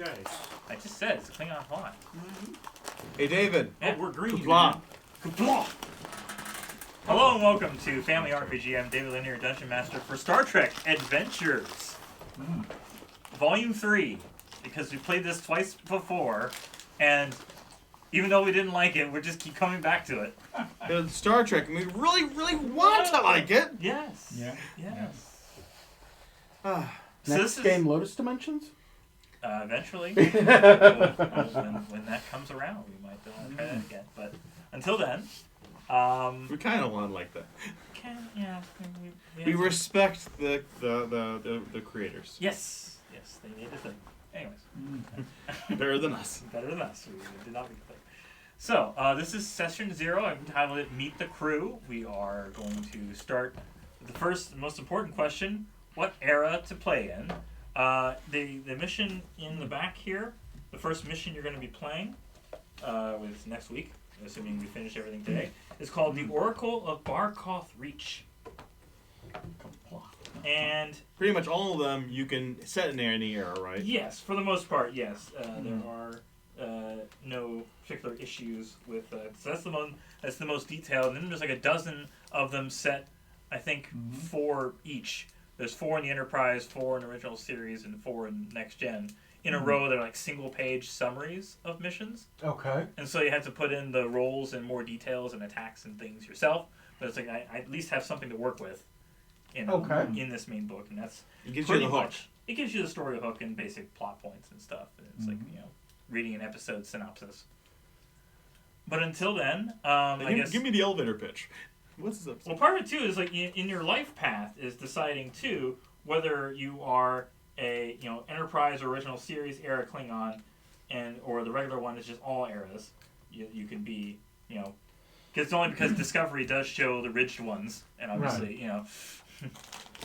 Okay. I just said it's a Klingon font. Hey, David. Yeah. Oh, we're green. Kupla. Kupla. Hello and welcome to Family RPG. I'm David Leonard, your Dungeon Master for Star Trek Adventures. Volume 3. Because we played this twice before, and even though we didn't like it, we just keep coming back to it. It's Star Trek, and we really, really want to like it. Yes. Yeah. Yes. So Next game, Lotus Dimensions? Eventually. when that comes around, we might try that again. But until then... we kind of want to like that. We We respect the creators. Yes. Yes, they need a thing. Anyways. Better than us. Better than us. We did not make a thing. So, this is Session 0. I've entitled it Meet the Crew. We are going to start with the first and most important question. What era to play in? The mission in the back here, the first mission you're going to be playing with next week, assuming we finish everything today, is called The Oracle of Barkoth Reach. And pretty much all of them you can set in any era, right? Yes, for the most part, yes. There are no particular issues with so that's the most detailed. And then there's like a dozen of them set, I think, 4 each. There's 4 in the Enterprise, 4 in the original series, and 4 in Next Gen. In a row, they're like single-page summaries of missions. Okay. And so you have to put in the roles and more details and attacks and things yourself. But it's like I at least have something to work with in this main book, and that's it gives you the hook. It gives you the story hook and basic plot points and stuff. And it's like reading an episode synopsis. But until then, I guess give me the elevator pitch. What's this episode? Well, part of it too is like in your life path is deciding too whether you are a Enterprise or original series era Klingon, or the regular one is just all eras. You can be it's only because Discovery does show the ridged ones, and obviously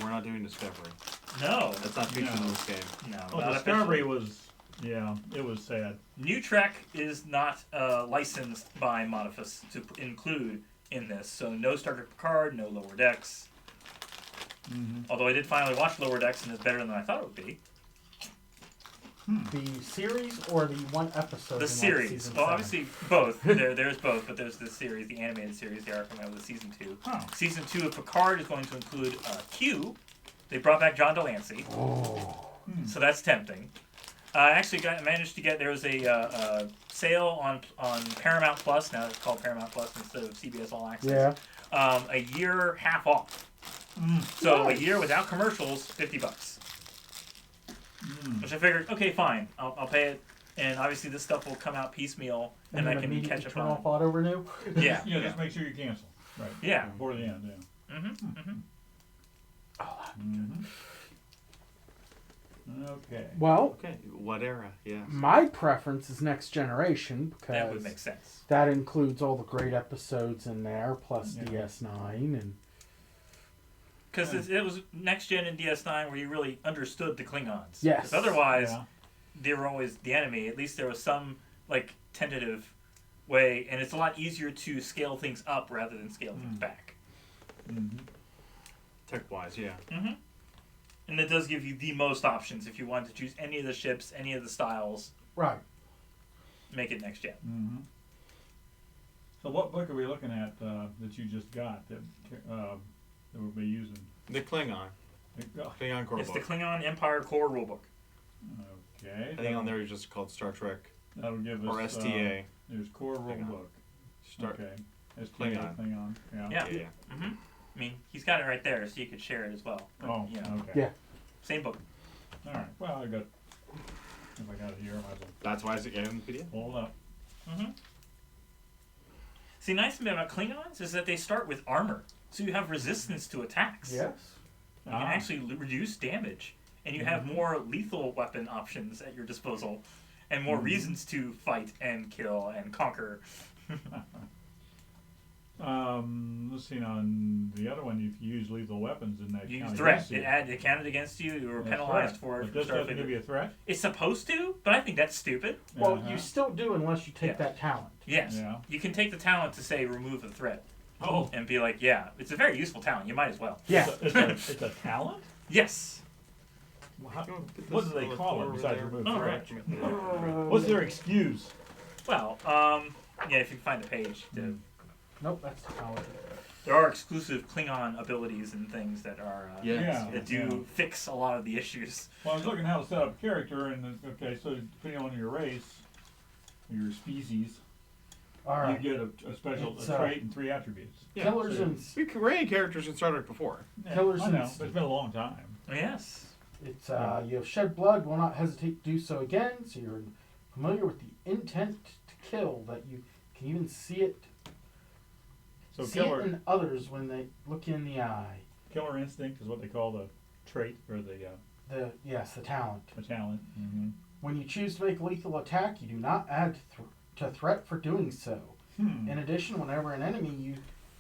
We're not doing Discovery. No, that's not featured in this game. No, well, Discovery was it was sad. New Trek is not licensed by Modifus to include in this, so no Star Trek Picard, no Lower Decks. Although I did finally watch Lower Decks and it's better than I thought it would be. The series or the one episode? The series. Well, obviously both. There's both, but there's the series, the animated series. They are coming out with Season 2. Oh. Season 2 of Picard is going to include Q. They brought back John Delancey. So that's tempting. I actually managed to get, there was a sale on Paramount Plus. Now it's called Paramount Plus instead of CBS All Access. Yeah. A year half off. So a year without commercials, $50. Which I figured, okay, fine, I'll pay it, and obviously this stuff will come out piecemeal, and I can catch up on. Turn off auto renew. Yeah, just make sure you cancel. Right. Yeah. Before the end. Okay. Well. Okay. What era? Yeah. My preference is Next Generation because that would make sense. That includes all the great episodes in there, plus DS9 and. Because it was Next Gen and DS9 where you really understood the Klingons. Yes. Because otherwise, they were always the enemy. At least there was some tentative way, and it's a lot easier to scale things up rather than scale things back. Tech-wise, yeah. And it does give you the most options if you want to choose any of the ships, any of the styles. Right. Make it Next Gen. So what book are we looking at that you just got that we'll be using? The Klingon. Klingon core It's book. the Klingon Empire Core Rulebook. Okay. I think on there it's just called Star Trek. That'll give us... Or STA. There's Core Rulebook. Okay. STA, Klingon. Yeah. I mean, he's got it right there, so you could share it as well. Oh, okay. Yeah. Same book. All right. Well, if I got it here, I might as well That's why it's a game PDF. pull it up. See, the nice thing about Klingons is that they start with armor. So you have resistance to attacks. Yes. You can actually reduce damage. And you have more lethal weapon options at your disposal. And more reasons to fight and kill and conquer. Let's see, on the other one, if you use lethal weapons, then that You count use threat. against you. It counted against you. You were penalized for it. But this doesn't give you a threat? It's supposed to, but I think that's stupid. Well, you still do unless you take that talent. Yes. Yeah. You can take the talent to say remove the threat. Oh. And be like, yeah, it's a very useful talent. You might as well. Yeah. It's a talent? Yes. What do they call it besides remove threat? What's their excuse? Well, yeah, if you can find the page, Nope, that's technology. there are exclusive Klingon abilities and things that are Yes. that do fix a lot of the issues. Well, I was looking how to set up a character, and okay, so depending on your race, your species, All right. you get a special It's, trait and 3 attributes. Yeah, Killers so- and We've created characters in Star Trek before. Yeah, Killers I know, and- but it's been a long time. Yes. it's you have shed blood, will not hesitate to do so again. So you're familiar with the intent to kill. That you can even see it. So See killer it in others when they look you in the eye. killer instinct is what they call the trait or the The talent. talent. Mm-hmm. When you choose to make a lethal attack, you do not add to threat for doing so. In addition, whenever an enemy you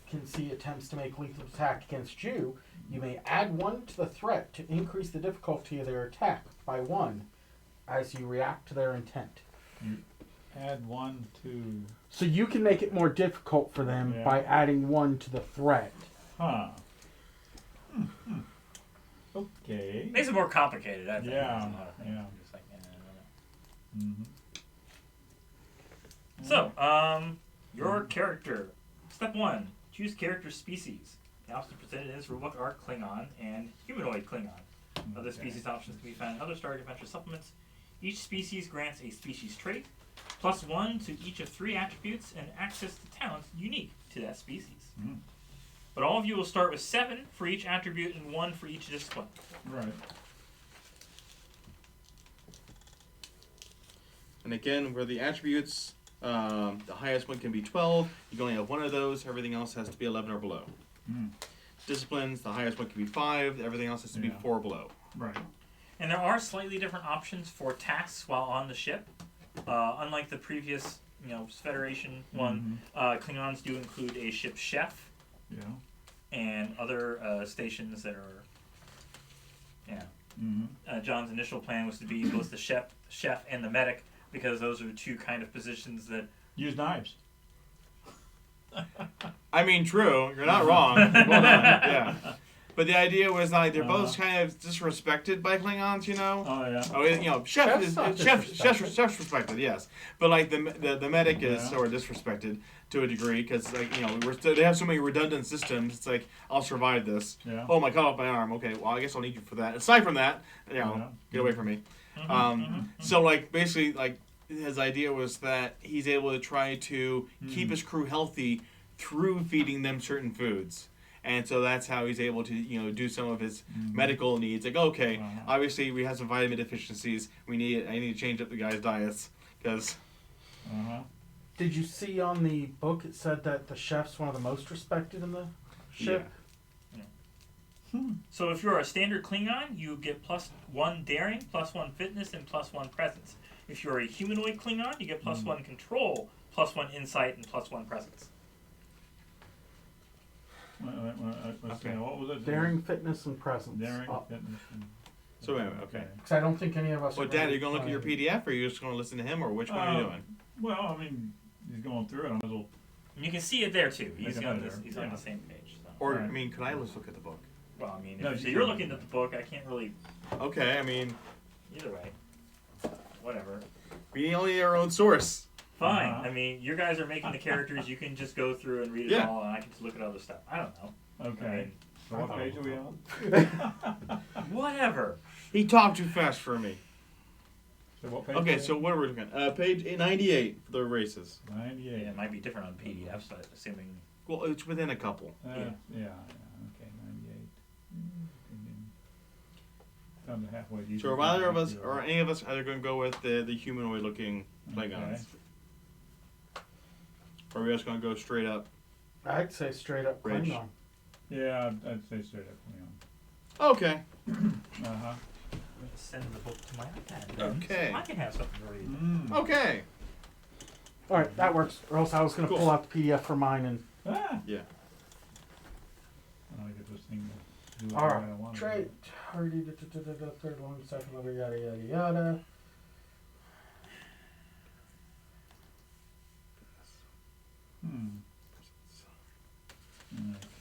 can see attempts to make lethal attack against you, you may add 1 to the threat to increase the difficulty of their attack by 1 as you react to their intent. You add 1 to. So you can make it more difficult for them Yeah. by adding 1 to the threat. Huh. Okay. Makes it more complicated, I think. Yeah, There's a lot of things. yeah. Just like, I don't know. Mm-hmm. So, your character. Step 1. Choose character species. The options presented in this rulebook are Klingon and humanoid Klingon. Other species options can be found in other Star Trek Adventure supplements. Each species grants a species trait, +1 to each of 3 attributes, and access to talents unique to that species. Mm. But all of you will start with 7 for each attribute and 1 for each discipline. Right. And again, where the attributes, the highest one can be 12. You can only have 1 of those. Everything else has to be 11 or below. Mm. Disciplines, the highest one can be 5. Everything else has to be Yeah. 4 below. Right. And there are slightly different options for tasks while on the ship. Unlike the previous, Federation one, Klingons do include a ship chef Yeah. and other stations that are. Yeah. Mm-hmm. John's initial plan was to be both the chef and the medic, because those are 2 kind of positions that. Use knives. I mean, true. You're not wrong. Well done. Yeah. But the idea was like they're both kind of disrespected by Klingons, you know. Oh yeah. Oh, chef is not chef's respected, yes. But like the medic is Yeah. sort of disrespected to a degree because they have so many redundant systems. It's like I'll survive this. Yeah. Oh, my cut off my arm. Okay, well I guess I'll need you for that. Aside from that, Yeah. get away from me. So like basically like his idea was that he's able to try to keep his crew healthy through feeding them certain foods. And so that's how he's able to, do some of his medical needs. Like, okay, obviously we have some vitamin deficiencies. I need to change up the guys' diets because. Did you see on the book it said that the chef's one of the most respected in the ship? So if you're a standard Klingon, you get +1 daring, +1 fitness, and +1 presence. If you're a humanoid Klingon, you get +1 control, +1 insight, and +1 presence. Let's see, what was it? Daring, fitness, and presence. Daring, Oh, fitness, and... So anyway, okay. 'cause I don't think any of us. Well, are Dad, are really you going to look at your playing. PDF or are you just going to listen to him or which one are you doing? Well, I mean, he's going through it. I might as well. And you can see it there too. He's Make a on note this. there. He's on Yeah. the same page. So. Or, Right. I mean, could I just look at the book? Well, I mean, No, if you you're can. looking at the book, I can't really. Okay, I mean, Either way, whatever. we only need our own source. Fine. Uh-huh. I mean, you guys are making the characters. You can just go through and read it Yeah. all, and I can just look at other stuff. I don't know. Okay. So what page are we on? Whatever. He talked too fast for me. So what page Okay, are we so on? what are we looking at? Page 98 for the races. 98. Yeah, it might be different on PDFs, but assuming. Well, it's within a couple. Yeah. Okay, 98. Come to halfway. So are either of us, or any of us, either going to go with the humanoid-looking Klingons? Or are we just going to go straight up? I'd say straight up Bridge. Klingon. Yeah, I'd say straight up. Okay. Uh-huh. Send the book to my iPad. then, Okay. So I can have something to read. Okay. All right, that works. Or else I was going to Cool. pull out the PDF for mine and. Ah! Yeah. I don't get this thing to do it All the way I right, want it. trait. Already, third one, second letter, yada yada yada.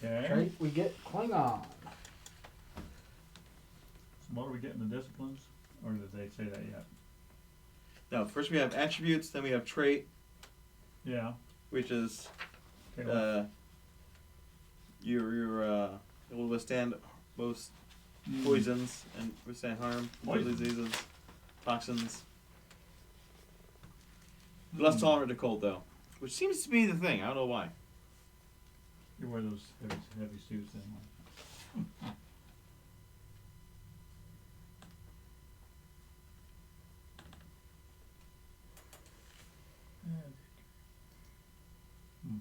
Okay. Trait, we get Klingon. So what are we getting, the disciplines? Or did they say that yet? No, first we have attributes, then we have trait, Yeah. which is Okay, your will withstand most poisons and withstand harm, deadly Poison. diseases, toxins. Less tolerant to cold though, which seems to be the thing. I don't know why. You wear those heavy suits anyway. Hmm.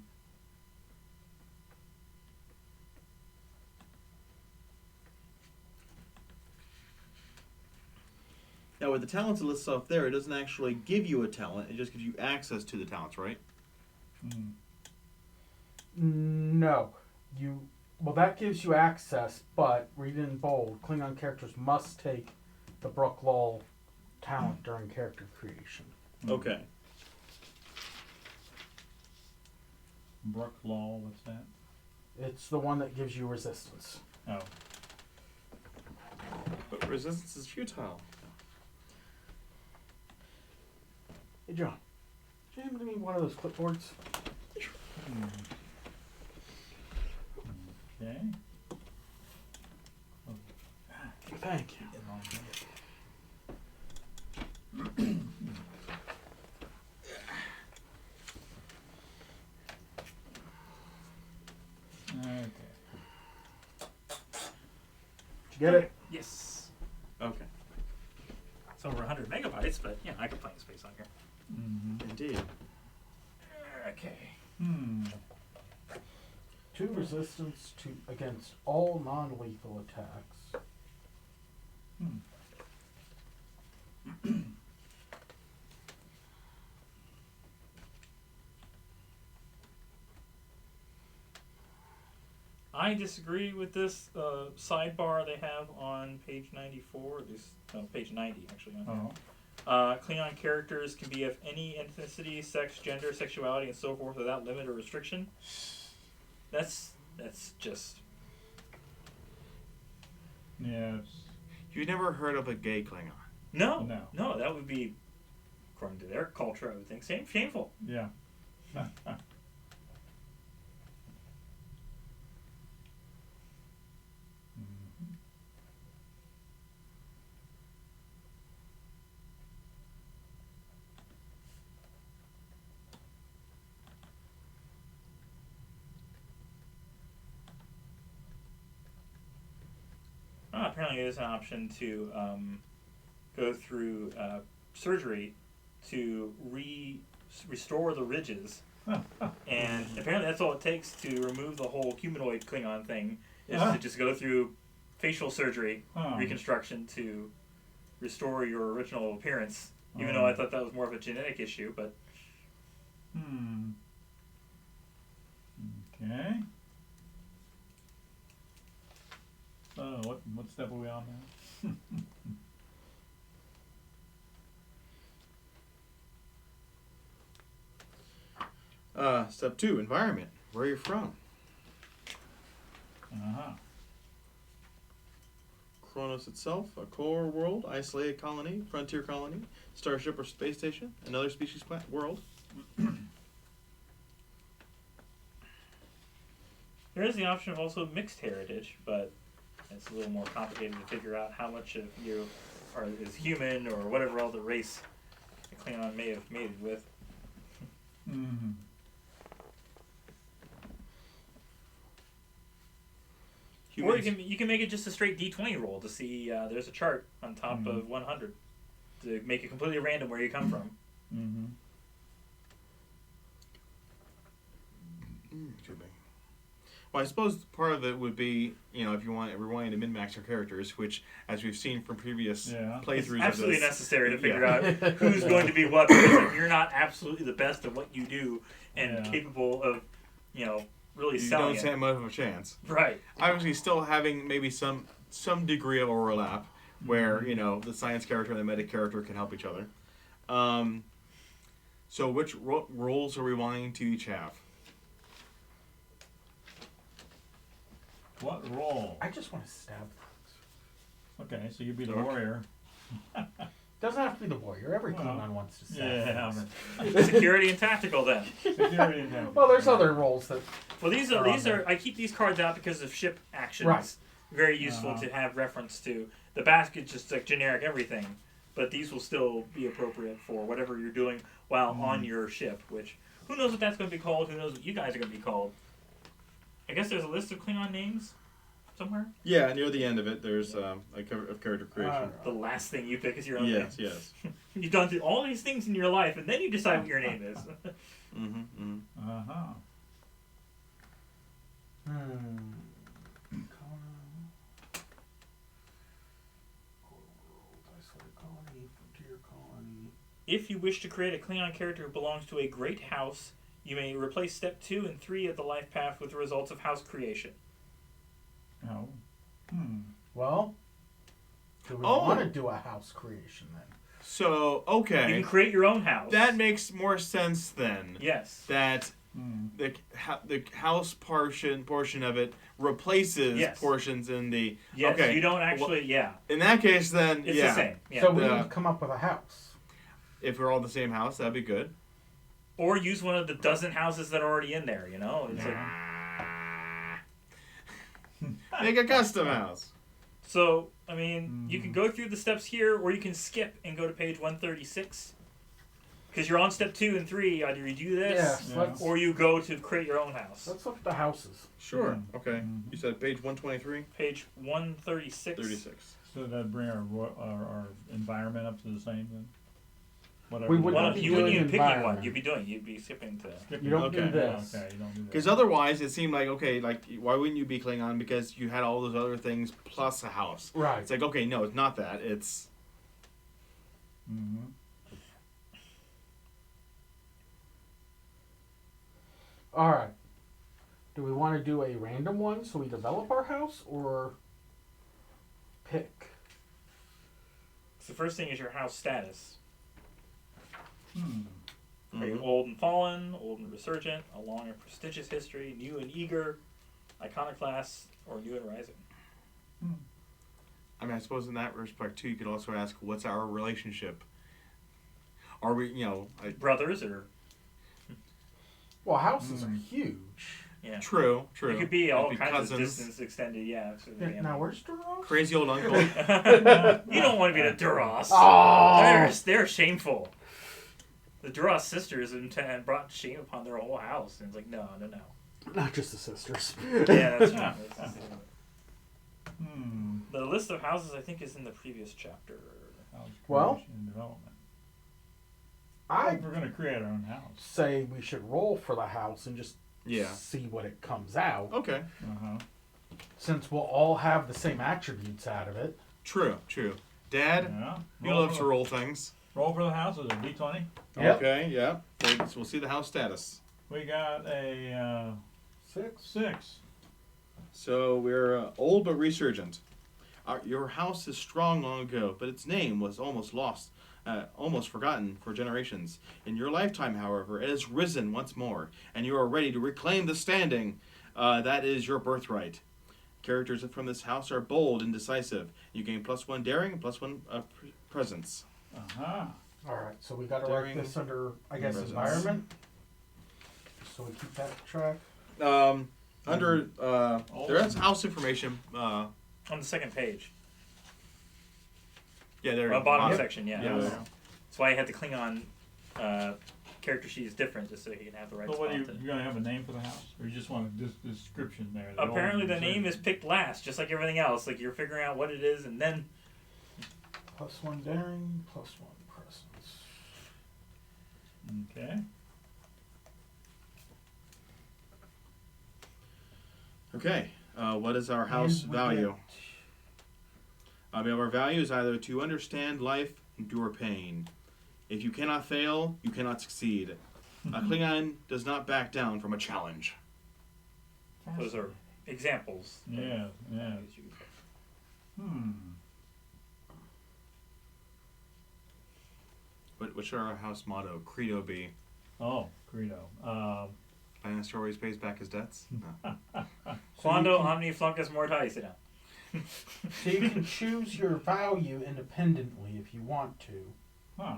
Now with the talents it lists off there, it doesn't actually give you a talent. It just gives you access to the talents, right? Hmm. No. Well, that gives you access, but read it in bold. Klingon characters must take the Brook Law talent during character creation. Okay. Brook Law, what's that? It's the one that gives you resistance. Oh. But resistance is futile. Hey, John. Do you happen to need one of those clipboards? Hmm. Okay. Thank you. Okay. Did you get it? Yes. Okay. It's over 100 megabytes, but yeah, I can play in space on here. Mm-hmm. Indeed. Okay. Hmm. 2 resistance against all non-lethal attacks. Hmm. I disagree with this sidebar they have on page 94, at least, no, page 90 actually. Oh. Klingon characters can be of any ethnicity, sex, gender, sexuality, and so forth without limit or restriction. That's just... Yeah. You've never heard of a gay Klingon? No, No. that would be, according to their culture, I would think, shameful. Yeah. Mhm. Apparently there's an option to go through surgery to restore the ridges. And apparently that's all it takes to remove the whole humanoid Klingon thing, is to just go through facial surgery, reconstruction to restore your original appearance. Even though I thought that was more of a genetic issue, but... Hmm. Okay. So what step are we on now? Step 2, environment. Where are you from? Uh-huh. Kronos itself, a core world, isolated colony, frontier colony, starship or space station, another species world. There is the option of also mixed heritage, but it's a little more complicated to figure out how much of you is human or whatever other race the Klingon may have mated with. Mm-hmm. Or you can make it just a straight D20 roll to see there's a chart on top of 100 to make it completely random where you come from. Mm-hmm. Excuse me. Well, I suppose part of it would be, if we're wanting to min-max our characters, which, as we've seen from previous playthroughs, Absolutely of this, necessary to figure out who's going to be what, because if you're not absolutely the best at what you do and capable of, really you selling don't stand much of a chance. Right. Obviously, still having maybe some degree of overlap, where the science character and the medic character can help each other. So, which roles are we wanting to each have? What role? I just want to stab things. Okay, so you'd be the warrior. Doesn't have to be the warrior. Every Well, Klingon wants to say. Yeah. Security and tactical then. Security and tactics. Well, there's other roles that. Well, these Are on are there. I keep these cards out because of ship actions. Right. Very useful Uh-huh. to have reference to. The basket's just like generic everything, but these will still be appropriate for whatever you're doing while on your ship. Which who knows what that's going to be called? Who knows what you guys are going to be called? I guess there's a list of Klingon names somewhere. Yeah, near the end of it, there's a cover of character creation. The last thing you pick is your own Yes, name. yes. You've gone through all these things in your life, and then you decide what your name is. Uh-huh. Isolated colony, frontier colony. If you wish to create a Klingon character who belongs to a great house, you may replace step 2 and 3 of the life path with the results of house creation. Oh. Well, do we Oh. want to do a house creation then? So, You okay. can create your own house. That makes more sense then. Yes. That the house portion of it replaces Yes. portions in the... Yes, okay. you don't actually, In that case, then, It's yeah. the same. Yeah. So we Yeah. need to come up with a house. If we're all in the same house, that'd be good. Or use one of the dozen houses that are already in there, you know? It's like, Make a custom house. so, I mean, you can go through the steps here, or you can skip and go to page 136. Because you're on step 2 and 3, either you do this, Yes, Yeah. let's, or you go to create your own house. let's look at the houses. Sure. Okay. You said page 123? Page 136. 36. So that'd bring our environment up to the same then? Whatever. We you wouldn't Well, want. be you wouldn't doing even picking one. environment. You'd be skipping to. Skipping. You don't Okay. do this. Okay, you don't do that. Because otherwise, it seemed like, okay, like, why wouldn't you be Klingon? Because you had all those other things plus a house. Right. It's like, okay, no, it's not that. It's... Mm-hmm. All right. Do we want to do a random one so we develop our house, or pick? So the first thing is your house status. Are you Mhm. old and fallen, old and resurgent, a long and prestigious history, new and eager, iconoclast, or new and rising? I mean, I suppose in that respect, too, you could also ask, what's our relationship? Are we, Brothers or Well, houses are huge. yeah. True. It could be all It'd kinds cousins. of distance extended, yeah. So, yeah. Now, where's Duros? Crazy old uncle. You don't want to be the Duras. Oh! They're shameful. The Duras sisters and brought shame upon their whole house. And it's like, no. Not just the sisters. Yeah, that's true. The list of houses, I think, is in the previous chapter. House Well- creation and development. I We're gonna create our own house. say we should roll for the house and just Yeah. see what it comes out. Okay. Uh-huh. Since we'll all have the same attributes out of it. True. Dad, Yeah. he loves to roll things. Roll for the house. Is it D20? Yep. Okay, yeah. So we'll see the house status. We got a 6. So we're old but resurgent. Your house is strong long ago, but its name was almost lost, almost forgotten for generations. In your lifetime, however, it has risen once more, and you are ready to reclaim the standing that is your birthright. Characters from this house are bold and decisive. You gain +1 daring and +1 presence. Uh-huh. Alright, so we gotta Daring write this under, I guess, presence. environment. So we keep that track. Under there is house information. On the second page. Yeah, there. Bottom section, yeah. Yeah. That's why I had the Klingon character sheet is different, just so you can have the right So spot. what you gonna have a name for the house, or you just want a description there? Apparently the name is picked last, just like everything else. Like you're figuring out what it is, and then +1 daring, +1 presence. Okay. Okay. What is our house And we value? Our value is either to understand life, endure pain. If you cannot fail, you cannot succeed. A Klingon does not back down from a challenge. those are examples. Yeah. What should our house motto, credo, be? Oh, credo. Lannister always pays back his debts? No. Quando omni fluncus mortis, you know. So you can choose your value independently if you want to. Huh.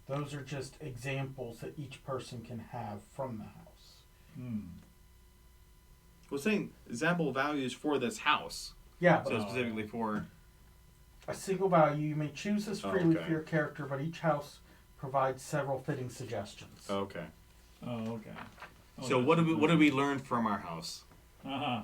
Those are just examples that each person can have from the house. Hmm. We're saying example values for this house. Yeah, So but specifically for. a single value, you may choose this freely okay. for your character, but each house provides several fitting suggestions. Okay. Oh, okay. Oh, So what did we learn from our house? Uh-huh.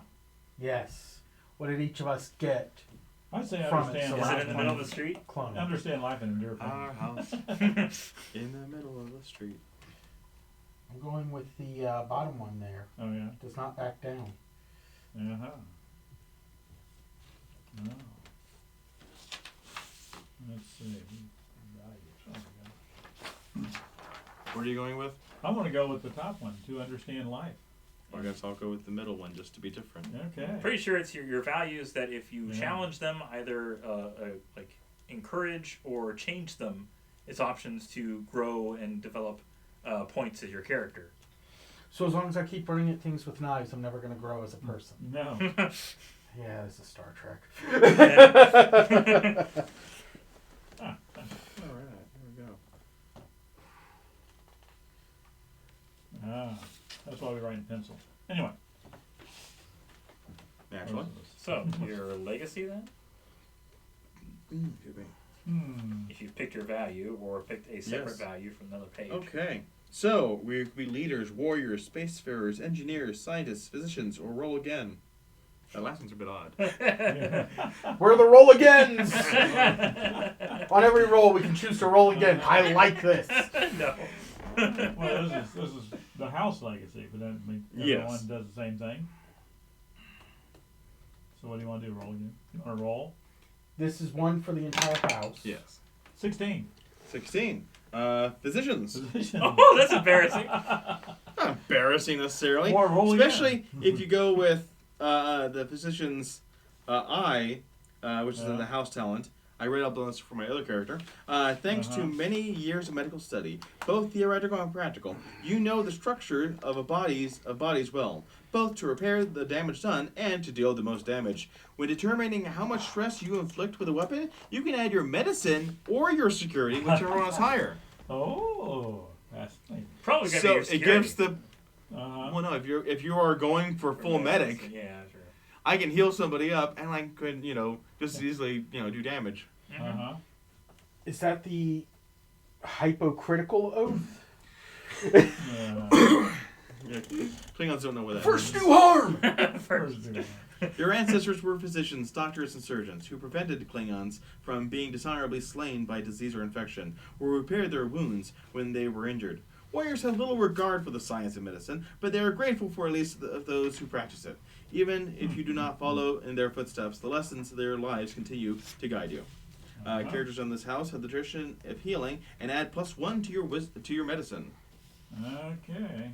Yes. What did each of us get? I'd say From it, understand so Is life. it in the middle of the street? Clone. Understand life and endure pain. Our house in the middle of the street. I'm going with the bottom one there. Oh, yeah. Does not back down. Uh-huh. Oh. Let's see. Values. Oh, my God. What are you going with? I'm going to go with the top one, to understand life. I guess I'll go with the middle one just to be different. Okay. Pretty sure it's your values that if you Yeah. challenge them, either like encourage or change them, it's options to grow and develop points as your character. So as long as I keep running at things with knives, I'm never going to grow as a person. No. Yeah, this is Star Trek. All right, there we go. Ah, that's why we write in pencil. Anyway. Naturally. So your legacy then, if you picked your value or picked a separate Yes. value from another page. Okay. So we could be leaders, warriors, spacefarers, engineers, scientists, physicians, or roll again. That last one's a bit odd. We're the roll agains! On every roll, we can choose to roll again. I like this. No. Well, this is the house legacy, but then everyone Yes. does the same thing. So what do you want to do? Roll again? You want to roll? This is one for the entire house. Yes. 16. 16. Physicians. Position. Oh, that's embarrassing. Not embarrassing necessarily. Or roll Especially again. if you go with the physician's eye, which is in the house talent. I read up the list for my other character. Thanks to many years of medical study, both theoretical and practical, you know the structure of bodies well, both to repair the damage done and to deal the most damage. When determining how much stress you inflict with a weapon, you can add your medicine or your security, whichever one is higher. Oh, that's nice. Probably gonna be So your it security. gives the well, no, if you are going for full medic, Yeah, sure. I can heal somebody up and I could just as easily do damage. Uh-huh. Is that the hypocritical oath? Yeah. Yeah, Klingons don't know what that First means. do harm! First do it. Your ancestors were physicians, doctors, and surgeons who prevented Klingons from being dishonorably slain by disease or infection, or repaired their wounds when they were injured. Warriors have little regard for the science of medicine, but they are grateful for at least of those who practice it. Even if you do not follow in their footsteps, the lessons of their lives continue to guide you. Characters on this house have the tradition of healing and add +1 to your medicine. Okay.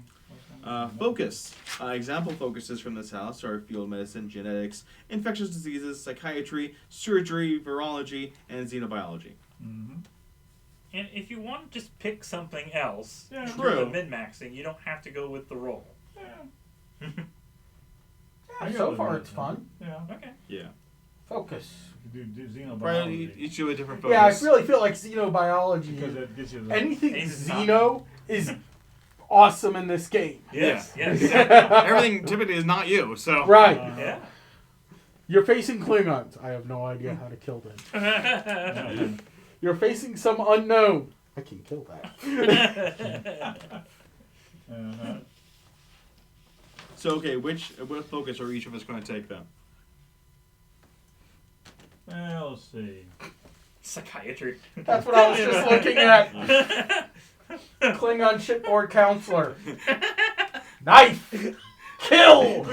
Focus. Example focuses from this house are field medicine, genetics, infectious diseases, psychiatry, surgery, virology, and xenobiology. Mm-hmm. And if you want to just pick something else, Yeah, for true. the min-maxing, you don't have to go with the roll. Yeah. Yeah, so far it's fun. Yeah. Okay. Yeah. Focus. You could do xenobiology. Probably each do a different focus. Yeah, I really feel like xenobiology. Because that gets you the... Anything Anything's xeno is awesome in this game. Yes. Yeah. Yes. Everything typically is not you, so. Right. Yeah. You're facing Klingons. I have no idea how to kill them. You're facing some unknown. I can kill that. Uh-huh. So, okay, what focus are each of us going to take then? Well, let's see. Psychiatry. That's what I was just looking at. Klingon shipboard counselor. Knife. Kill.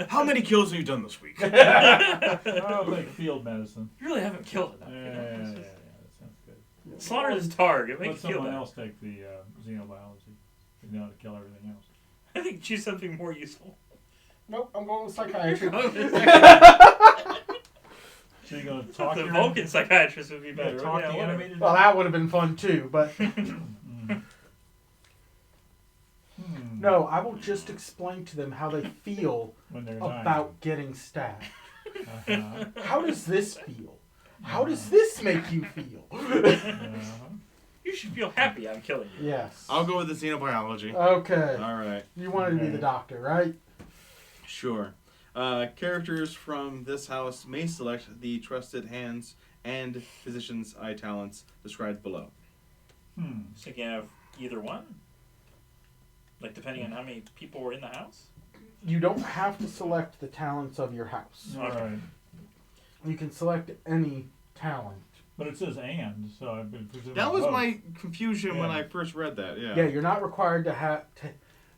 How many kills have you done this week? I'll take field medicine. You really haven't killed Yeah, enough. that sounds good. Slaughter this target. Make Let it kill someone that. else take the xenobiology. You know how to kill everything else. I think choose something more useful. Nope, I'm going with psychiatry. So you're going to talk The your... Vulcan psychiatrist would be You're gonna better. talk Yeah, the whatever. animated... Well, that would have been fun too, but No, I will just explain to them how they feel When they're dying. about getting stabbed. Uh-huh. How does this feel? How does this make you feel? Uh-huh. You should feel happy I'm killing you. Yes. I'll go with the xenobiology. Okay. All right. You wanted to be the doctor, right? Sure. Characters from this house may select the trusted hands and physician's eye talents described below. So you can have either one? Like, depending on how many people were in the house? You don't have to select the talents of your house. All right. You can select any talent. But it says and, so I've been presuming That was both. my confusion when Yeah. I first read that. Yeah. Yeah, you're not required to have.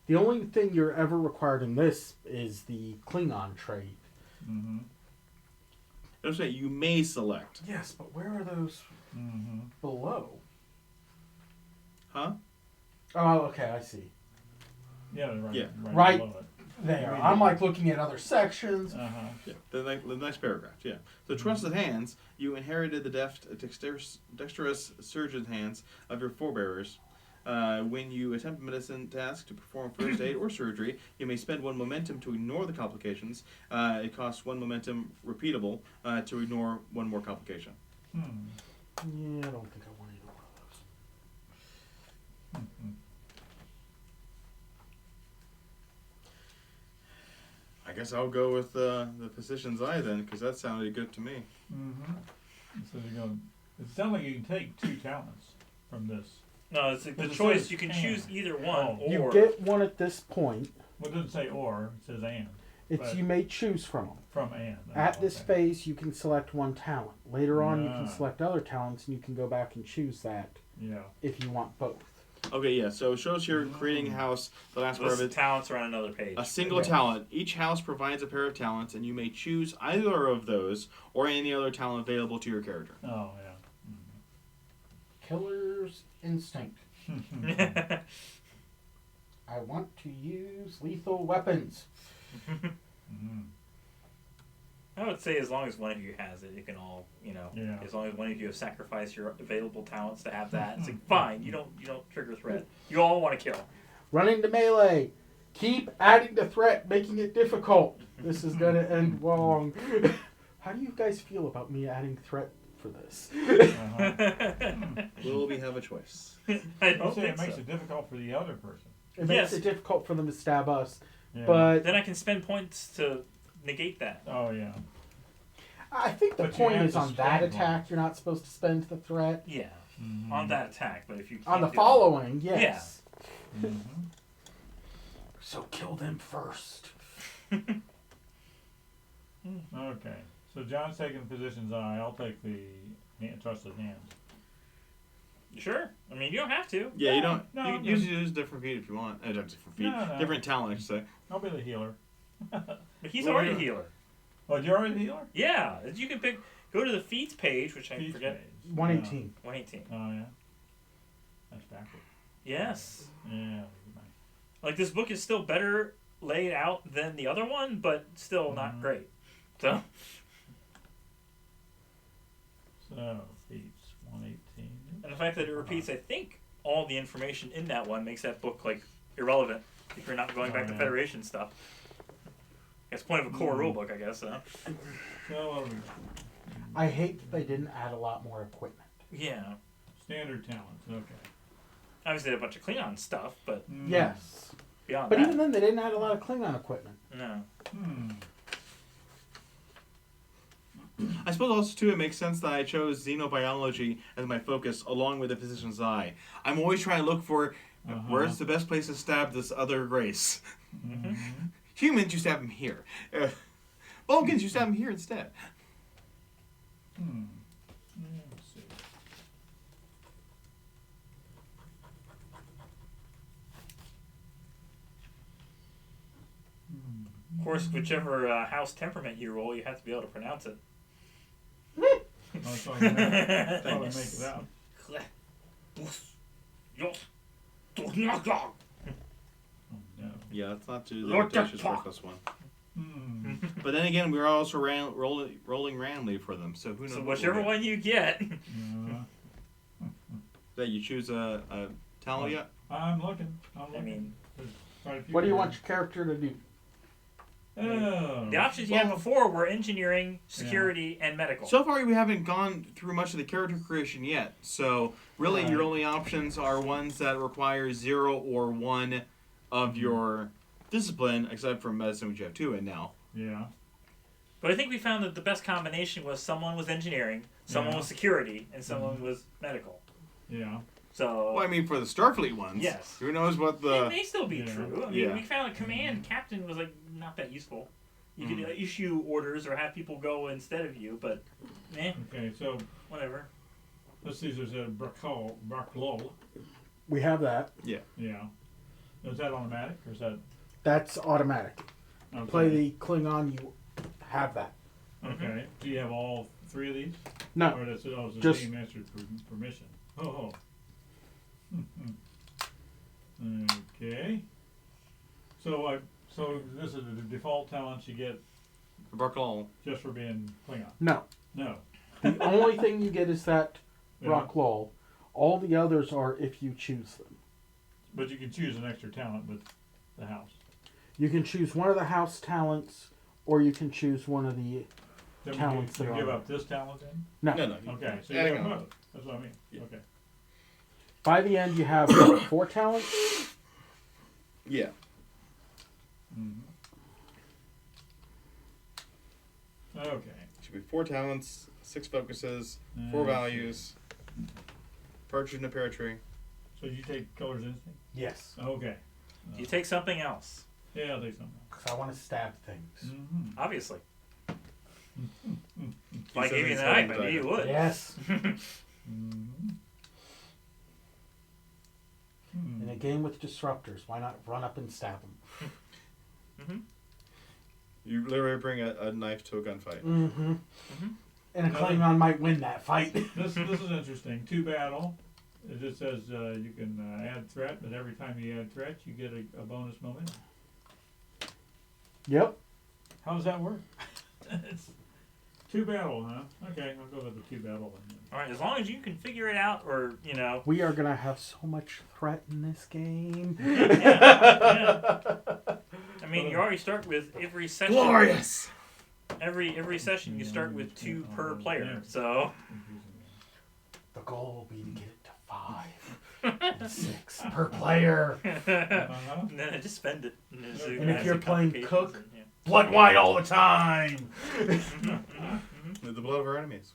The only thing you're ever required in this is the Klingon trait. Mm-hmm. It'll say you may select. Yes, but where are those Mm-hmm. below? Huh? Oh, okay, I see. Yeah, right. Yeah. Right. Below it. There. I'm like looking at other sections. Uh-huh. Yeah. The next paragraph. Yeah. So trusted hands. You inherited the dexterous surgeon hands of your forebears. When you attempt a medicine task to perform first aid or surgery, you may spend 1 momentum to ignore the complications. It costs 1 momentum repeatable to ignore 1 more complication. Hmm. Yeah, I don't think I want either one of those. Mm-hmm. I guess I'll go with the physician's eye then, because that sounded good to me. Mm-hmm. So you're going. It sounds like you can take 2 talents from this. No, it's like the But it choice. says You can and. choose either one, Oh. or You get one at this point. Well, it doesn't say or. It says and. It's But- you may choose from them. From and. At Oh, this okay. phase, you can select 1 talent. Later on, you can Ah. select other talents, and you can go back and choose that Yeah. if you want both. Okay, yeah. So it shows here creating a house. The last part list of of it. talents are on another page. A single Okay. talent. Each house provides a pair of talents, and you may choose either of those or any other talent available to your character. Oh, Killer's instinct. yeah. I want to use lethal weapons. Mm-hmm. I would say as long as one of you has it, it can all, Yeah. as long as one of you have sacrificed your available talents to have that, it's like fine. You don't trigger threat. You all want to kill. Run into melee. Keep adding the threat, making it difficult. This is gonna end wrong. How do you guys feel about me adding threat for this? Uh-huh. Will we have a choice? I You don't say think it makes so. it difficult for the other person. It makes Yes. it difficult for them to stab us. Yeah. But Then I can spend points to negate that. Oh, yeah. I think the But you point have is to on that spend one. attack, you're not supposed to spend the threat. Yeah, Mm-hmm. on that attack. But if you On the can't do following, yes. Mm-hmm. So kill them first. Okay. So John's taking the physician's eye. I'll take the trusted hands. that. Sure. I mean, you don't have to. Yeah, you don't. No, you can use different feet if you want. Different feet. No. Different talent, I should say. I'll be the healer. But he's Well, already a yeah. healer. Oh, you're already the healer? Yeah, you can pick. Go to the feats page, which I Feats forget. page. 118. 118. Oh, yeah. That's backward. Yes. Yeah. Like this book is still better laid out than the other one, but still not Mhm. great. So So, feats 118. and the fact that it repeats, I think, all the information in that one makes that book like irrelevant if you're not going back to yeah. Federation stuff. It's the point of a core rule book, I guess. So, what are we? I hate that they didn't add a lot more equipment. Yeah. Standard talents. Okay. Obviously, a bunch of Klingon stuff, but Mm. Yes. beyond But that, even then, they didn't add a lot of Klingon equipment. no. Hmm. I suppose also too it makes sense that I chose xenobiology as my focus along with the physician's eye. I'm always trying to look for where's the best place to stab this other race. Mhm. Humans, you stab them here. Vulcans, you stab them here instead. Hmm. Let's see. Hmm. Of course, whichever house temperament you roll, you have to be able to pronounce it. Oh, that's all we make it out. Oh, no. Yeah, let's not do the audacious worthless one. Hmm. But then again, we're also rolling randomly for them, so who knows? So what whichever we'll get. one you get. Yeah. That you choose a talent yet? I'm looking. I mean, quite a few. What do you here. want your character to do? Oh, The options you had before were engineering, security, and medical. So far, we haven't gone through much of the character creation yet. So really, Right. your only options are ones that require 0 or 1 of your discipline, except for medicine, which you have 2 in now. Yeah. But I think we found that the best combination was someone was engineering, someone Yeah. was security, and someone was medical. Yeah. So Well, I mean, for the Starfleet ones, Yes. who knows what it the... may still be Yeah. true. I mean, Yeah. we found a command captain was like not that useful. You Mm. could issue orders or have people go instead of you, but Okay, so whatever. let's see. There's a Braclol. We have that. Yeah. Is that automatic or is that? That's automatic. Okay. Play the Klingon, you have that. Okay. Do you have all 3 of these? No. Or that's the Just- same master permission. Oh. Okay. So so this is the default talents you get Barkal. just for being Klingon. No. No. The only thing you get is that Yeah. rock lol. All the others are if you choose them. But you can choose an extra talent with the house. You can choose one of the house talents, or you can choose one of the. Then Talents you that give are- up this talent then? No. No. Okay, so you Adding have on. both. That's what I mean. Yeah. Okay. By the end, you have 4 talents. Yeah. Mm-hmm. Okay. Should be 4 talents, 6 focuses, 4 Okay. values, partridge in a pear tree. So you take colors instinct? Yes. Okay. You take something else, Yeah, I'll take something. Because I want to stab things. Mm-hmm. obviously. If I says gave you he's the knife, I holding knew you the would. Yes. Mm-hmm. In a game with disruptors, why not run up and stab them? You literally bring a knife to a gunfight. Mm-hmm. And a Klingon might win that fight. This is interesting. 2 battle. It just says you can add threat, but every time you add threat, you get a bonus momentum. Yep. How does that work? It's 2 battle, huh? Okay, I'll go with the 2 battle then. All right, as long as you can figure it out, or We are going to have so much threat in this game. yeah. I mean, you already start with every session. Glorious! Every session you start with 2 per player. So The goal will be to get it to 5 and 6 per player. Uh-huh. and then I just spend it. And if you're playing Cook, and, yeah. blood wine all the time. With the blood of our enemies.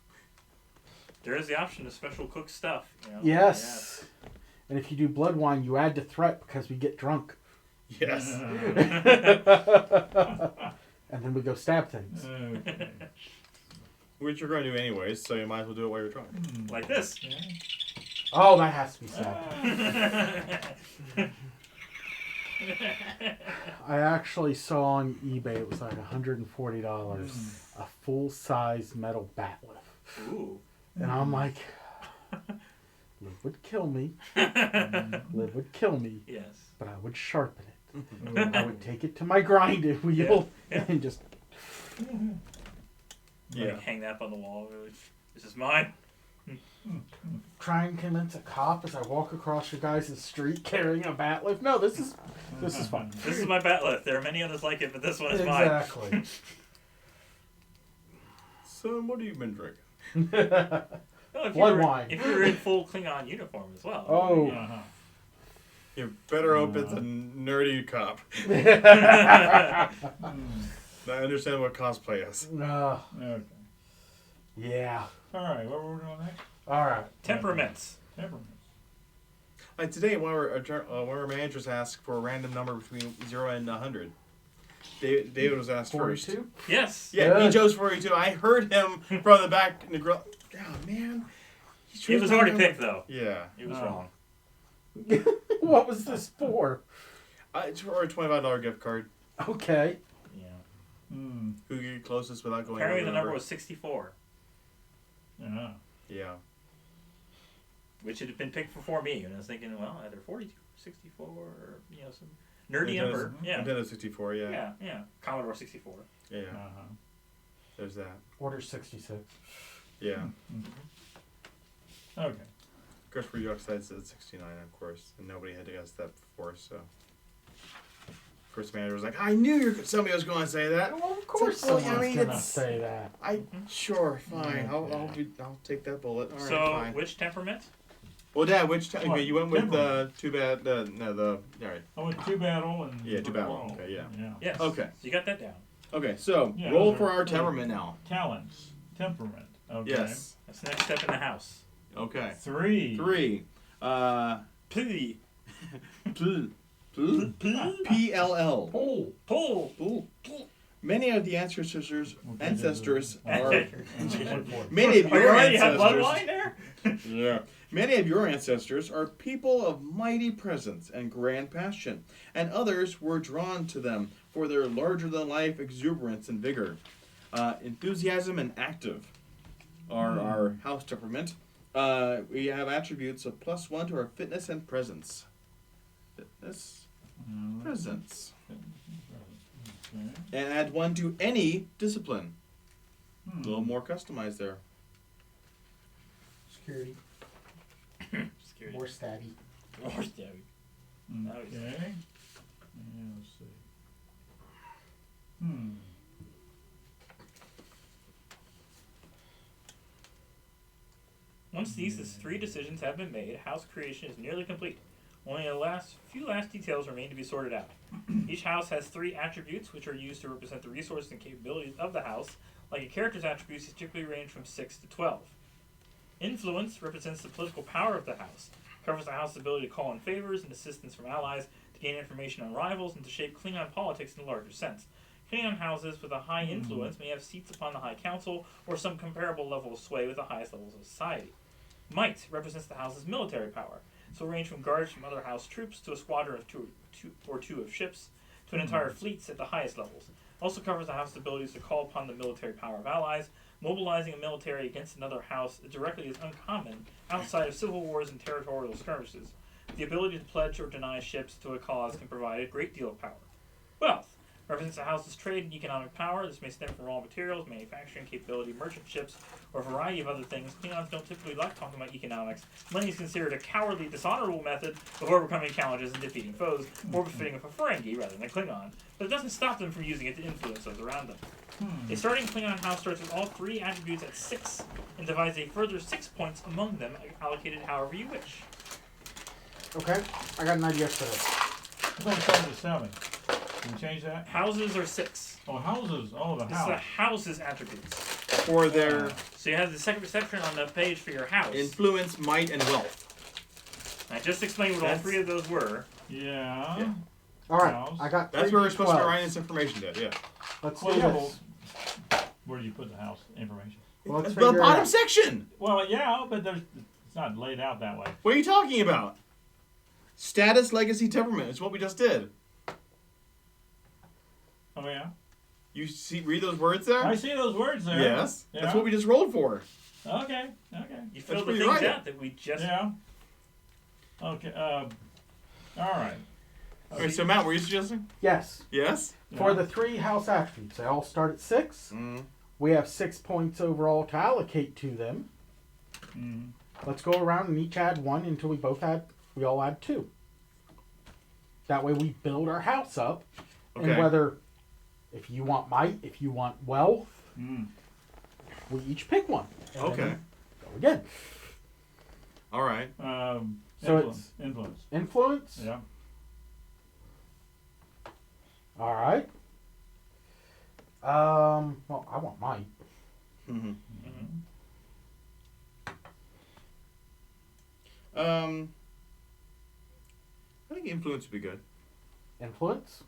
There is the option of special cook stuff. Yes. And if you do blood wine, you add to threat because we get drunk. Yes. And then we go stab things. Okay. Which you're going to do anyways, so you might as well do it while you're drunk. Yeah. Like this. Yeah. Oh, that has to be stabbed. I actually saw on eBay, it was like $140, a full-size metal bat lift. Ooh. And I'm like, Liv would kill me. Liv would kill me, Yes. but I would sharpen it. I would take it to my grinding wheel Yeah. and just... Yeah. Like, hang that up on the wall. Really. This is mine. try and convince a cop as I walk across your guys' street carrying a bat lift. No, this is fun. This is my bat lift. There are many others like it, but this one is mine. Exactly. So, what have you been drinking? Well, if Blood you were, wine. If you were in full Klingon uniform as well. Oh. Yeah. Uh-huh. You better hope it's a nerdy cop. I understand what cosplay is. Okay. Yeah. All right, what were we doing next? All right. Temperaments. Temperaments. Like today, one of our managers asked for a random number between 0 and 100. David was asked first. 42? Yes. Yeah, he Good. chose 42. I heard him from the back in the grill. Oh, man. It was already picked, though. Yeah. It was Oh. wrong. What was this for? It's for a $25 gift card. Okay. Yeah. Hmm. Who could get closest without going Apparently over the number was 64, Yeah. Yeah. which had been picked before me. And I was thinking, well, either 42 or 64 or, some nerdy Nintendo's- number. Yeah. Nintendo 64, yeah. Yeah, yeah. Commodore 64. Yeah. Uh-huh. There's that. Order 66. Yeah. Okay. Of course, for you outside said 69, of course. And nobody had to guess that before, so. Of course, the manager was like, I knew somebody was going to say that. Well, of course It's like, well, someone's I mean, gonna it's- say that. Sure, fine. Okay. I'll take that bullet. All right, So, fine. which temperament? Well, Dad, which time? What? You went with Temperament. too bad. No, all right. I went two battle and. Yeah, two battle. roll. Okay, yeah. Yes. Okay. So you got that down. Okay, so Yeah, roll those for are our really temperament now. Talents, temperament. Okay. Yes. That's the next step in the house. Okay. 3. 3. P. PLL. Pull. Pull. Ooh. Many of the ancestors Okay, are Many many of Are you your already have ancestors. bloodline there? Yeah. Many of your ancestors are people of mighty presence and grand passion, and others were drawn to them for their larger-than-life exuberance and vigor. Enthusiasm and active are our house temperament. We have attributes of +1 to our fitness and presence. Fitness, presence. Okay. And add 1 to any discipline. A Hmm. little more customized there. Security. Security. More stabby. More stabby. Okay. Yeah, let's see. Once these 3 decisions have been made, house creation is nearly complete. Only the few last details remain to be sorted out. Each house has 3 attributes, which are used to represent the resources and capabilities of the house. Like a character's attributes, these typically range from 6 to 12. Influence represents the political power of the house. Covers the house's ability to call in favors and assistance from allies, to gain information on rivals, and to shape Klingon politics in a larger sense. Klingon houses with a high influence may have seats upon the High Council or some comparable level of sway with the highest levels of society. Might represents the house's military power, so range from guards from other house troops to a squadron of two of ships to an entire fleet at the highest levels. Also covers the house's abilities to call upon the military power of allies. Mobilizing a military against another house directly is uncommon outside of civil wars and territorial skirmishes. The ability to pledge or deny ships to a cause can provide a great deal of power. Wealth represents a house's trade and economic power. This may stem from raw materials, manufacturing capability, merchant ships, or a variety of other things. Klingons don't typically like talking about economics. Money is considered a cowardly, dishonorable method of overcoming challenges and defeating foes, more befitting of a Ferengi rather than a Klingon. But it doesn't stop them from using it to influence those around them. A starting Klingon house starts with all 3 attributes at 6 and divides a further 6 points among them, allocated however you wish. Okay, I got an idea for this. I thought it started at 7. Can we change that? Houses are 6. Oh, houses. Oh, the This is the house. house's attributes. For their So you have the second perception on the page for your house. influence, might, and wealth. I just explained what all 3 of those were. Yeah. Yeah. All right, House. I got. That's 3 where we're supposed to D12s. write this information down. Yeah. Let's do Well, this. where do you put the house information? Well, let's the figure it bottom out. section. Well, yeah, but it's not laid out that way. What are you talking about? Status, legacy, temperament. It's what we just did. Oh, yeah? You see, read those words there? I see those words there. Yes. Yeah. That's what we just rolled for. Okay. You filled the where you things write it. out that we just. Yeah. Okay. All right. Okay, so Matt, were you suggesting? Yes. Yes. For Yeah. the 3 house attributes, they all start at 6. Mm. We have 6 points overall to allocate to them. Mhm. Let's go around and each add 1 until we all add 2. That way we build our house up. Okay. And whether, if you want might, if you want wealth, we each pick one. And Okay. then go again. All right. So Influence. Influence. Influence. Yeah. All right. Well, I want might. Mm-hmm. I think influence would be good. Influence.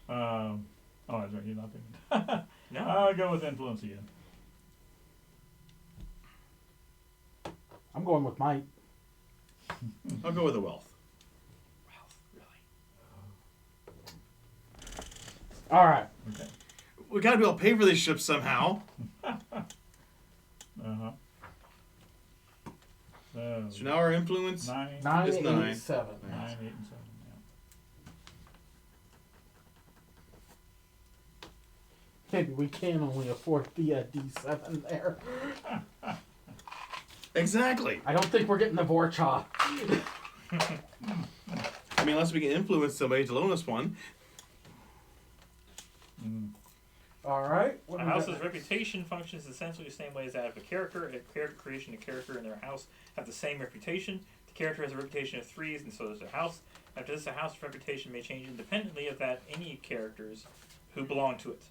Oh, that's right. You're not thinking. No. I'll go with influence again. I'm going with might. I'll go with the wealth. Really? All right. Okay. We gotta be able to pay for these ships somehow. Uh-huh. So now our influence. 9, 9, It's 8, 9. 7. 9, 8, and 7. Maybe we can only afford the D7 there. Exactly. I don't think we're getting the Vorcha. mean, unless we can influence somebody to loan us one. All right. A house's reputation functions essentially the same way as that of a character. A character creation and a character in their house have the same reputation. The character has a reputation of 3s, and so does their house. After this, a house's reputation may change independently of that any characters who belong to it.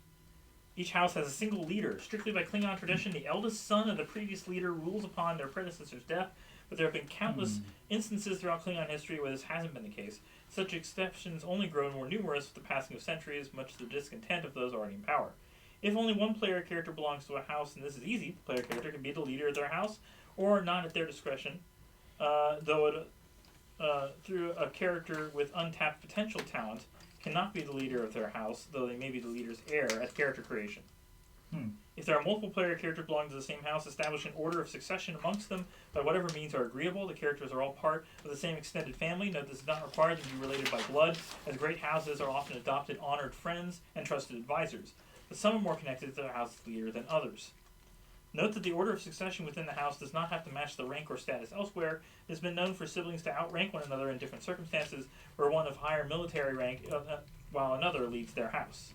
Each house has a single leader. Strictly by Klingon tradition, the eldest son of the previous leader rules upon their predecessor's death, but there have been countless instances throughout Klingon history where this hasn't been the case. Such exceptions only grow more numerous with the passing of centuries, much to the discontent of those already in power. If only one player character belongs to a house, and this is easy, the player character can be the leader of their house, or not at their discretion, through a character with untapped potential talent cannot be the leader of their house, though they may be the leader's heir at character creation. If there are multiple player characters belonging to the same house, establish an order of succession amongst them by whatever means are agreeable. The characters are all part of the same extended family. Note this is not required to be related by blood, as great houses are often adopted, honored friends, and trusted advisors. But some are more connected to their house's leader than others. Note that the order of succession within the house does not have to match the rank or status elsewhere. It has been known for siblings to outrank one another in different circumstances, where one of higher military rank while another leads their house.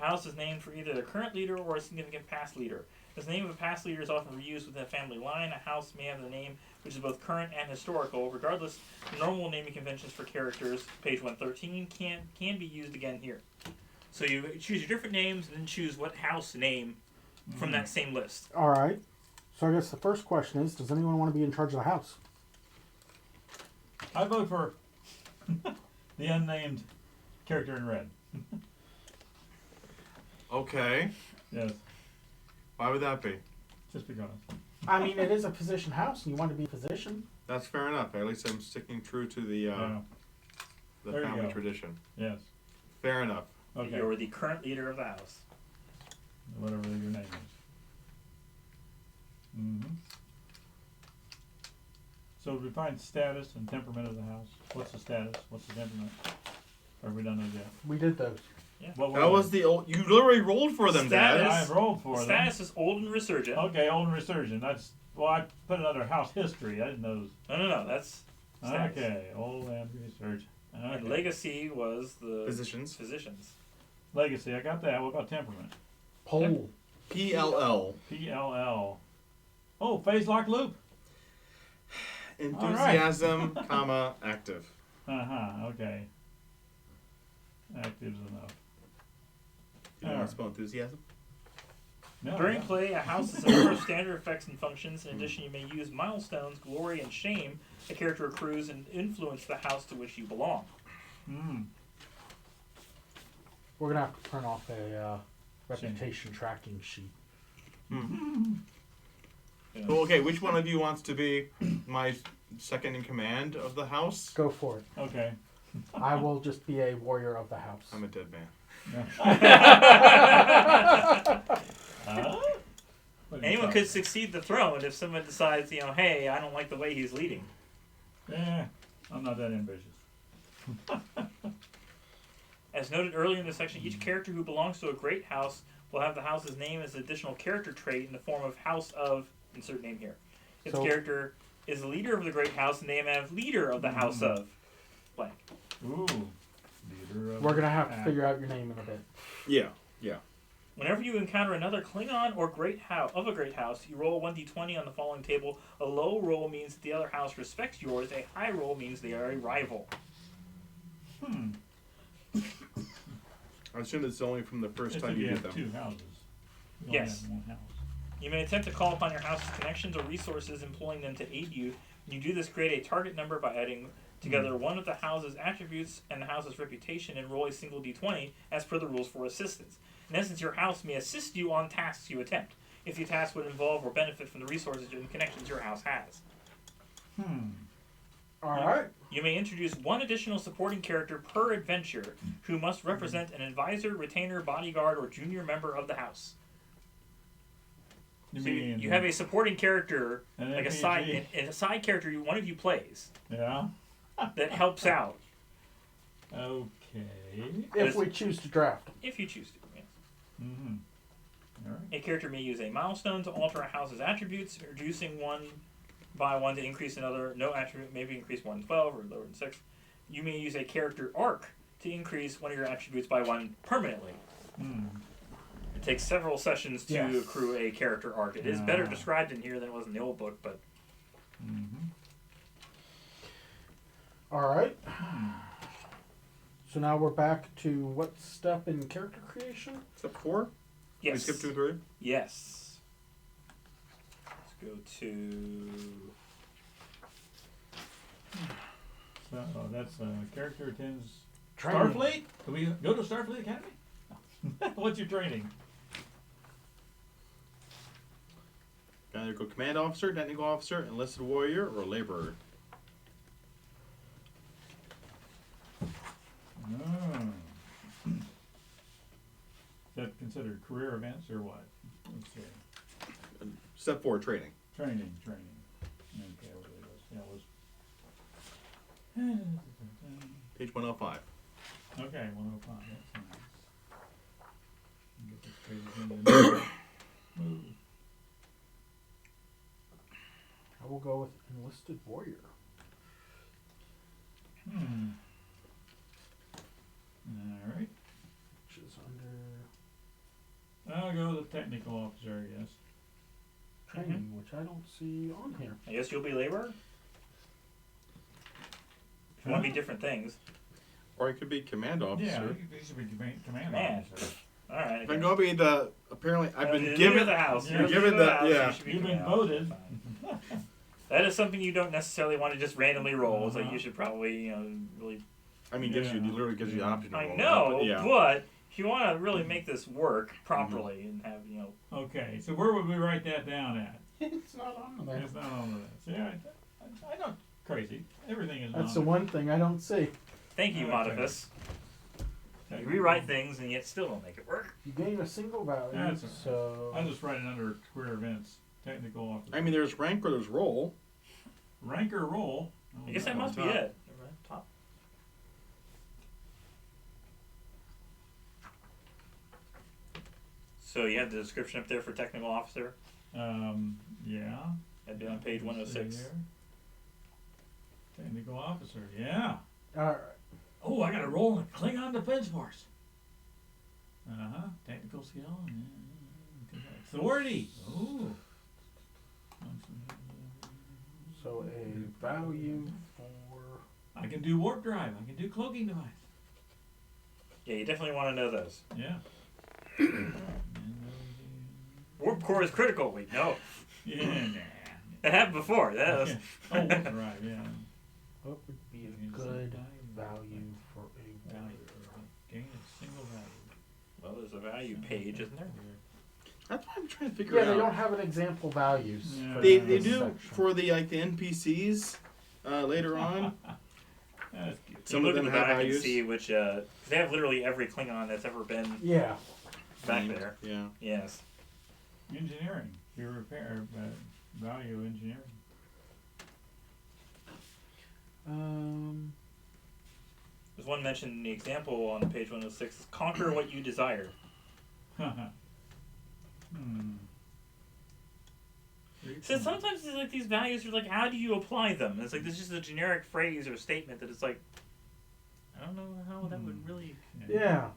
A house is named for either their current leader or a significant past leader. As the name of a past leader is often reused within a family line, a house may have the name which is both current and historical. Regardless, the normal naming conventions for characters, page 113, can be used again here. So you choose your different names and then choose what house name from that same list. All right. So I guess the first question is, does anyone want to be in charge of the house? I vote for the unnamed character in red. Okay. Yes, Why would that be? just because. I mean, it is a physician house, and you want to be a physician. That's fair enough. At least I'm sticking true to the Yeah. There you family go. tradition. Yes. Fair enough. Okay. You're the current leader of the house. Whatever your name is. So we find status and temperament of the house. What's the status? What's the temperament? Or have we done those yet? We did those. What That was the old. You literally rolled for them, Dad. Status. I rolled for them. Status is old and resurgent. Okay, old and resurgent. That's I put another house history. I didn't know. No, that's status. Okay, old and resurgent. Okay. And legacy was the Physicians. Legacy. I got that. What about temperament? Pole. PLL. PLL. Oh, phase lock loop. Enthusiasm, comma, active. Okay. Active's enough. You know how to spell enthusiasm? No, During no. play, a house has a number of standard effects and functions. In addition, you may use milestones, glory, and shame a character accrues and influence the house to which you belong. We're going to have to print off a reputation tracking sheet. Yeah. Well, okay, which one of you wants to be my second in command of the house? Go for it. Okay. I will just be a warrior of the house. I'm a dead man. Anyone could succeed the throne if someone decides, hey, I don't like the way he's leading. I'm not that ambitious. As noted earlier in this section, each character who belongs to a great house will have the house's name as an additional character trait in the form of house of, insert name here. If the character is the leader of the great house, and they may have leader of the house of blank. Ooh. Leader of We're going to have to figure out your name in a bit. Yeah. Whenever you encounter another Klingon or great house of a great house, you roll 1d20 on the following table. A low roll means that the other house respects yours. A high roll means they are a rival. I assume it's only from the first If time you you did have them. two houses. You only Yes. have one house. You may attempt to call upon your house's connections or resources, employing them to aid you. When you do this, create a target number by adding together one of the house's attributes and the house's reputation and roll a single d20 as per the rules for assistance. In essence, your house may assist you on tasks you attempt, if the task would involve or benefit from the resources and connections your house has. All right. You may introduce one additional supporting character per adventure who must represent an advisor, retainer, bodyguard, or junior member of the house. So you have a supporting character, like a side character one of you plays. Yeah. That helps out. Okay. If we choose to draft them. If you choose to, yes. All right. A character may use a milestone to alter a house's attributes, reducing one by one to increase another. No attribute may be increased 1 to 12 or lower than 6. you may use a character arc to increase one of your attributes by 1 permanently. It takes several sessions to Yes. accrue a character arc. It is better described in here than it was in the old book, but All right. So now we're back to what step in character creation? Step 4. yes. We skip 2 and 3. Yes. Let's go to. So, that's character attends Training. Starfleet? Can we go to Starfleet Academy? What's your training? Either go command officer, technical officer, enlisted warrior, or laborer. Is that considered career events or what? Let's see. Step 4, training. Training. Okay, what it was. Yeah, it was. Page 105. Okay, 105. That's nice. Get this page again. Move. I will go with enlisted warrior. Alright. Which is under I'll go with the technical officer, I guess. training, which I don't see on here. I guess you'll be laborer? If you want to be different things. Or it could be command officer. Yeah, he should be command Man. officer. Alright. If I'm going to be the, apparently, I've been Leader given of the house. Yeah, You're given leader of the- house, yeah. you should be You've been command officer. voted. That is something you don't necessarily want to just randomly roll. It's like you should probably, really. I mean, gives you, Yeah. literally gives you the option to I roll know, that, but yeah. but if you want to really make this work properly and have, Okay, so where would we write that down at? It's not on there. It's not on the list. Yeah, I know, crazy. Everything is That's on the one thing I don't see. thank you, Okay. Modifus. You rewrite things and yet still don't make it work. You gain a single value, That's all right. so I'll just write it under career events, technical officer. I mean, there's rank or there's role. Rank or role? Oh, I guess that no. must be top. it. Top. So you have the description up there for technical officer. Yeah. That'd be on page Let's see 106. here. Technical officer, yeah. alright. Oh, I got a role in Klingon Defense Force. Technical skill. Yeah. Authority. Oh. So a value for I can do warp drive. I can do cloaking device. Yeah, you definitely want to know those. Yeah. Warp core is critical. Wait, no. Yeah, nah. That happened before. That was. Oh, warp drive, yeah. what would be a good value for a Value. warrior? Gain a single value. Well, there's a value page, isn't there? That's what I'm trying to figure Yeah, out. they don't have an example values. Yeah. for They this do section. for the NPCs later on. That's cute. Some you of look them at the have back values. and see which. 'Cause they have literally every Klingon that's ever been Yeah. back there. Yeah. Yes. Engineering. Your repair. Value engineering. There's one mentioned in the example on page 106. Conquer what you desire. So sometimes it's like these values are like, how do you apply them? It's like this is just a generic phrase or statement that it's like, I don't know how that would really. Yeah.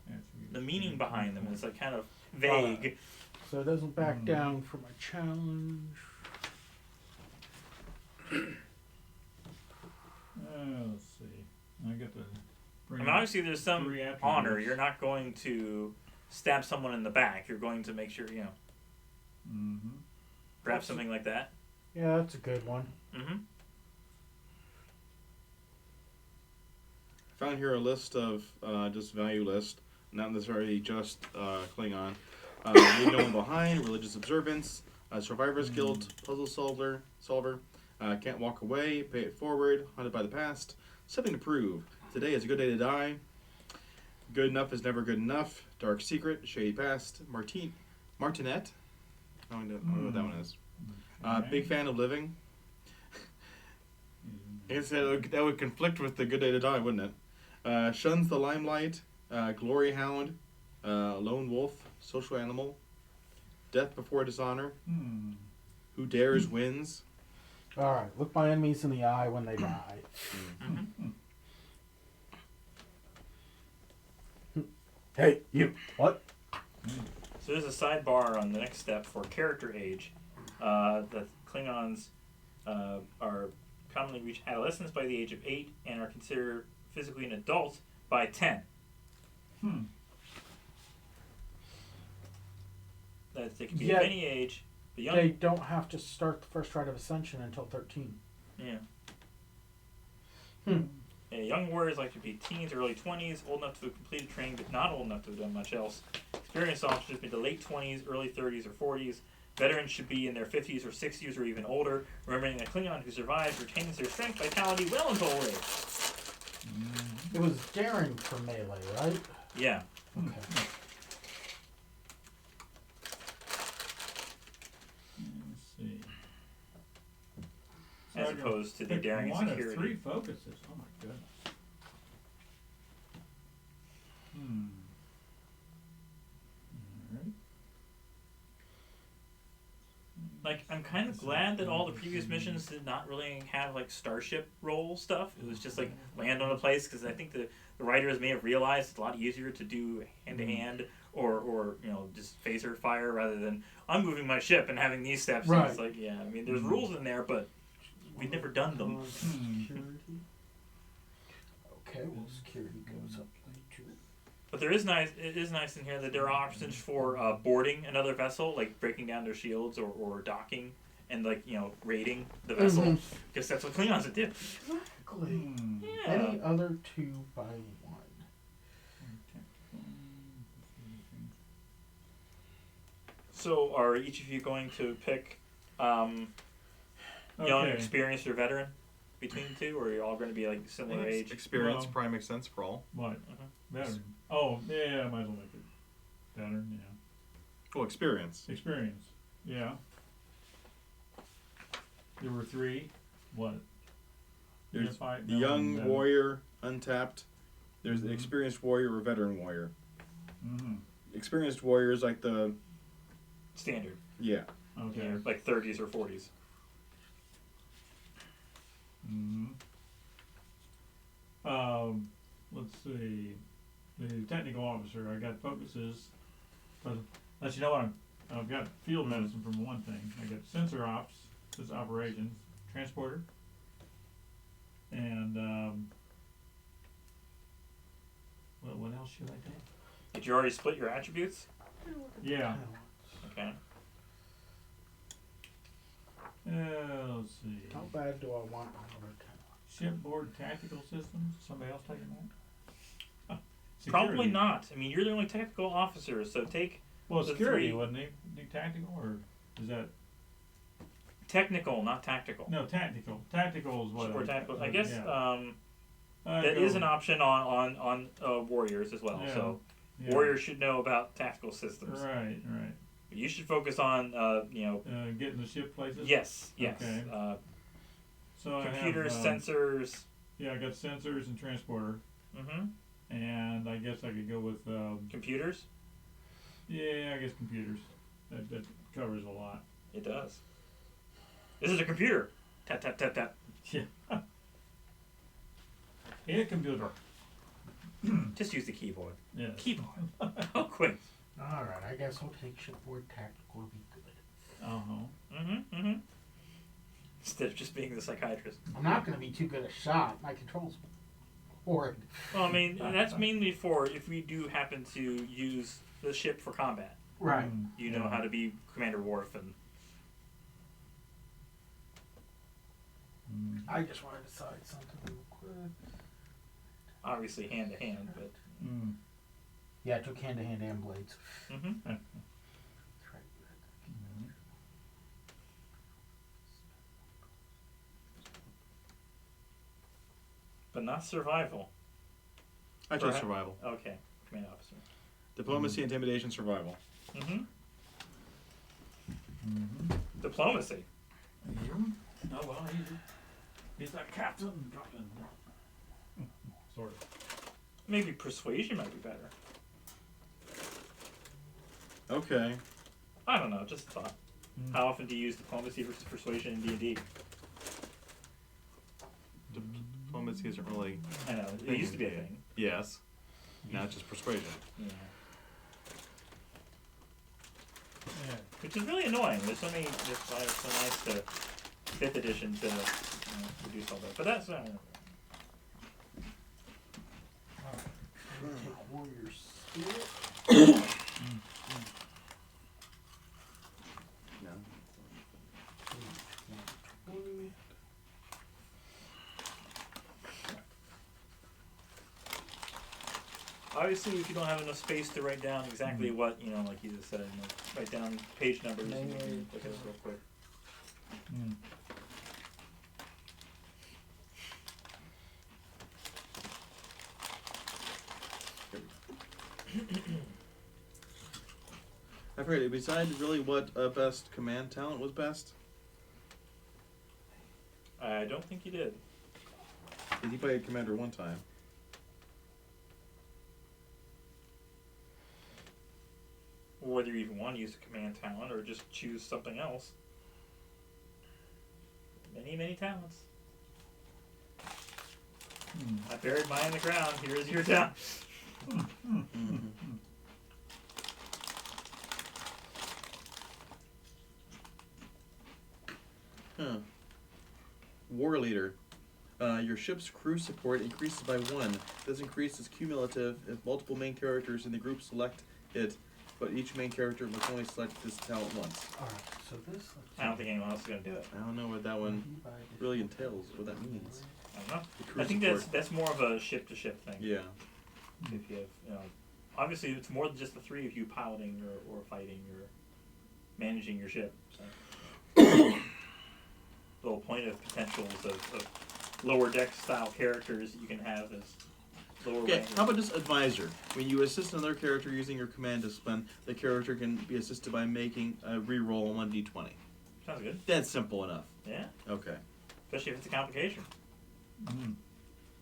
The meaning behind them is like kind of vague. So it doesn't back down for my challenge. Let's see. I got the. I mean, obviously there's some Three attributes. honor. You're not going to stab someone in the back. You're going to make sure, Mm-hmm. perhaps something like that. Yeah, that's a good one. Mm-hmm. Found here a list of just value list, not necessarily just Klingon. Leave no one behind, religious observance, survivor's guilt, puzzle solver, can't walk away, pay it forward, haunted by the past, something to prove. Today is a good day to die. Good enough is never good enough. Dark secret, shady past, Martinet. I don't know what that one is. Big fan of living. I guess that would conflict with the good day to die, wouldn't it? Shuns the limelight, glory hound, lone wolf, social animal, death before dishonor, who dares wins. Alright, look my enemies in the eye when they die. Hey, you. What? So there's a sidebar on the next step for character age. The Klingons are commonly reach adolescence by the age of 8 and are considered physically an adult by 10. That they can be Yeah. of any age. The young, They don't have to start the first rite of ascension until 13. yeah. Hmm. Young warriors like to be teens, early 20s, old enough to have completed training, but not old enough to have done much else. Experienced officers be the late 20s, early 30s, or 40s. Veterans should be in their 50s or 60s or even older, remembering that Klingon who survives retains their strength, vitality well into old age. It was Darren for melee, right? Yeah. Okay. Let's see. As So I opposed to the pick daring and one security. of 3 focuses. Oh my goodness. Alright. Like, I'm kind of glad that all the previous missions did not really have, like, starship role stuff. It was just, like, land on a place, because I think the writers may have realized it's a lot easier to do hand-to-hand or you know, just phaser fire rather than, I'm moving my ship and having these steps. Right. And it's like, yeah, I mean, there's rules in there, but we've never done them. Security. Okay, well, security goes up by 2. But there is nice. It is nice in here that there are options for boarding another vessel, like breaking down their shields or docking, and like you know raiding the vessel, because that's what Klingons would do. Exactly. Yeah. Any other 2 by 1? So are each of you going to pick young, Okay. experienced, or veteran between the two, or are you all going to be like similar age? Experience Well- probably makes sense for all. What? Veteran. Oh, yeah, I might as well make it veteran, yeah. Well, experience. Experience, yeah. There were 3. What? There's Unified, the no, young veteran. warrior, untapped. There's the Mhm. experienced warrior or veteran warrior. Mhm. Experienced warrior is like the Standard. yeah. Okay. Yeah, like 30s or 40s. Mm-hmm. Let's see. The technical officer, I got focuses. But let you know what I've got field medicine from one thing. I got sensor ops, this is operations, transporter, and what else should I take? Did you already split your attributes? Yeah. Okay. Let's see. How bad do I want another 10? Shipboard tactical systems. Somebody else taking that? Probably Security. not. I mean, you're the only technical officer, so take Well, the security 3. wasn't he? Tactical or is that technical, not tactical. no tactical? Tactical is what? Or tactical. I guess yeah. that is an option on warriors as well. Yeah. So Yeah. warriors should know about tactical systems. Right, right. But you should focus on you know. Getting the ship places. Yes. Okay. So Computers, I have, sensors. yeah, I got sensors and transporter, Mm-hmm. and I guess I could go with Computers. yeah, I guess computers. That covers a lot. It does. This is a computer. Tap tap tap tap. Yeah. Yeah, computer. Just use the keyboard. Yes. Keyboard. Oh, quick. Alright, I guess I'll take shipboard tactical to be good. Uh-huh. Mm-hmm. Mm-hmm. Instead of just being the psychiatrist. I'm not going to be too good at shot. My control's horrid. Well, I mean, that's mainly for if we do happen to use the ship for combat. Right. You know how to be Commander Worf and I just want to decide something real quick. obviously hand to hand, but. Mm. Yeah, I took hand-to-hand and blades. Mm-hmm. That's right. But not survival. I chose Perhaps- survival. Okay, command officer. Diplomacy, intimidation, survival. Mm-hmm. Mm-hmm. Diplomacy. You? Oh well, he's a captain. Sort of. Maybe persuasion might be better. Okay. I don't know, just a thought. How often do you use diplomacy versus persuasion in D&D? Diplomacy isn't really. I know, it used to be a thing. Yes. not just persuasion. Yeah. Yeah. Which is really annoying. There's so many. It's why it's so nice to 5th edition to reduce all that. But that's. Take Warrior Spirit. No. 20. Obviously, if you don't have enough space to write down exactly what, like you just said, write down page numbers and you can look at it real quick. Mm. I forget. Did we decide really what best command talent was best? I don't think you did. Did he play commander one time? Or whether you even want to use a command talent or just choose something else. Many, many talents. I buried mine in the ground. Here is your talent. Huh. War leader. Your ship's crew support increases by 1. This increase is cumulative if multiple main characters in the group select it, but each main character must only select this talent once. Alright, so this. I don't think anyone else is going to do it. I don't know what that one really entails, what that means. I don't know. The crew I think support. that's more of a ship-to-ship thing. Yeah. If you have, obviously it's more than just the 3 of you piloting or fighting or managing your ship. So. The whole point of potentials of lower deck style characters that you can have is lower Okay, rank. how about this advisor? When you assist another character using your command discipline, the character can be assisted by making a reroll on 1d20. Sounds good. That's simple enough. Yeah. Okay. Especially if it's a complication. Mm.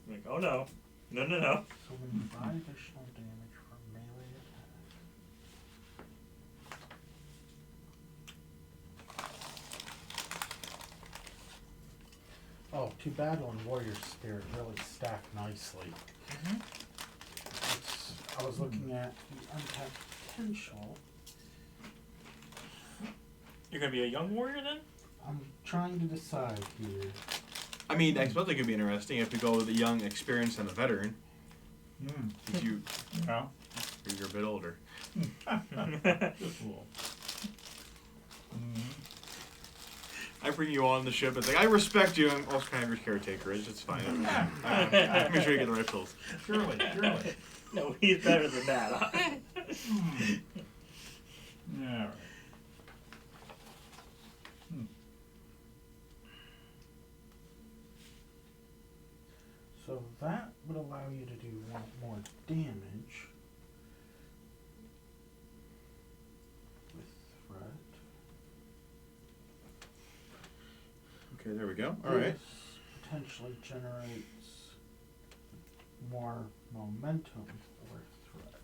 Like, oh no. No. So when you buy additional damage from melee attack. Oh, too bad on Warrior Spirit really stacked nicely. I was looking at the untapped potential. You're going to be a young warrior then? I'm trying to decide here. I mean, I suppose it could be interesting if you go with a young, experienced, and a veteran. If you, Yeah. you're a bit older. Just a little. I bring you on the ship. It's like, I respect you. I'm also kind of your caretaker. It's just fine. Make sure you get the right pills. Surely. No, he's better than that. Yeah, right. So that would allow you to do 1 more damage. With threat. Okay, there we go. All right. This potentially generates more momentum or threat.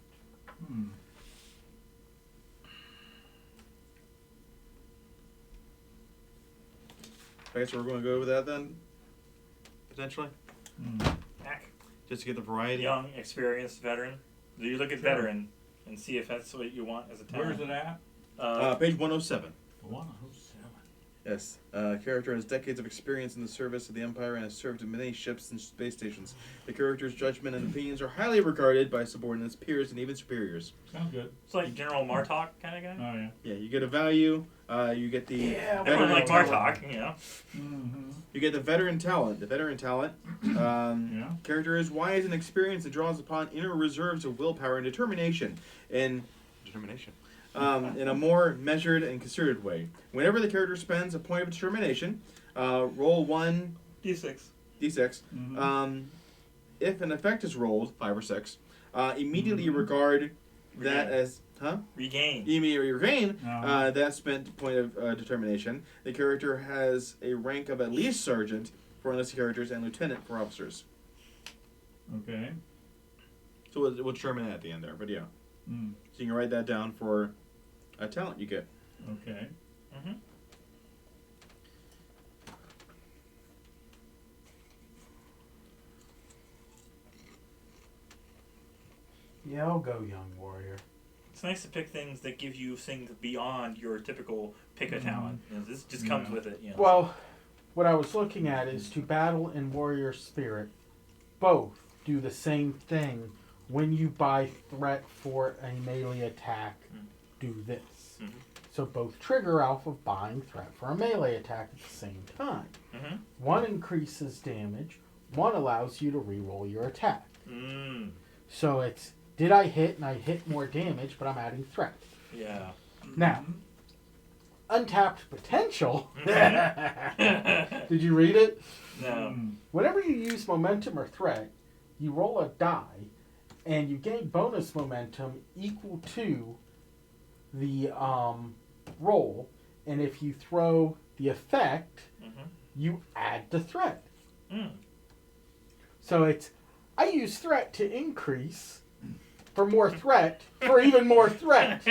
Okay, so we're going to go with that then? Potentially? Back. Just to get the variety? Young, experienced, veteran. Do you look at veteran and see if that's what you want as a talent? Where's it at? Page 107. 107. Yes. Character has decades of experience in the service of the Empire and has served in many ships and space stations. The character's judgment and opinions are highly regarded by subordinates, peers, and even superiors. Sounds good. It's like General Martok kind of guy. Oh, yeah. Yeah, you get a value. You get the Everyone like talent. Martok, you know. You get the veteran talent. The veteran talent. Yeah. Character is wise and experienced and draws upon inner reserves of willpower and determination. In a more measured and concerted way. Whenever the character spends a point of determination, roll 1 D6. d6. If an effect is rolled, 5 or 6, immediately regard that as Regain. immediately regain Uh-huh. that spent point of determination. The character has a rank of at least sergeant for enlisted characters and lieutenant for officers. Okay. So we'll determine that at the end there, but yeah. Mm. So you can write that down for a talent you get. Okay. Yeah, I'll go young warrior. It's nice to pick things that give you things beyond your typical pick a talent. You know, this just comes with it. You know. Well, what I was looking at is to battle and warrior spirit both do the same thing. When you buy threat for a melee attack, do this. Mm-hmm. So both trigger off of buying threat for a melee attack at the same time. Mm-hmm. One increases damage, one allows you to reroll your attack. Mm. So it's, did I hit, and I hit more damage, but I'm adding threat. Yeah. Now, untapped potential. Mm-hmm. Did you read it? No. Whenever you use momentum or threat, you roll a die, and you gain bonus momentum equal to the roll. And if you throw the effect, you add the threat. Mm. So it's, I use threat to increase for more threat for even more threat.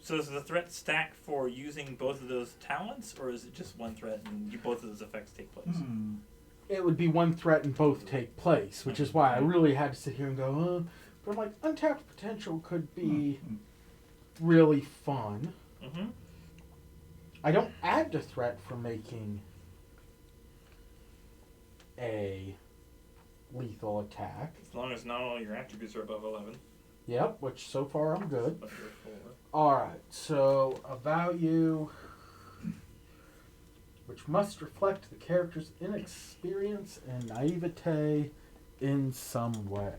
So is the threat stack for using both of those talents, or is it just one threat and both of those effects take place? It would be one threat and both take place, which is why I really had to sit here and go, but I'm like, untapped potential could be really fun. Mm-hmm. I don't add the threat for making a lethal attack. As long as not all your attributes are above 11. Yep, which so far I'm good. But you're full. Alright, so a value which must reflect the character's inexperience and naivete in some way.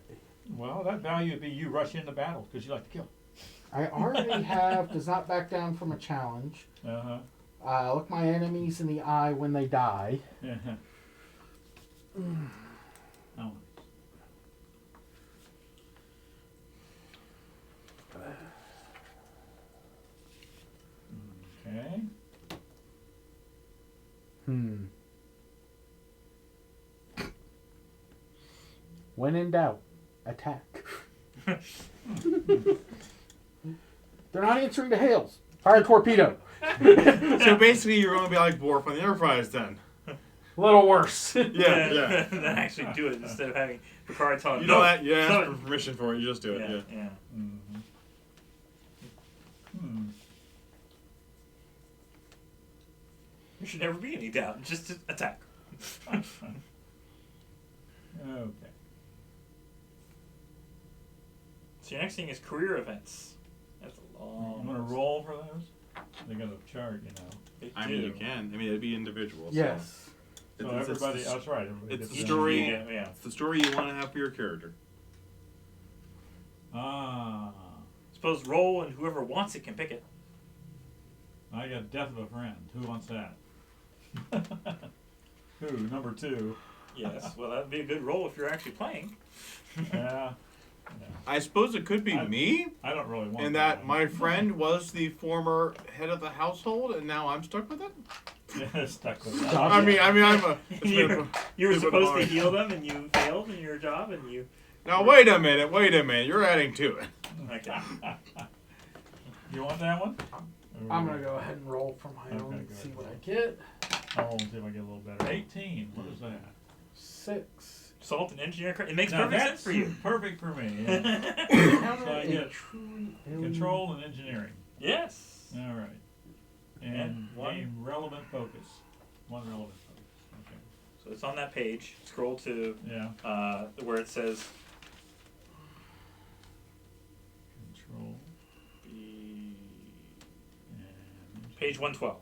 Well, that value would be you rush into battle because you like to kill. I already have does not back down from a challenge. Look my enemies in the eye when they die. Oh. Okay. When in doubt, attack. They're not answering the hails. Fire a torpedo. So basically, you're going to be like Worf on the Enterprise then. A little worse. Yeah. Then actually do it instead of having Picard tell him, You know that? You no, ask for permission for it. You just do it. Yeah. Yeah. There should never be any doubt. Just attack. Okay. So your next thing is career events. That's a long. You want to roll for those? They got a chart, you know. They I mean, do. you can. I mean, it'd be individual. Yes. So everybody, that's right. Everybody It's gets the a- story. Yeah. It's the story you want to have for your character. Suppose roll and whoever wants it can pick it. I got death of a friend. Who wants that? Who? Number 2. Yes. Well, that'd be a good roll if you're actually playing. Yeah. I suppose it could be me, I don't really want and that my friend was the former head of the household, and now I'm stuck with it. Yeah, stuck with that. Stop. I mean, I'm a. You were it's been supposed to hard. heal them, and you failed in your job, and you. Now wait a minute. You're adding to it. Okay. You want that one? I'm going to go ahead and roll for my own and go see ahead. what I get. I'll see if I get a little better. 18. What is that? 6. Salt and engineer. It makes Now perfect that's sense for you. Perfect for me. Yeah. Counter So I a get truly alien- Control and engineering. Yes. All right. And one. gain relevant focus. One relevant focus. Okay. So it's on that page. Scroll to Yeah. where it says Control. the And page 112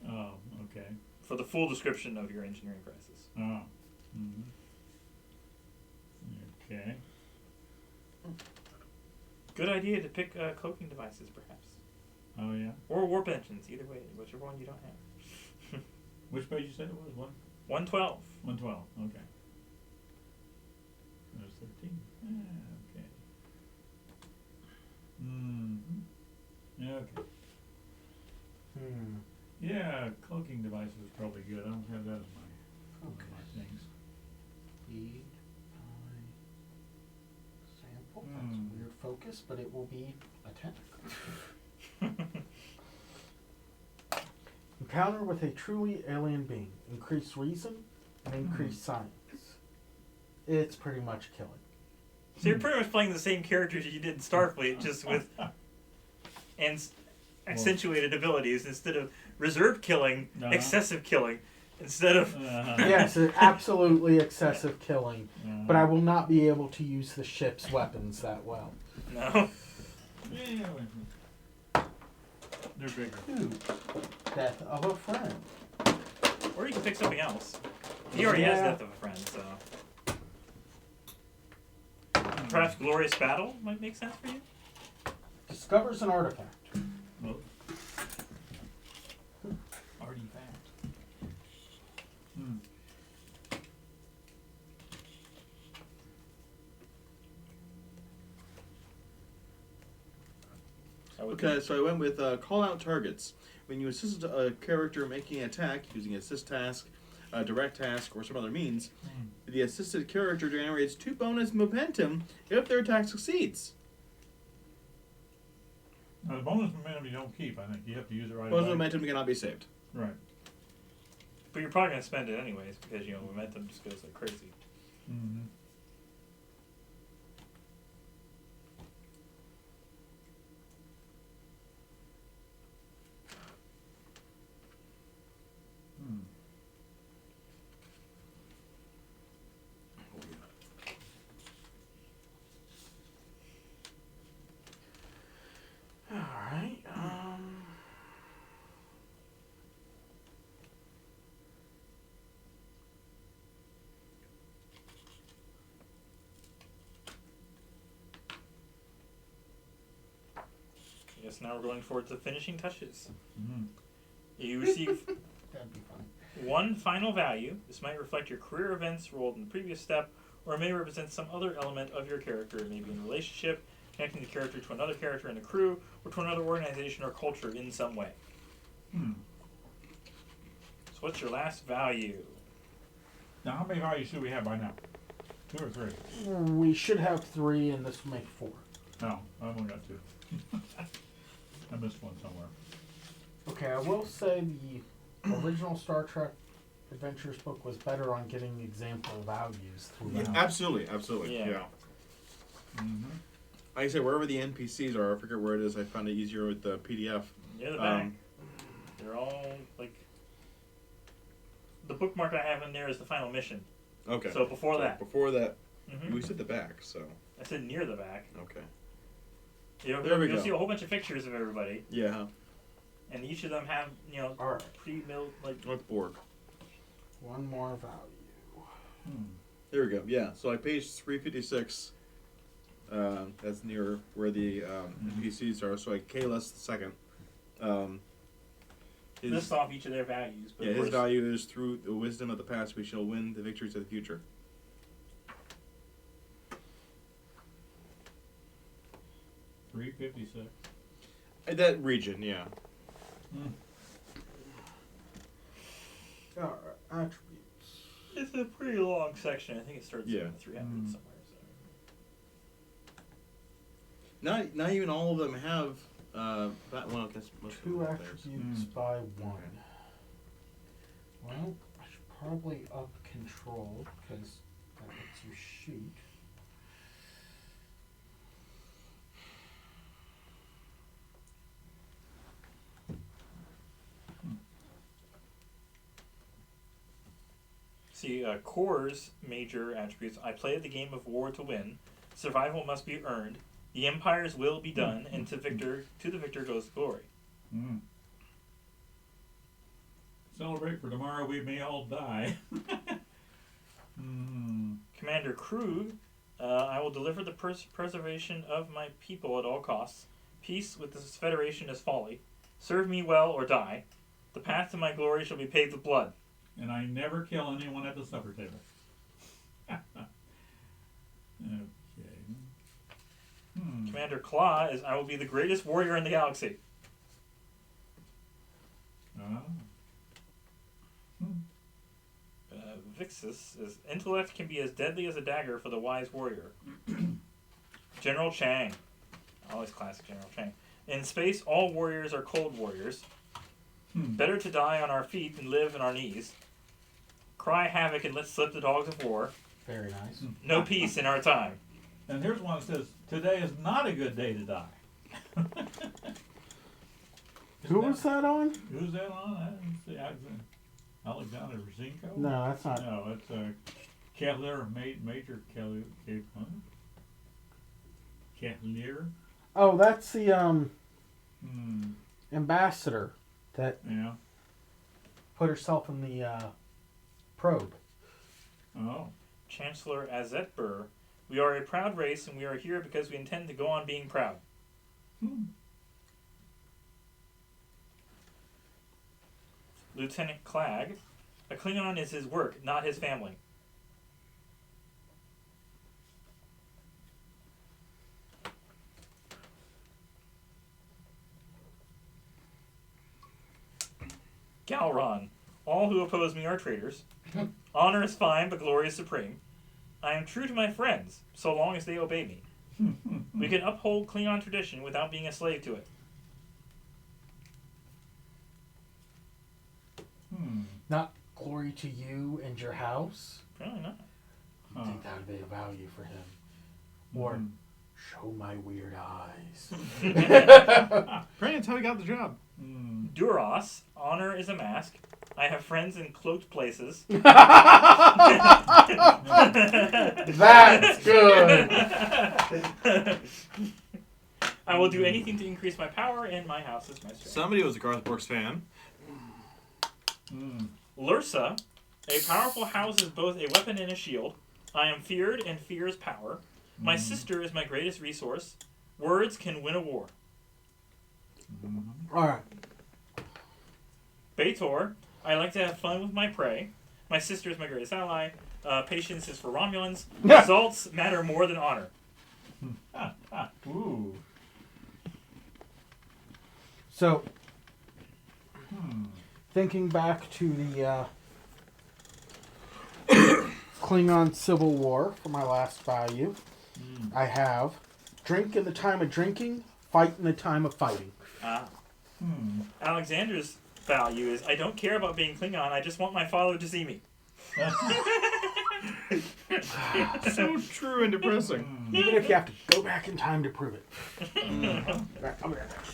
oh, okay. for the full description of your engineering crisis. Oh. Mm-hmm. Okay. Good idea to pick cloaking devices, perhaps, Oh yeah. or warp engines. Either way, whichever one you don't have. Which page you said it was? 112. 112. Okay. There's 13. Okay. Okay. Yeah, cloaking device is probably good. I don't have that in my things. Feed my sample. That's a weird focus, but it will be attack. Encounter with a truly alien being. Increase reason and increase science. It's pretty much killing. So you're pretty much playing the same characters you did in Starfleet, just with accentuated abilities instead of reserved killing, excessive killing, instead of. Yes, absolutely excessive killing. But I will not be able to use the ship's weapons that well. No. They're bigger. 2. Death of a friend. Or you can pick something else. He already has Death of a Friend, so. Perhaps Glorious Battle might make sense for you? Discovers an artifact. Well, artifact. Okay, so I went with call out targets. When you assist a character making an attack using assist task, a direct task, or some other means, the assisted character generates 2 bonus momentum if their attack succeeds. Now the bonus momentum you don't keep, I think. You have to use it right Bonus away. momentum cannot be saved. Right. But you're probably going to spend it anyways, because, momentum just goes like crazy. Mm-hmm. Alright, I guess now we're going forward to finishing touches. Mm-hmm. You receive that'd be fun. 1 final value. This might reflect your career events rolled in the previous step, or it may represent some other element of your character. It may be in a relationship, connecting the character to another character in the crew, or to another organization or culture in some way. So what's your last value? Now, how many values should we have by now? 2 or 3? We should have 3, and this will make 4. No, I've only got 2. I missed one somewhere. Okay, I will say the original Star Trek Adventures book was better on getting example values throughout. Yeah, absolutely. Yeah. Yeah. Mm-hmm. Like I said, wherever the NPCs are, I forget where it is. I found it easier with the PDF. Near the back. They're all like. The bookmark I have in there is the final mission. Okay. So before that. Before that, Mm-hmm. we said the back. So. I said near the back. Okay. There we you'll go. see a whole bunch of pictures of everybody, Yeah. and each of them have Alright, pre-milled like. North Borg. 1 more value. There we go. Yeah. So like page 356. That's near where the NPCs are. So like Kalis the second. List off each of their values. But Yeah, of his course, value is through the wisdom of the past we shall win the victories of the future. $3.56. That region, yeah. Alright, attributes. It's a pretty long section. I think it starts Yeah. in 300 somewhere. So. Not even all of them have that one. That's most of 2 them attributes by 1. Well, I should probably up control, because that lets you shoot. See, Core's major attributes. I play the game of war to win. Survival must be earned. The empire's will be done, and to the victor goes glory. Celebrate, for tomorrow we may all die. Commander Krug, I will deliver the preservation of my people at all costs. Peace with this federation is folly. Serve me well or die. The path to my glory shall be paved with blood. And I never kill anyone at the supper table. Okay. Commander Claw is I will be the greatest warrior in the galaxy. Vixus is intellect can be as deadly as a dagger for the wise warrior. General Chang. Always classic General Chang. In space, all warriors are cold warriors. Better to die on our feet than live in our knees. Cry havoc and let slip the dogs of war. Very nice. No peace in our time. And here's one that says, today is not a good day to die. Who was that on? Who's that on? I didn't see Alexander Zinko? No, that's not. No, it's Cavalier, Major Cavalier. Cavalier? Oh, that's the Hmm. ambassador that Yeah. put herself in the probe. Oh. Chancellor Azetbur, we are a proud race, and we are here because we intend to go on being proud. Hmm. Lieutenant Clag, a Klingon is his work, not his family. Galron, all who oppose me are traitors. Honor is fine, but glory is supreme. I am true to my friends, so long as they obey me. We can uphold Klingon tradition without being a slave to it. Not glory to you and your house. Apparently not. I think that would be a value for him. Or show my weird eyes. Brandon's how he got the job. Duros, honor is a mask. I have friends in cloaked places. That's good. I will do anything to increase my power, and my house is my strength. Somebody was a Garth Brooks fan. Lursa, a powerful house is both a weapon and a shield. I am feared, and fear is power. My sister is my greatest resource. Words can win a war. Alright. Baitor, I like to have fun with my prey. My sister is my greatest ally. Patience is for Romulans. Results matter more than honor. Ooh. So, thinking back to the Klingon Civil War for my last value, I have drink in the time of drinking, fight in the time of fighting. Alexander's value is I don't care about being Klingon, I just want my father to see me. So true and depressing. Even if you have to go back in time to prove it. Right, I'll be right back.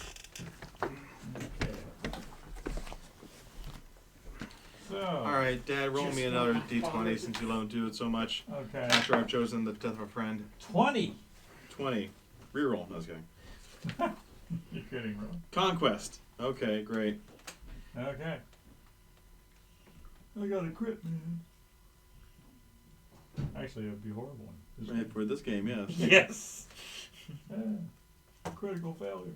So. Alright, Dad, roll me another d20 since you don't do it so much. Okay. After I've chosen the death of a friend. 20. 20. Reroll. No, I was kidding. You're kidding, bro. Conquest. Okay, great. Okay. I got a crit, man. Actually, it would be a horrible one. Right, for this game, yes. Yes. Critical failure.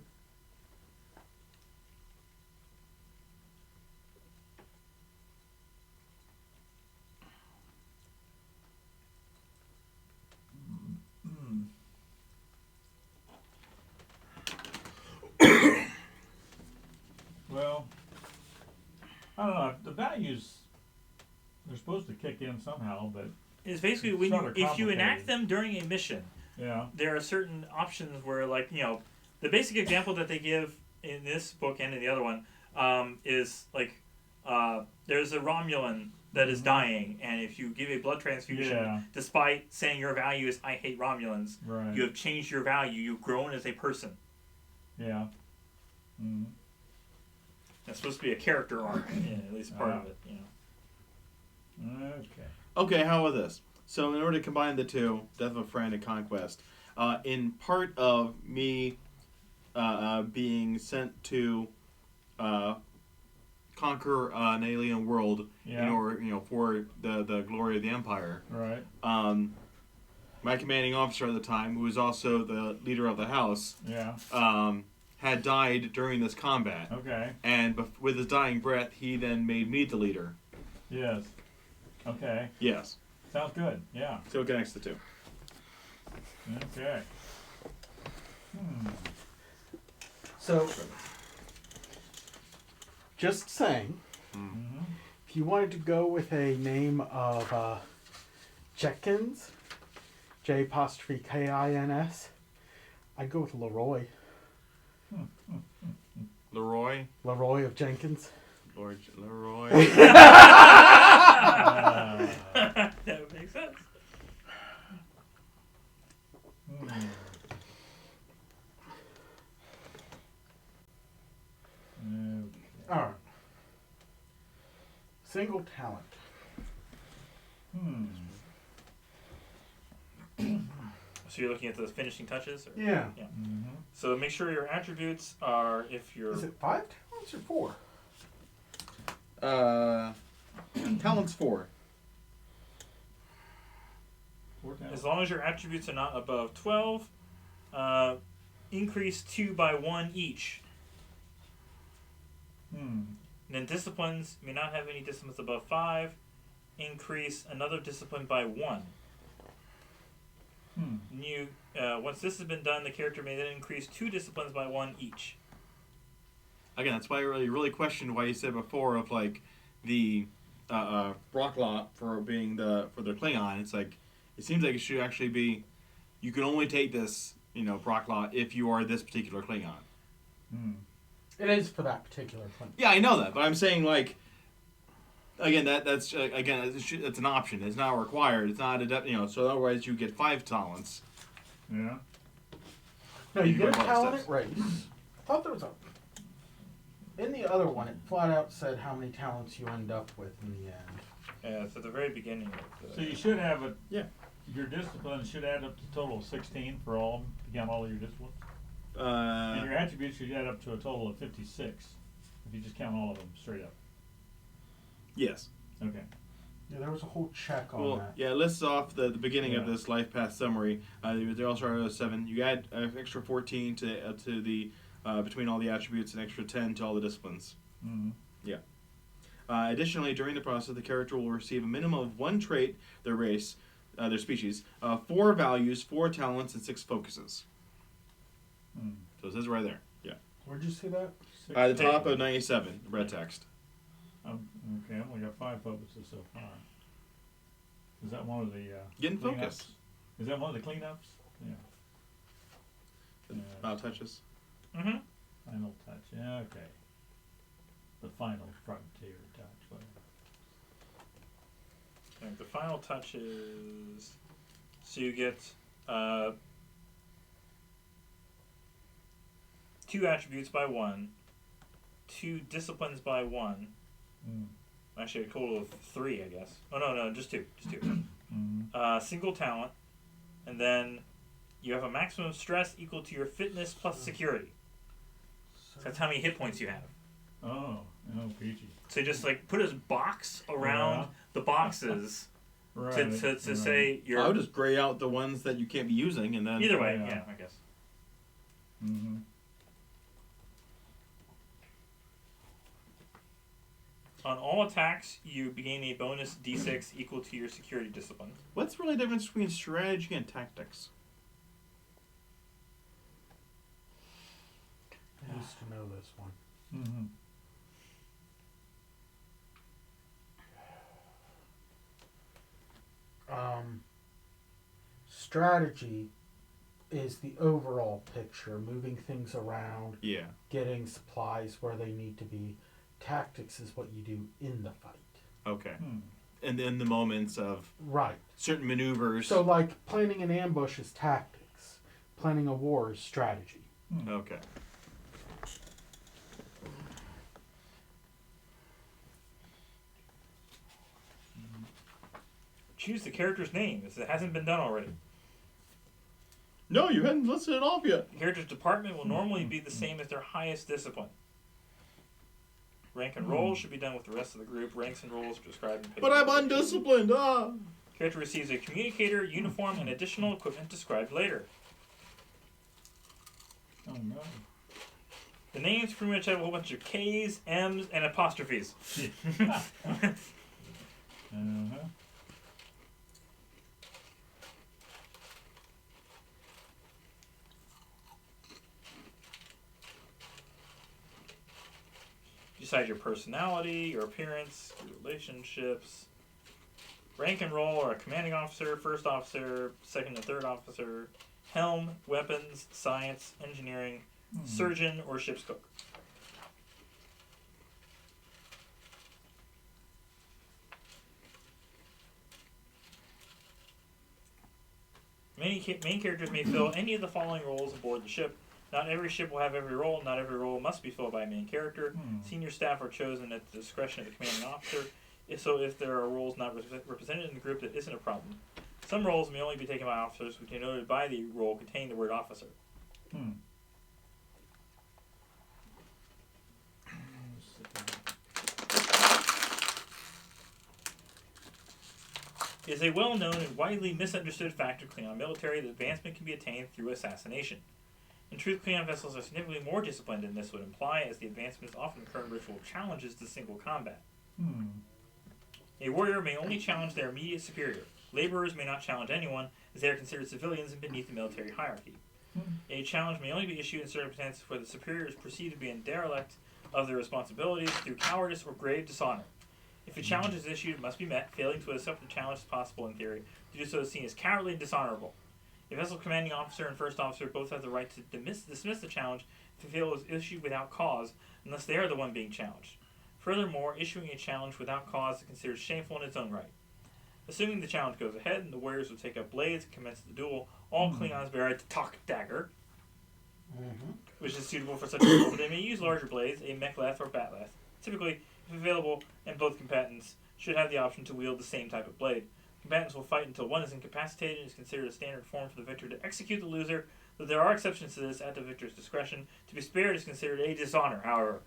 Well, I don't know. The values, they're supposed to kick in somehow, but It's basically when you, if you enact them during a mission, yeah. there are certain options where, like, you know, the basic example that they give in this book and in the other one is, like, there's a Romulan that is dying, and if you give a blood transfusion, despite saying your value is I hate Romulans, Right. you have changed your value. You've grown as a person. Yeah. That's supposed to be a character arc, at least part of it. You know. Okay. Okay, how about this? So in order to combine the two, Death of a Friend and Conquest, in part of me being sent to conquer an alien world in order, for the glory of the Empire. Right. My commanding officer at the time, who was also the leader of the house, had died during this combat. Okay. And with his dying breath, he then made me the leader. Yes. Okay. Yes. Sounds good. Yeah. So it connects the two. Okay. So, just saying, if you wanted to go with a name of Jenkins, J''Kins, I'd go with Leroy. Leroy? Leroy of Jenkins. Leroy. That would make sense. Single talent. So you're looking at the finishing touches? Or? Yeah. Mm-hmm. So make sure your attributes are if you're... Is it 5 talents or 4? Talents 4. 4 talents. As long as your attributes are not above 12, increase 2 by 1 each. And then disciplines may not have any disciplines above 5. Increase another discipline by 1. You once this has been done, the character may then increase 2 disciplines by 1 each. Again, that's why I really questioned why you said before of like the Brocklot for being for their Klingon. It's like it seems like it should actually be you can only take this Brocklot if you are this particular Klingon. It is for that particular Klingon. Yeah, I know that, but I'm saying like again that's it's an option. It's not required. It's not so otherwise you get 5 talents. Yeah. No, you You get a can go talent steps. race. I thought there was a... In the other one, it flat out said how many talents you end up with in the end. Yeah, it's at the very beginning of the... So you should have Yeah. Your disciplines should add up to a total of 16 for all of them. You count all of your disciplines. And your attributes should add up to a total of 56 if you just count all of them straight up. Yes. Okay. Yeah, there was a whole check on Well, that. yeah, it lists off the beginning of Yeah. this life path summary. They all start at 7. You add an extra 14 to the between all the attributes, an extra 10 to all the disciplines. Yeah. Additionally, during the process, the character will receive a minimum of 1 trait, their race, their species, 4 values, 4 talents, and 6 focuses. So it says right there. Yeah. Where'd you see that? At the top of 97, red text. Okay, I've only got 5 focuses so far. Is that one of the Getting cleanups? focus. Is that one of the cleanups? Yeah. Touches. Mm-hmm. Final touch. Yeah, okay. The final frontier touch. Whatever. And the final touch is... So you get 2 attributes by 1, 2 disciplines by 1. Actually, a total of 3, I guess. Oh, no, just 2. Just 2. Single talent. And then you have a maximum stress equal to your fitness plus security. So that's how many hit points you have. Oh, peachy. So you just like put a box around the boxes Right. to say you're... I would just gray out the ones that you can't be using, and then... Either way, yeah, I guess. On all attacks, you gain a bonus d6 equal to your security discipline. What's really the difference between strategy and tactics? I used to know this one. Strategy is the overall picture, moving things around, Yeah. getting supplies where they need to be. Tactics is what you do in the fight. Okay. And in the moments of Right. certain maneuvers. So, like, planning an ambush is tactics. Planning a war is strategy. Okay. Choose the character's name, if it hasn't been done already. No, you hadn't listed it off yet. The character's department will normally be the same as their highest discipline. Rank and roll should be done with the rest of the group. Ranks and rolls are described in page But I'm 52. undisciplined. Character receives a communicator, uniform, and additional equipment described later. Oh no. The names pretty much have a whole bunch of K's, M's, and apostrophes. Decide your personality, your appearance, your relationships. Rank and roll are commanding officer, first officer, second and third officer, helm, weapons, science, engineering, surgeon, or ship's cook. Main characters may fill any of the following roles aboard the ship. Not every ship will have every role. Not every role must be filled by a main character. Senior staff are chosen at the discretion of the commanding officer. if there are roles not represented in the group, that isn't a problem. Some roles may only be taken by officers who denoted by the role containing the word officer. It is a well-known and widely misunderstood fact of Klingon military that advancement can be attained through assassination. In truth, Klingon vessels are significantly more disciplined than this would imply, as the advancements often occur in ritual challenges to single combat. A warrior may only challenge their immediate superior. Laborers may not challenge anyone, as they are considered civilians and beneath the military hierarchy. A challenge may only be issued in circumstances where the superior is perceived to be in derelict of their responsibilities through cowardice or grave dishonor. If a challenge is issued, it must be met. Failing to accept the challenge is possible in theory. To do so is seen as cowardly and dishonorable. A vessel commanding officer and first officer both have the right to dismiss the challenge if the fail is issued without cause, unless they are the one being challenged. Furthermore, issuing a challenge without cause is considered shameful in its own right. Assuming the challenge goes ahead and the warriors will take up blades and commence the duel, all Klingons bear a Tok dagger, which is suitable for such a duel, but they may use larger blades, a mek'leth or batleth. Typically, if available, and both combatants should have the option to wield the same type of blade. Combatants will fight until one is incapacitated and is considered a standard form for the victor to execute the loser, though there are exceptions to this at the victor's discretion. To be spared is considered a dishonor, however.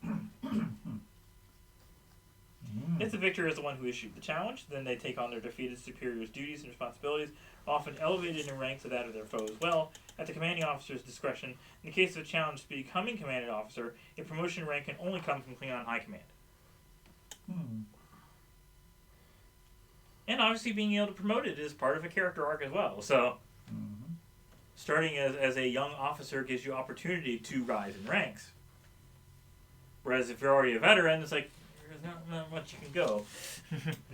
If the victor is the one who issued the challenge, then they take on their defeated superior's duties and responsibilities, often elevated in rank to that of their foe as well, at the commanding officer's discretion. In the case of a challenge to becoming commanded officer, a promotion in rank can only come from Klingon High Command. And obviously being able to promote it is part of a character arc as well. So, starting as a young officer gives you opportunity to rise in ranks. Whereas if you're already a veteran, it's like, there's not much you can go.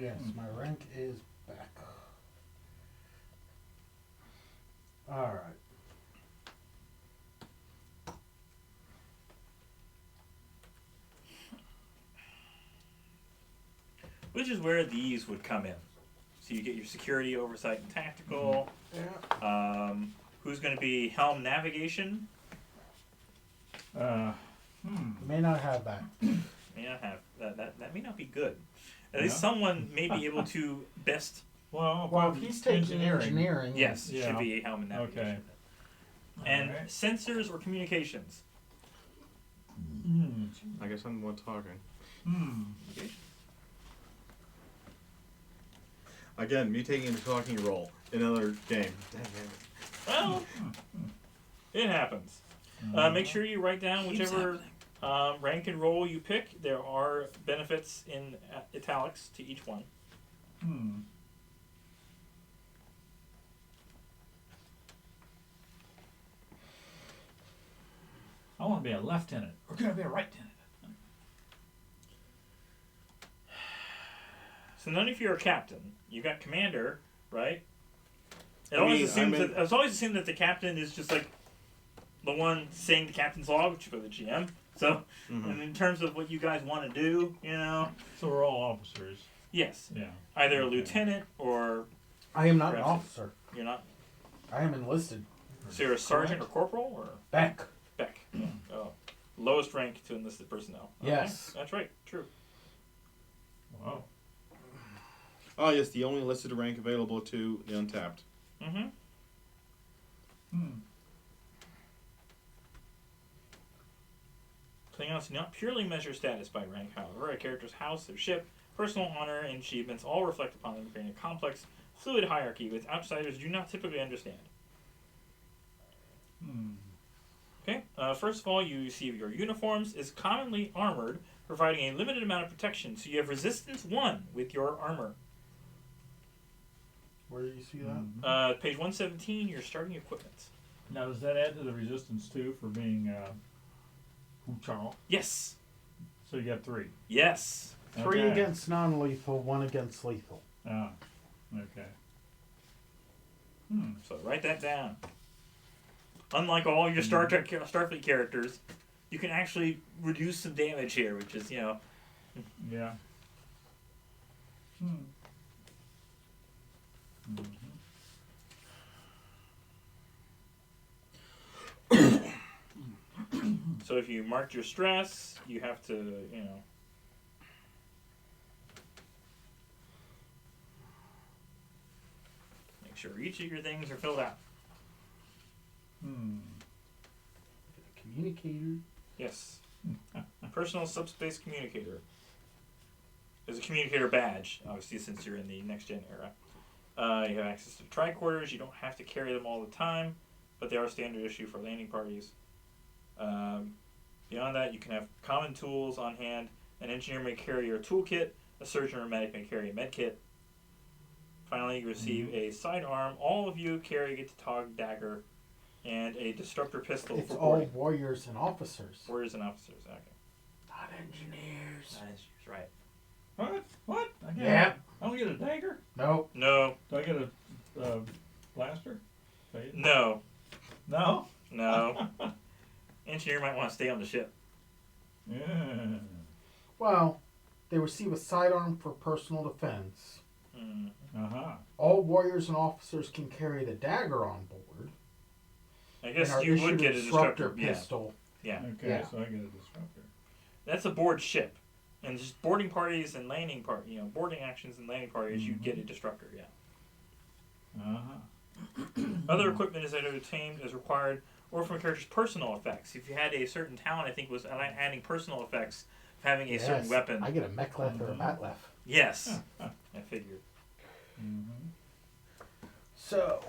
Yes, my rank is back. Alright. Which is where these would come in. So you get your security, oversight, and tactical. Yeah. Who's going to be helm navigation? May not have that. May not have that may not be good. At least someone may be able to best. Well, if he's taking engineering. Yes, should be a helm navigation. Okay. And sensors or communications. I guess I'm the one talking. Okay. Again, me taking a talking role in another game. Dang it. Well, it happens. Make sure you write down whichever rank and role you pick. There are benefits in italics to each one. I want to be a lieutenant. Or can I be a right lieutenant? So none of you are captain. You got commander, right? It's always assumed that the captain is just like the one saying the captain's log, which you go to the GM. So, and in terms of what you guys want to do, So we're all officers. Yes. Yeah. Either a lieutenant or. I am not an officer. You're not. I am enlisted. So you're a sergeant or corporal or. Beck. Oh, lowest rank to enlisted personnel. Okay. Yes. That's right. True. Wow. Oh, yes, the only listed rank available to the Untapped. Klingons do not purely measure status by rank, however. A character's house, their ship, personal honor, and achievements all reflect upon them, creating a complex, fluid hierarchy which outsiders do not typically understand. Okay, first of all, you receive your uniforms. Is commonly armored, providing a limited amount of protection, so you have resistance 1 with your armor. Where do you see that? Page 117, your starting equipment. Now, does that add to the resistance too for being Huchal? Yes. So you got 3. Yes. 3 against non-lethal, 1 against lethal. Ah, okay. So write that down. Unlike all your Starfleet characters, you can actually reduce some damage here, which is, Yeah. So if you marked your stress, you have to, sure each of your things are filled out. Communicator. Yes. Personal subspace communicator. There's a communicator badge, obviously, since you're in the next-gen era. You have access to tricorders. You don't have to carry them all the time, but they are standard issue for landing parties. Beyond that, you can have common tools on hand. An engineer may carry your toolkit. A surgeon or medic may carry a medkit. Finally, you receive a sidearm. All of you carry a Get-to-Tog dagger and a disruptor pistol. It's for all boarding. warriors and officers. Warriors and officers, okay. Not engineers. That's right. What? Yeah. I don't get a dagger? Nope. No. Do I get a blaster? Fade? No. No? No. Engineer might want to stay on the ship. Yeah. Well, they receive a sidearm for personal defense. Uh-huh. All warriors and officers can carry the dagger on board. I guess and are you would issued get a disruptor. pistol. Yeah. Okay, Yeah. so I get a disruptor. That's a board ship. And just boarding parties and landing boarding actions and landing parties, you get a disruptor, yeah. Uh-huh. Other equipment is either obtained as required or from a character's personal effects. If you had a certain talent, I think was adding personal effects, having a certain weapon. I get a mechleth or a matleth. Yes. I figured. So,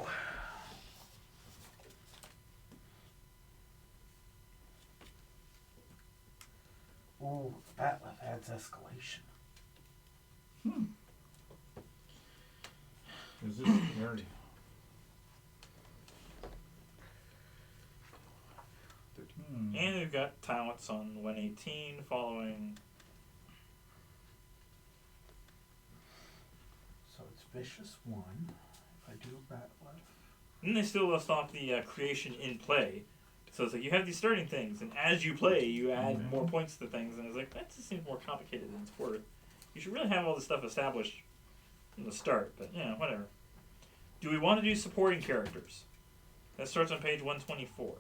ooh, matleth adds escalation. Is this dirty? And we've got talents on 118 following. So it's vicious 1. If I do matleth. And they still list off the creation in play. So it's like you have these starting things, and as you play, you add more points to things, and it's like, that just seems more complicated than it's worth. You should really have all this stuff established from the start, but yeah, whatever. Do we want to do supporting characters? That starts on page 124.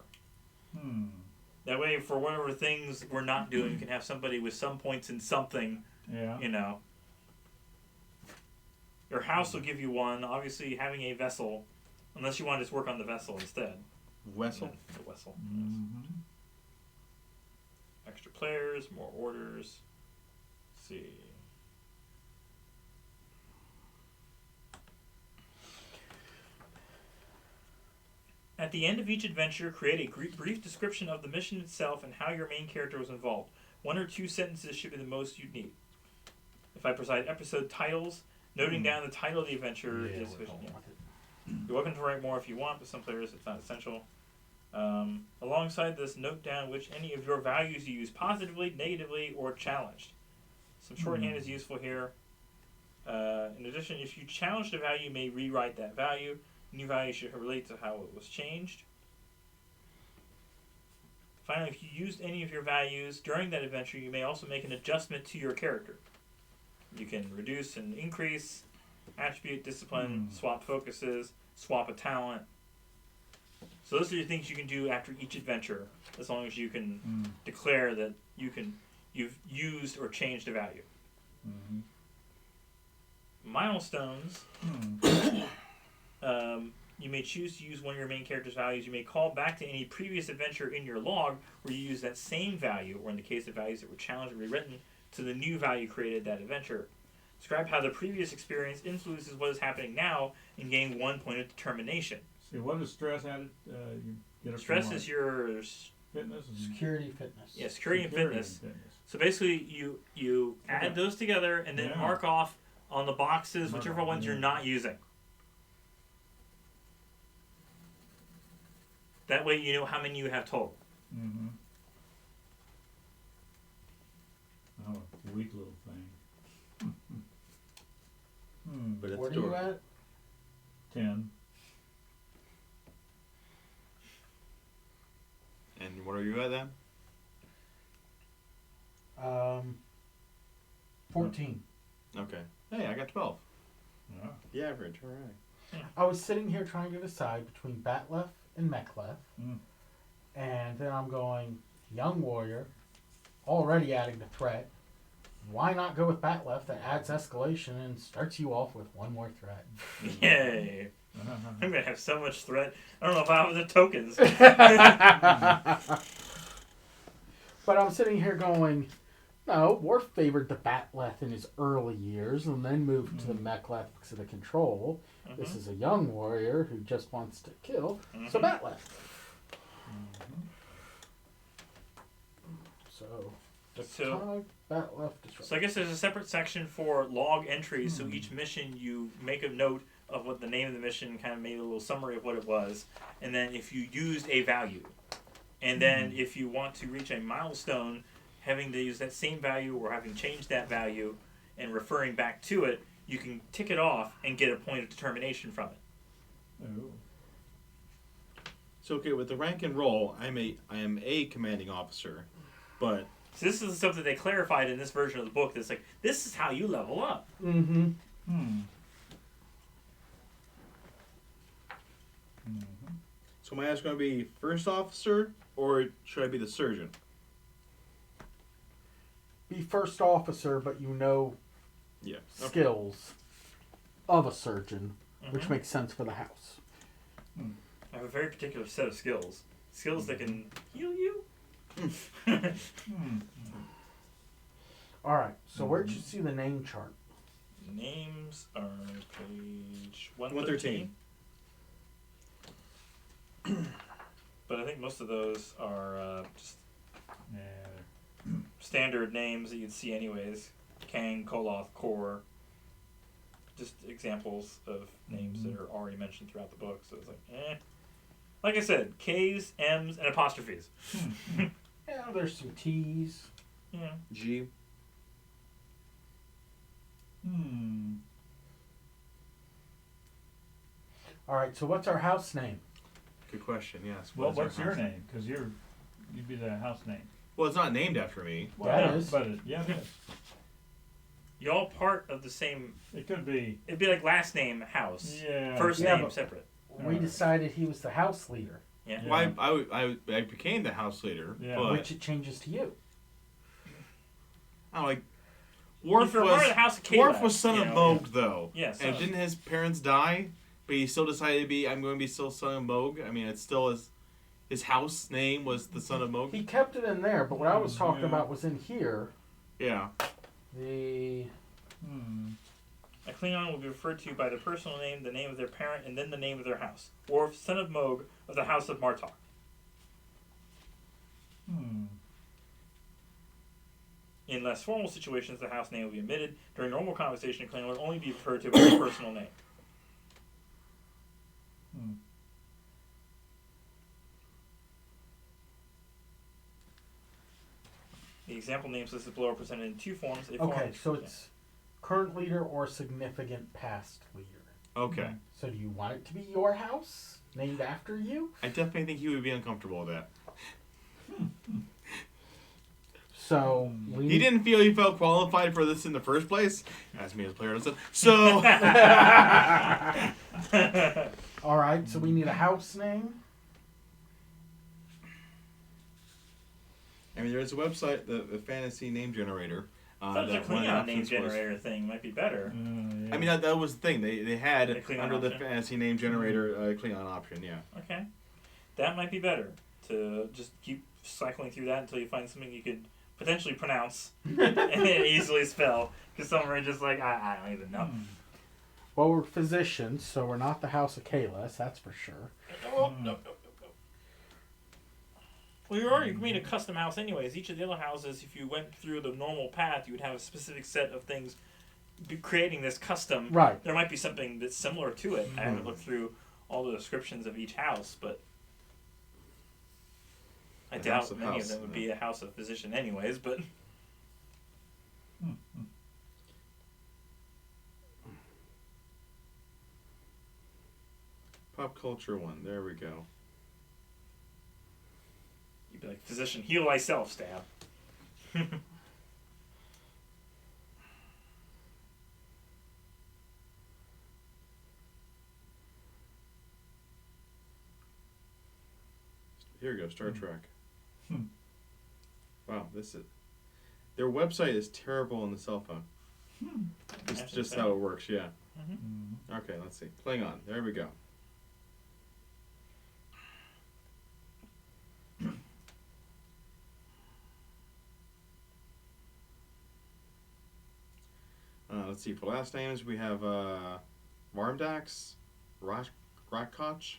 That way, for whatever things we're not doing, you can have somebody with some points in something, Yeah. Your house will give you 1. Obviously, having a vessel, unless you want to just work on the vessel instead. Vessel? The vessel. Mm-hmm. Extra players, more orders. Let's see. At the end of each adventure, create a brief description of the mission itself and how your main character was involved. 1 or 2 sentences should be the most you'd need. If I provide episode titles, noting down the title of the adventure is sufficient. You're welcome to write more if you want, but some players it's not essential. Alongside this, note down which any of your values you use positively, negatively, or challenged. Some shorthand is useful here. In addition, if you challenged a value, you may rewrite that value. New value should relate to how it was changed. Finally, if you used any of your values during that adventure, you may also make an adjustment to your character. You can reduce and increase, attribute, discipline, swap focuses, swap a talent. So those are the things you can do after each adventure, as long as you can declare that you've used or changed a value. Milestones. You may choose to use one of your main character's values. You may call back to any previous adventure in your log where you use that same value, or in the case of values that were challenged or rewritten, to the new value created that adventure. Describe how the previous experience influences what is happening now and gain 1 point of determination. See, what is stress added? You get it Stress from is your fitness and Security, fitness. yeah, security and fitness. So basically, you add those together and then mark off on the boxes whichever ones you're not using. That way you know how many you have total. Oh, weak little thing. But it's What are you at? 10. And what are you at then? 14. Okay. Hey, I got 12. Yeah. The average, alright. I was sitting here trying to decide between Batleth and Mechleth, and then I'm going young warrior, already adding the threat, why not go with Bat Left that adds escalation and starts you off with one more threat? Yay! I'm gonna have so much threat. I don't know if I have the tokens. But I'm sitting here going, no, Worf favored the Batleth in his early years and then moved to the Mechleth because of the control. This is a young warrior who just wants to kill, so Batleth. So, Batleth disrupt. So I guess there's a separate section for log entries. So each mission you make a note of what the name of the mission, kind of made a little summary of what it was, and then if you used a value. And then if you want to reach a milestone, having to use that same value or having changed that value and referring back to it, you can tick it off and get a point of determination from it. Oh. So okay, with the rank and roll, I am a commanding officer, but So this is the stuff that they clarified in this version of the book. That's like, this is how you level up. Mm-hmm. so am I just going to be first officer, or should I be the surgeon? Be first officer, but you know Yeah. skills of a surgeon, which makes sense for the house. I have a very particular set of skills. Skills that can heal you. All right, so where'd you see the name chart? Names are page 113. But I think most of those are just Yeah. standard names that you'd see anyways. Kang, Koloth, Kor. Just examples of names that are already mentioned throughout the book. So it's like, Like I said, K's, M's, and apostrophes. Yeah, there's some T's. Yeah. G. All right, so what's our house name? Good question. Yes. Well, What is our what's your house name? Because you'd be the house name. Well, it's not named after me. Well, That no, is. But yeah, it is. You're all part of the same. It could be. It'd be like last name, house. Yeah. First Yeah, name, but- separate. We decided he was the house leader, Yeah. Yeah. Well, I became the house leader, Yeah. but which it changes to you. I don't like. If Worf you're part of was the House of Worf Caleb, was son you of know, Moog though. Yeah, son And of- didn't his parents die? But he still decided to be. I'm going to be still son of Moog. I mean, it's still his house name was the son of Moog. He kept it in there, but what I was talking Yeah. about was in here. Yeah. The A Klingon will be referred to by their personal name, the name of their parent, and then the name of their house. Worf, son of Moog, of the House of Martok. In less formal situations, the house name will be omitted. During normal conversation, a Klingon will only be referred to by their personal name. The example names listed below are presented in two forms. okay, so it's current leader or significant past leader. Okay. So do you want it to be your house, named after you? I definitely think he would be uncomfortable with that. So He didn't feel he felt qualified for this in the first place. As me as a player doesn't. So All right, so we need a house name. I mean, there's a website, the fantasy name generator. I thought the that one of the Klingon name options was- generator thing might be better. Yeah. I mean, that was the thing. They had The Klingon under the option? fantasy name generator Klingon option. Yeah. Okay. That might be better. To just keep cycling through that until you find something you could potentially pronounce and easily spell. Because some are just like, I don't even know. Well, we're physicians, so we're not the House of Kalis, that's for sure. No. Well, you already made a custom house anyways. Each of the other houses, if you went through the normal path, you would have a specific set of things creating this custom. Right. There might be something that's similar to it. I haven't looked through all the descriptions of each house, but I The house doubt of many house, of them would yeah. be a house of physician anyways, but Pop culture one. There we go. you'd be like, physician, heal thyself, stab. Here we go. Star Trek. Wow, this is. Their website is terrible on the cell phone. It's just how it works, yeah. Mm. Okay, let's see. Klingon. There we go. Let's see. For last names, we have Varmdax, Rakkoch.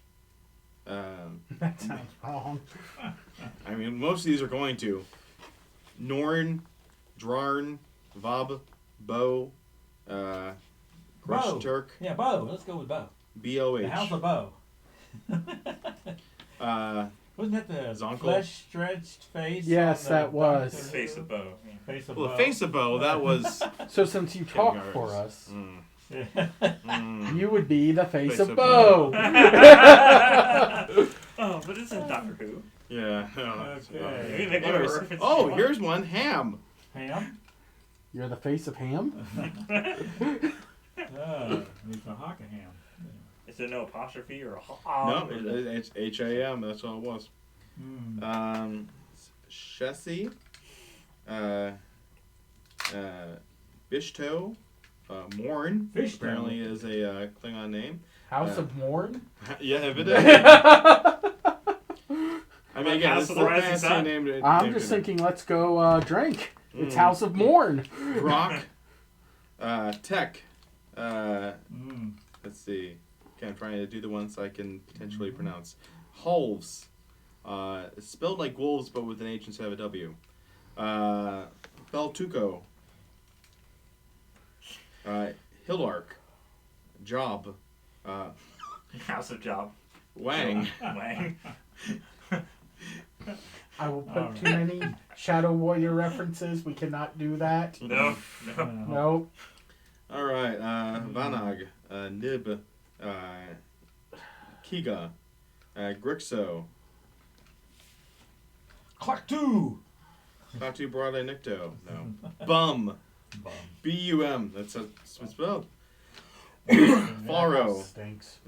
That sounds wrong. I mean, most of these are going to. Norn, Drarn, Vob, Bo, Grush Turk, Yeah, Bo. Let's go with Bo. B-O-H. The House of Bo. Wasn't that the Zonkel? flesh stretched face? Yes, on the that was. doctor's- Face of Bo. Yeah. Face of Well, Bo. the face of Bo, that was... So since you talk for Garrus. us, Yeah. you would be the face, Face of of Bo. Oh, but this isn't Doctor Who. Yeah. Okay. Maybe make whatever Anyways, reference oh, you want. here's one. Ham. Ham? You're the face of Ham? He's a hawk of ham. Is there no apostrophe or a No, it's H-A-M. That's all it was. Mm. Shessie. Bishto. Morn. Bishto. Apparently is a Klingon name. House of Morn? Yeah, evidently. I mean, again, House this of is the a Rising fancy Sun? name. I'm just thinking, let's go drink. It's House of Morn. Rock. Tech. Mm. Let's see. Okay, I'm trying to do the ones I can potentially pronounce. Hulves. It's spelled like wolves, but with an H instead of a W. Beltuco. Hillark. Job. House of Job. Wang. Wang. I will put Alright. too many Shadow Warrior references. We cannot do that. No. No. No. All right. Vanag. Nib. Kiga. Grixo. Clactu! Clatu Brade Nicto. No. Bum. Bum. B-U-M. That's how it's spelled. That Faro. house stinks.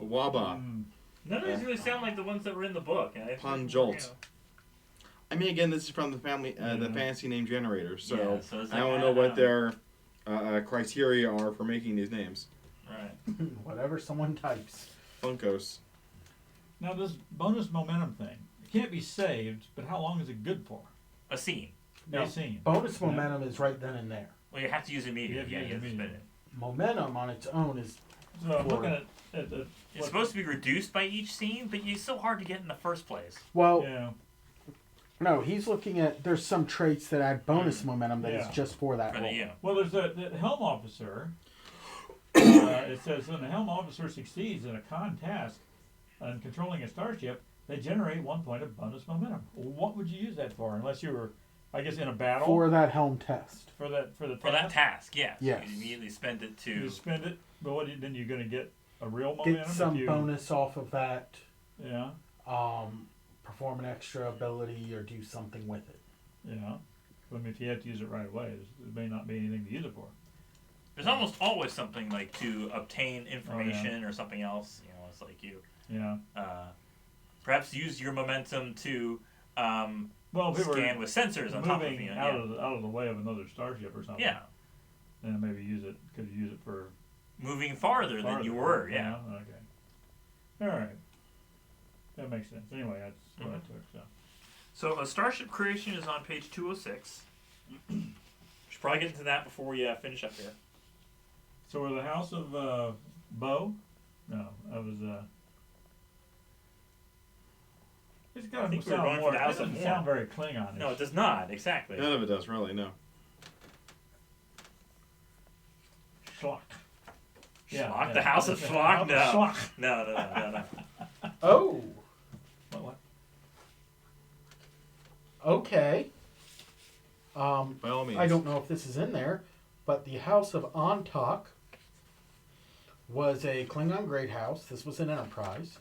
Waba. Mm. None of these really sound like the ones that were in the book. Panjolt. I mean, again, this is from the family, the fantasy name generator, so, Yeah, so it's I like, don't know what their criteria are for making these names. Right. Whatever someone types. Funkos. Now, this bonus momentum thing, it can't be saved, but how long is it good for? A scene. A scene. Bonus momentum is right then and there. Well, you have to use it immediately. You Yeah, have you to have to use it spend it. Momentum on its own is So I'm looking at the. It's supposed to be reduced by each scene, but it's so hard to get in the first place. well. Yeah. No, he's looking at. There's some traits that add bonus momentum that is Yeah. just for that role. Yeah. Well, there's the helm officer. It says when the helm officer succeeds in a con task on controlling a starship, they generate 1 point of bonus momentum. What would you use that for? Unless you were, I guess, in a battle. For that helm test. For the For that task, yes. Yes. You immediately spend it to. You spend it, but then you're going to get a real momentum. Get some if you, bonus off of that. Yeah. Perform an extra ability or do something with it. Yeah. I mean, if you have to use it right away, there may not be anything to use it for. There's almost always something like to obtain information or something else. You know, it's like you. Yeah. Perhaps use your momentum to Well, if we were scan with sensors on top of moving you. out of the way of another starship or something. Yeah. Then maybe could use it for Moving farther than you were. Yeah. Okay. All right. That makes sense. Anyway, that's what I took. So. So a starship creation is on page 206. Should probably get into that before we finish up here. So we're the house of Bo? No, that was it's got I to think we were sound going for more. the It house of doesn't Morn. sound very Klingon. No, it does not. Exactly. None of it does, really, no. Schlock. Schlock? The House of Schlock? No. Schlock. No. Oh, What? okay. By all means. I don't know if this is in there, but the House of Antok was a Klingon great house. This was an Enterprise.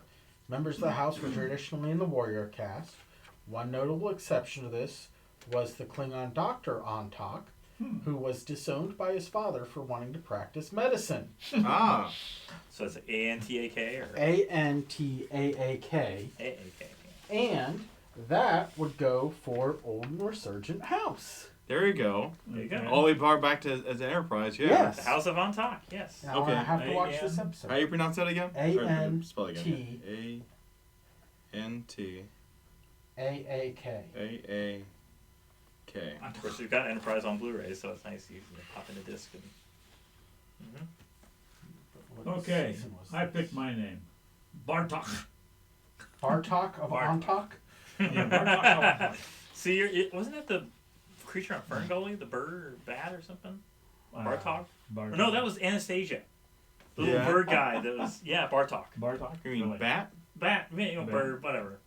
Members of the house were traditionally in the warrior caste. One notable exception to this was the Klingon doctor Antok, who was disowned by his father for wanting to practice medicine. Ah. So it's A-N-T-A-K or Antaak. A-A-K? And that would go for Old and Resurgent House. There you go. There you go. Okay. All the way far back to as an Enterprise. Yeah. Yes. The House of Antak, yes. Now Okay. I have to watch this A-N. episode. How do you pronounce that again? A-N-T. Spell it again. A-N-T. A-A-K. A-A-K. Of course, we've got Enterprise on Blu-ray, so it's nice you can pop in a disc. And... What Okay, season was I this? picked my name. Bartok. Bartok of Bart- Antok? Yeah, Bartok. See, wasn't that the creature on Ferngully, the bird or bat or something? Bartok? Bartok. No, that was Anastasia. The little Yeah. bird guy that was, yeah, Bartok. Bartok. You mean Really? bat? Bat, Bat. bird, whatever.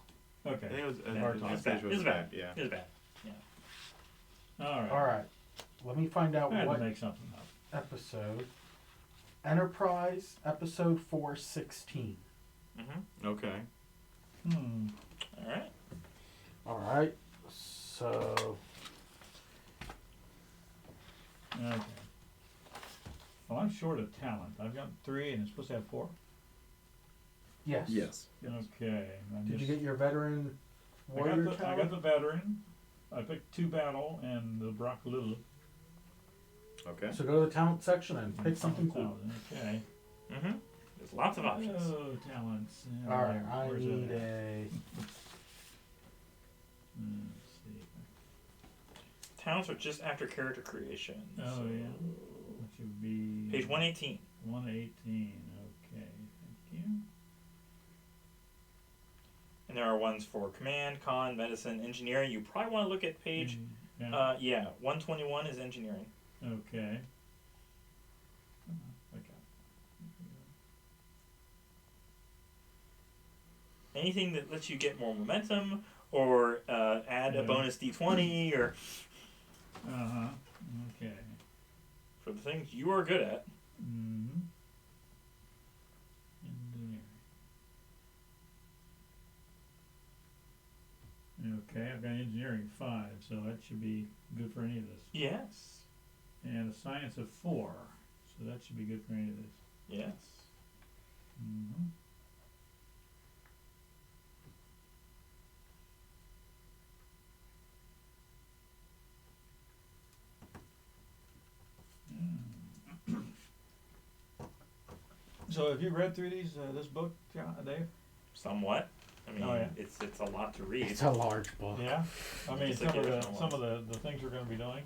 I Okay. think it was. Bartok. Anastasia It's was bat. Yeah. It was bad. All right. Alright. Let me find out I had what to make something up. episode. Enterprise, episode 416. Mm-hmm. Okay. All right. Alright. So. Okay. Well, I'm short of talent. I've got 3 and it's supposed to have 4. Yes. Okay. I'm Did you just- get your veteran I warrior got talent? the veteran. I picked 2 battle and the Brock Little. Okay. So go to the talent section and pick something cool. Okay. Mm-hmm. There's lots of options. Oh, talents. Alright, I Where's need it at? a. Let's see. Talents are just after character creation. Oh, so yeah. That should be. Page 118. 118. Okay. Thank you. And there are ones for command, con, medicine, engineering. You probably want to look at page. Yeah. 121 is engineering. Okay. Okay. Anything that lets you get more momentum or add a Yeah. bonus d20 or Uh-huh. Okay. for the things you are good at. Mm-hmm. Engineering. Okay, I've got engineering 5, so that should be good for any of this. Yes. And a science of 4, so that should be good for any of this. Yes. Mm-hmm. So have you read through these this book, Dave? Somewhat. I mean, Oh, yeah. it's a lot to read. It's a large book. Yeah. I mean, Just like some of the the original the things we're going to be doing.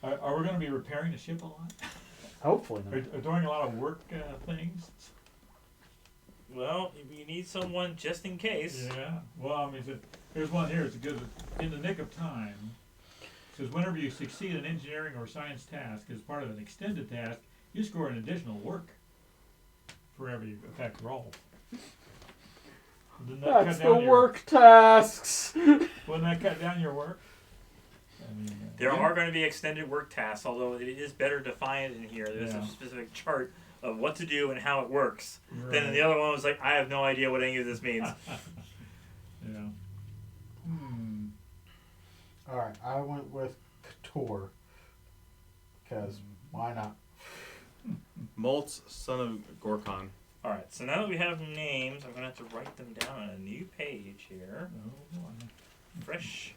Are we going to be repairing the ship a lot? Hopefully Or not. doing a lot of work things? Well, if you need someone just in case. Yeah. Well, I mean, here's one here. It's a good in the nick of time. It says whenever you succeed in engineering or science task as part of an extended task, you score an additional work for every effect roll. Didn't that That's cut the down work tasks. Wouldn't that cut down your work? I mean, There yeah. are going to be extended work tasks, although it is better defined in here. There's Yeah. a specific chart of what to do and how it works. Right. Then the other one was like, I have no idea what any of this means. Yeah. Hmm. Alright, I went with Couture. Because why not? Maltz, son of Gorkon. All right, so now that we have names, I'm going to have to write them down on a new page here. Oh, boy. Fresh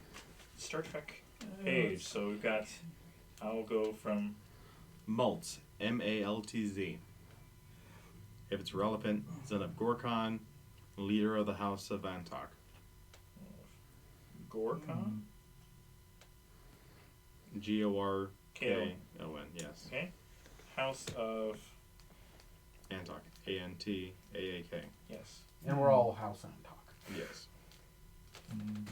Star Trek page. So we've got, I'll go from, Maltz, M-A-L-T-Z. If it's relevant, son of Gorkon, leader of the House of Antok. Gorkon. G-O-R-K-O-N, yes. Okay. House of, Antok, A-N-T-A-A-K. yes. And we're all House Antok. Yes. Mhm.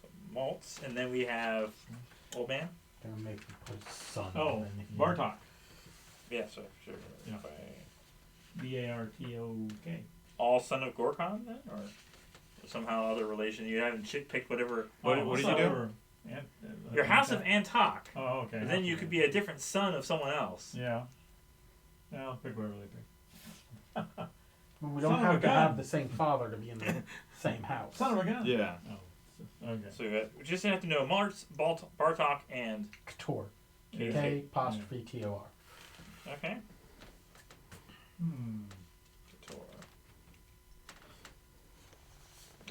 So malts, and then we have old man. Gonna make me put a son Oh, in here. Bartok. Yeah, so sure. Yeah. If I- B-A-R-T-O-K. all son of Gorkon then, or somehow other relation? You haven't picked whatever. What Oh, did I you thought do? they were Your House of Antok. Oh, okay. And then you could be a different son of someone else. Yeah. Yeah, I'll pick whatever they pick. But we Son don't of a have to gun. have the same father to be in the same house. Son of a gun. Yeah. Oh, okay. So we just have to know Martz, Bartok, and Couture. K. K''T''O''R. Okay. Hmm. Couture.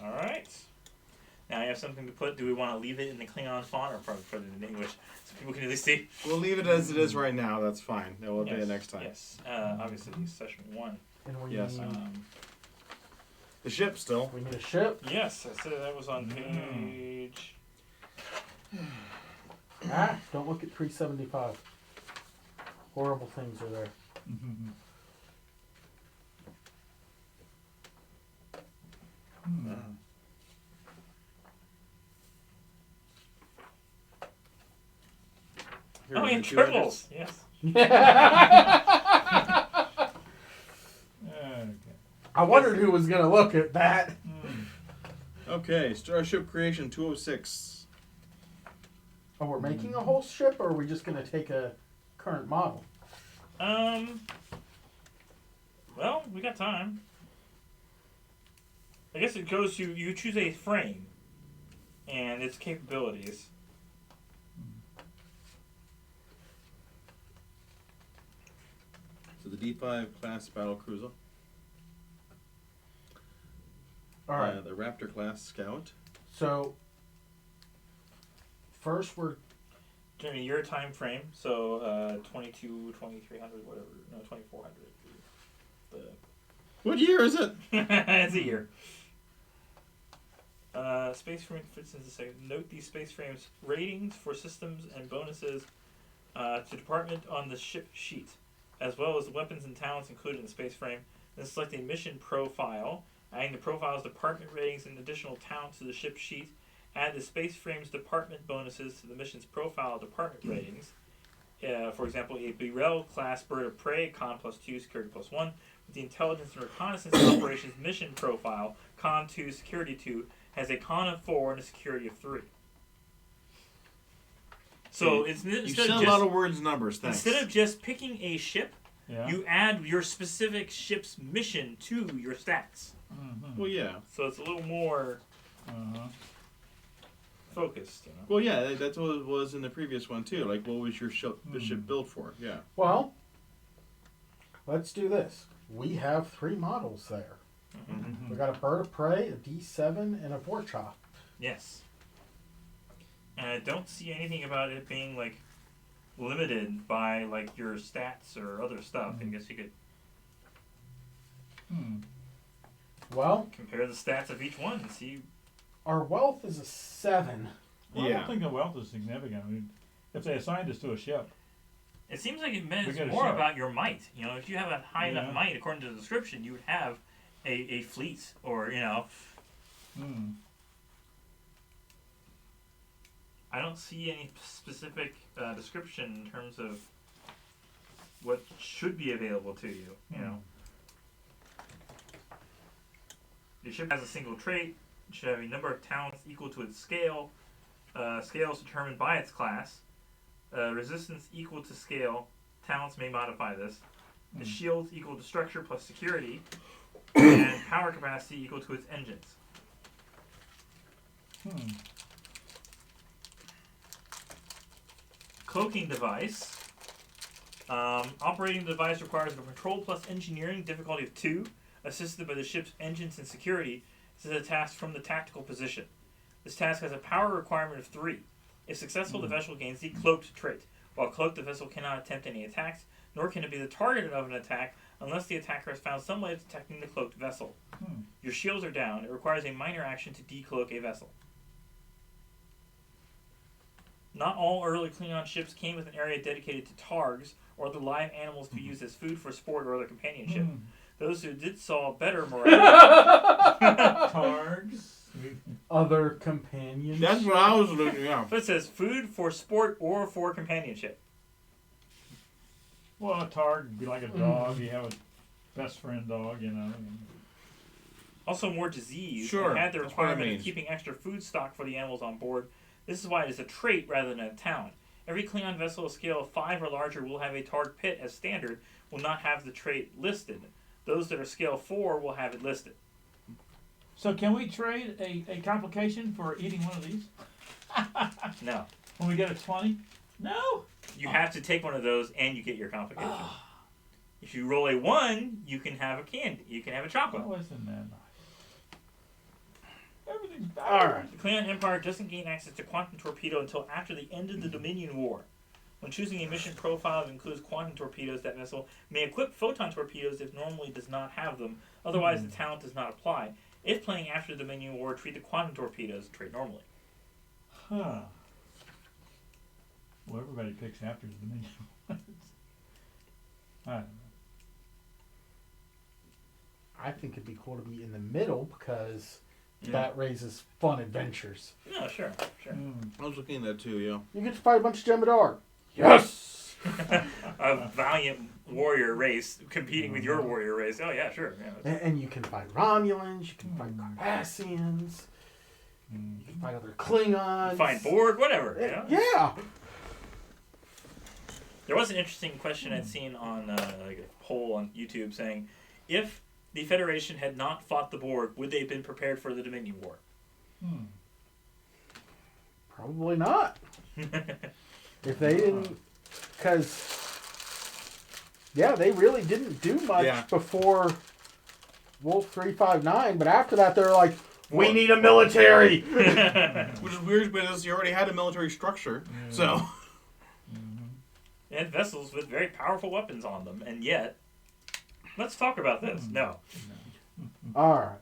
All right. Now I have something to put. Do we want to leave it in the Klingon font or put it in English so people can at least see? We'll leave it as it is right now. That's fine. Then we'll Yes, update it next time. Yes. Obviously, session 1. And we Yes. need, The ship still. we need a ship. Yes, I said that was on page. Don't look at 375. Horrible things are there. Here, Oh, we and do triples. Yes. Okay. I wondered who was going to look at that. Okay, Starship Creation 206. Oh, we're making a whole ship, or are we just going to take a current model? Well, we got time. I guess it goes to you choose a frame and its capabilities. So the D5 class battle cruiser. All right. The Raptor class scout. So, first we're During your time frame, so 22, 2300, whatever, no, 2400. What year is it? It's a year. Space frame fits into the second. Note these space frames ratings for systems and bonuses to department on the ship sheet, as well as the weapons and talents included in the space frame. Then select a mission profile, adding the profile's department ratings and additional talents to the ship sheet. Add the space frame's department bonuses to the mission's profile department ratings. For example, a Birel class bird of prey, con +2, security +1, with the intelligence and reconnaissance operations mission profile, con 2, security 2, has a con of 4 and a security of 3. So it's You instead said of a lot just, of words and numbers. Thanks. instead of just picking a ship, Yeah. you add your specific ship's mission to your stats. Well, yeah. So it's a little more focused. You know? Well, yeah. That's what it was in the previous one too. Like, what was your ship, the ship built for? Yeah. well. Let's do this. We have 3 models there. We got a bird of prey, a D7, and a Vorcha. Yes. And I don't see anything about it being like limited by like your stats or other stuff. I guess you could Well, compare the stats of each one and see. our wealth is a 7. Well, I Yeah. don't think the wealth is significant. I mean, if they assigned us to a ship, It seems like it meant We got a more ship. about your might. You know, if you have a high Yeah. enough might, according to the description, you would have a fleet, or you know. I don't see any specific description in terms of what should be available to you. You know, your ship has a single trait. It should have a number of talents equal to its scale. Scale is determined by its class. Resistance equal to scale. Talents may modify this. The shields equal to structure plus security. And power capacity equal to its engines. Cloaking device. Operating the device requires a control plus engineering difficulty of 2, assisted by the ship's engines and security. This is a task from the tactical position. This task has a power requirement of 3. If successful, the vessel gains the cloaked trait. While cloaked, the vessel cannot attempt any attacks, nor can it be the target of an attack unless the attacker has found some way of detecting the cloaked vessel. Your shields are down. It requires a minor action to decloak a vessel. Not all early Klingon ships came with an area dedicated to targs or other live animals to be used as food for sport or other companionship. Those who did saw better morale. targs. Other companions. That's what I was looking at. But it says food for sport or for companionship. Well, a targ would be like a dog. You have a best friend dog, you know. Also, more disease. Sure, And had the that's what it requirement of means. keeping extra food stock for the animals on board. This is why it is a trait rather than a talent. Every Klingon vessel of scale of 5 or larger will have a targ pit as standard, will not have the trait listed. Those that are scale 4 will have it listed. So can we trade a complication for eating one of these? No. When we get a 20? No. You have to take one of those and you get your complication. If you roll a 1, you can have a candy. You can have a chocolate. That wasn't that nice. Everything's bad. Alright. The Klingon Empire doesn't gain access to quantum torpedo until after the end of the Dominion War. When choosing a mission profile that includes quantum torpedoes, that vessel may equip photon torpedoes if normally does not have them. Otherwise, the talent does not apply. If playing after the Dominion War, treat the quantum torpedoes trade normally. Huh. Well, everybody picks after the Dominion. I don't know. I think it'd be cool to be in the middle because Yeah. that raises fun adventures. No, sure. I was looking at that too, yeah. You get to fight a bunch of Jem'Hadar. Yes! A valiant warrior race competing with your warrior race. Oh, yeah, sure. Yeah, And you can fight Romulans, you can fight Cardassians, you can fight other Klingons. fine board, whatever. You know? Yeah! There was an interesting question I'd seen on like a poll on YouTube saying, if the Federation had not fought the Borg, would they have been prepared for the Dominion War? Probably not. If they didn't, because, yeah, they really didn't do much before Wolf 359, but after that they're like, we need a military! Which is weird because you already had a military structure, so... They had vessels with very powerful weapons on them, and yet, let's talk about this. No. Alright.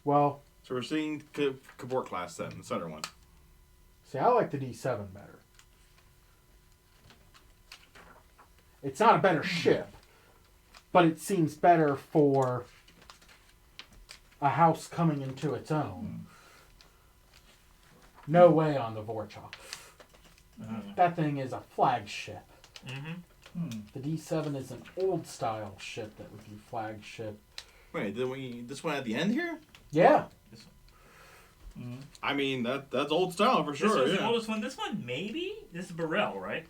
Well, So we're seeing Kabort class then, the center one. see, I like the D7 better. It's not a better ship, but it seems better for a house coming into its own. No way on the Vorchok. That thing is a flagship. The D7 is an old style ship that would be flagship. Wait, this one at the end here? Yeah. I mean, that's old style for sure. This was yeah. the oldest one. This one, maybe? This is Burrell, right?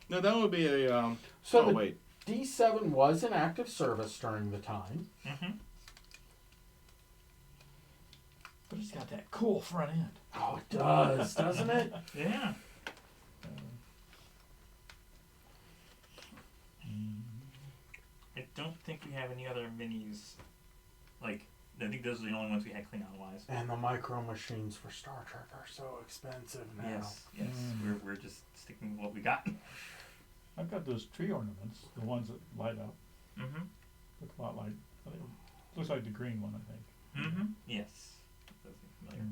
No, that would be a. So oh the wait. D7 was in active service during the time. But it's got that cool front end. Oh, it does, doesn't it? Yeah. I don't think we have any other minis. Like, I think those are the only ones we had Klingon-wise. And the micro machines for Star Trek are so expensive now. Yes. We're just sticking with what we got. I've got those tree ornaments, the ones that light up. Look a lot like, I think it looks like the green one, I think. Yes. That does look familiar.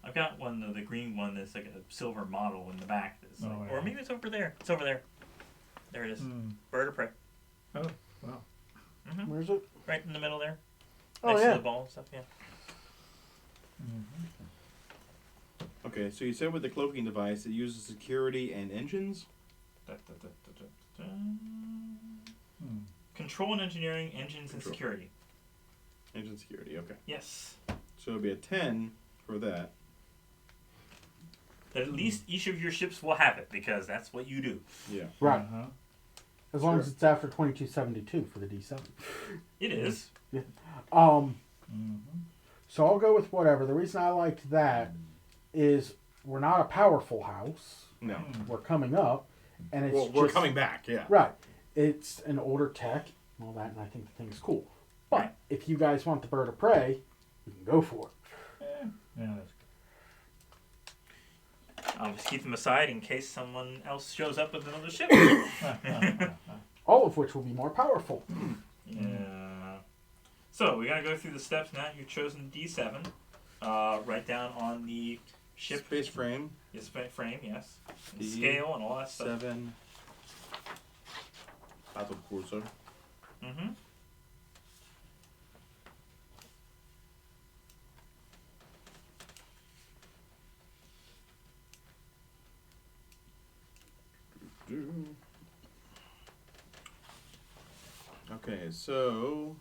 I've got one, the green one that's like a silver model in the back. That's like, or maybe it's over there. It's over there. There it is. Bird of prey. Oh, wow. Where's it? Right in the middle there. Oh, Next yeah. to the ball and stuff, yeah. Okay, so you said with the cloaking device, it uses security and engines? Control and engineering, engines, and Control. security. Engine security, okay. Yes. So it'll be a 10 for that. At least each of your ships will have it, because that's what you do. Yeah. Right. As long Sure. as it's after 2272 for the D7. It is. Yeah. So I'll go with whatever. The reason I liked that is we're not a powerful house. No. We're coming up, and it's Well, we're just, coming back, yeah. right. It's an older tech and all that, and I think the thing is cool. But if you guys want the bird of prey, you can go for it. Yeah, that's I'll just keep them aside in case someone else shows up with another ship. good. All of which will be more powerful. Yeah. So we gotta go through the steps now. You've chosen D7. Write down on the ship Space frame. frame, yes. And D scale and all that stuff. 7. Battle cruiser. Okay, so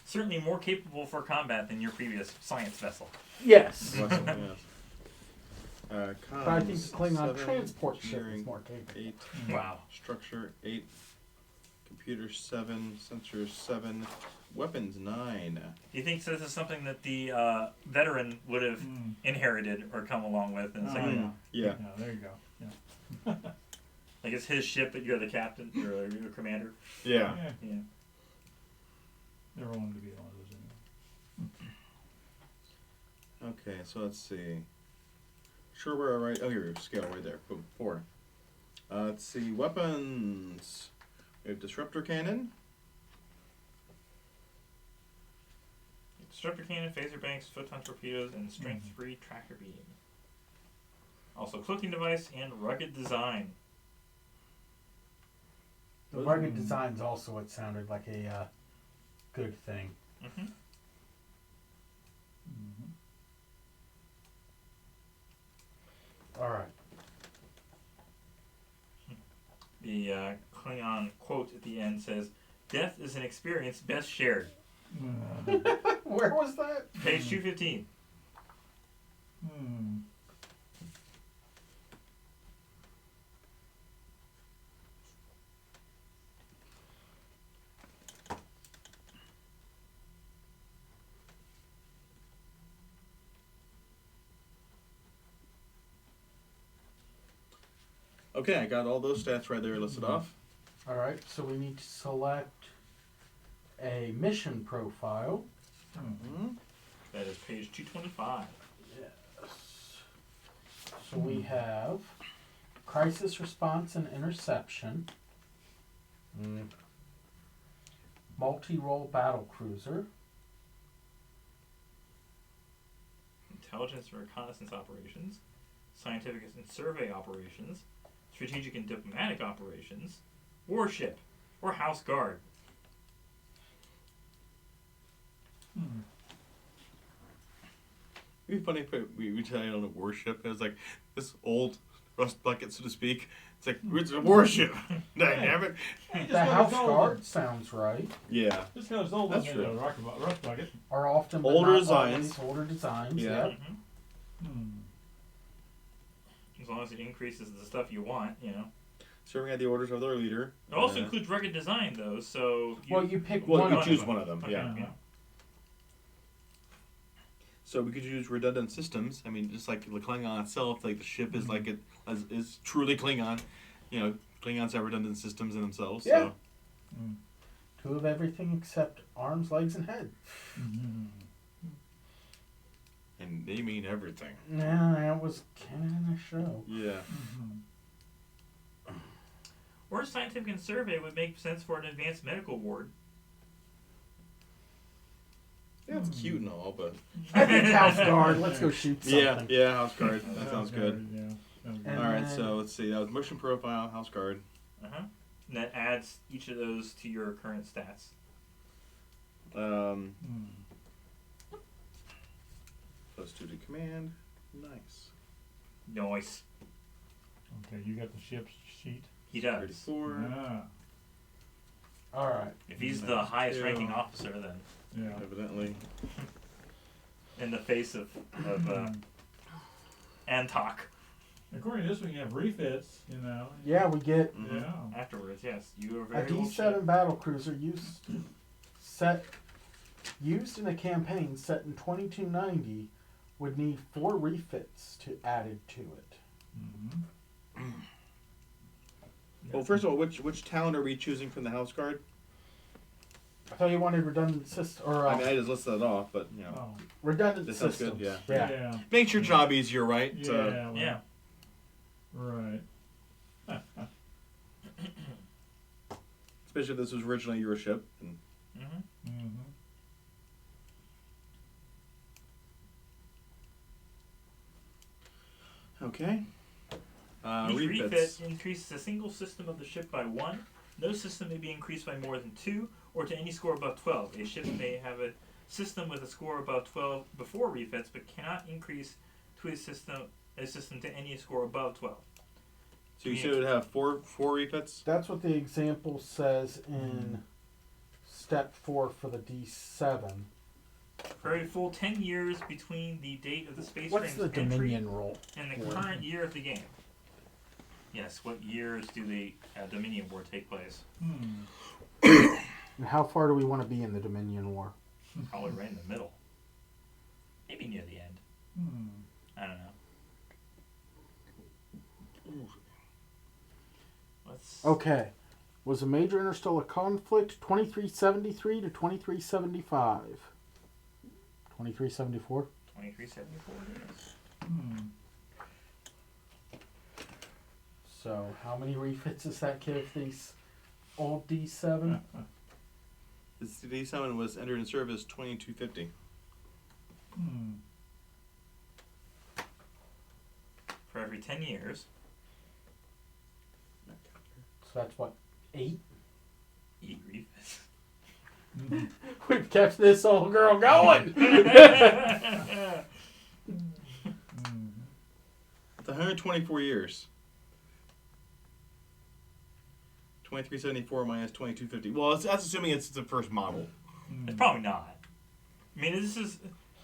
Certainly more capable for combat than your previous science vessel. Yes. Vessel, yes. But I think the Klingon 7, transport ship is engineering, more capable. 8. Wow. Structure 8. Computer 7. Sensors 7. Weapons 9. Do you think this is something that the veteran would have inherited or come along with? And it's like, Yeah. Yeah, there you go. Yeah. like it's his ship, but you're the captain, you're the commander. Yeah. Yeah. Never wanted to be one of Okay, so let's see. Sure, we're right. Oh, here, scale right there. Boom, 4. Let's see. Weapons. We have disruptor cannon. Disruptor cannon, phaser banks, photon torpedoes, and strength-free tracker beam. Also, cloaking device and rugged design. The rugged design's also what sounded like a good thing. Mm-hmm. All right. The Klingon quote at the end says, "Death is an experience best shared." Where was that? Page 215. Okay, I got all those stats right there listed off. All right, so we need to select a mission profile. That is page 225. Yes. So we have crisis response and interception, multi-role battle cruiser, Intelligence and reconnaissance operations, scientific and survey operations, strategic and diplomatic operations, warship, or house guard. It'd be funny if we tell you on a warship. It was like this old rust bucket, so to speak. It's like, it's a warship. Damn it. the house guard sounds right. Yeah. Just because it's old, That's doesn't mean true. it's a rust bucket. Are often but Older not designs. always older designs. Yeah. Yep. As long as it increases the stuff you want, you know. Serving at the orders of their leader. It also includes rugged design, though, so... Well, you pick Well, one. you of choose them. one of them. Okay, Yeah. yeah. So we could use redundant systems. I mean, just like the Klingon itself, like the ship is like it is truly Klingon. You know, Klingons have redundant systems in themselves. Yeah. So. 2 of everything except arms, legs, and head. And they mean everything. Yeah, that was canon in the show. Yeah. Or scientific and survey would make sense for an advanced medical ward. Yeah, it's cute and all, but I think house guard. Let's go shoot something. yeah, house guard. That sounds good. Yeah. And All right, then- so let's see. That was motion profile, house guard. Uh-huh. And that adds each of those to your current stats. Plus 2 to command. Nice. Nice. Okay, you got the ship's sheet. He does. 34. Ah, All right. If he's the highest ranking officer, then yeah. Evidently. in the face of Antok According to this one, you have refits, you know. Yeah, we get Yeah. afterwards, yes. You are a very well D7 battle cruiser used in a campaign set in 2290 would need 4 refits to added to it. Well, first of all, which talent are we choosing from the house guard? I thought you wanted redundant system or I mean, I just listed it off, but you know, Oh, redundant This sounds systems. good, Yeah. yeah. makes your job easier, right? Yeah. So, Well, Yeah. Right. especially if this was originally your ship. And, okay. Each Refits. refit increases a single system of the ship by 1. No system may be increased by more than 2, or to any score above 12. A ship may have a system with a score above 12 before refits, but cannot increase to a system to any score above 12. So you said it would have four refits? That's what the example says in step 4 for the D7. For a full 10 years between the date of the space What's the frame's entry Dominion roll? and the current year of the game. Yes, what years do the Dominion War take place? And how far do we want to be in the Dominion War? Probably right in the middle. Maybe near the end. I don't know. Let's. Okay. Was a major interstellar conflict 2373 to 2375? 2374? 2374 it is. So how many refits does that give these old D7? This D7 was entered in service 2250. For every 10 years. So that's what, 8? 8 refits. We've kept this old girl going. It's 124 years. 2374 minus 2250. Well, that's assuming it's the first model. It's probably not. I mean, this is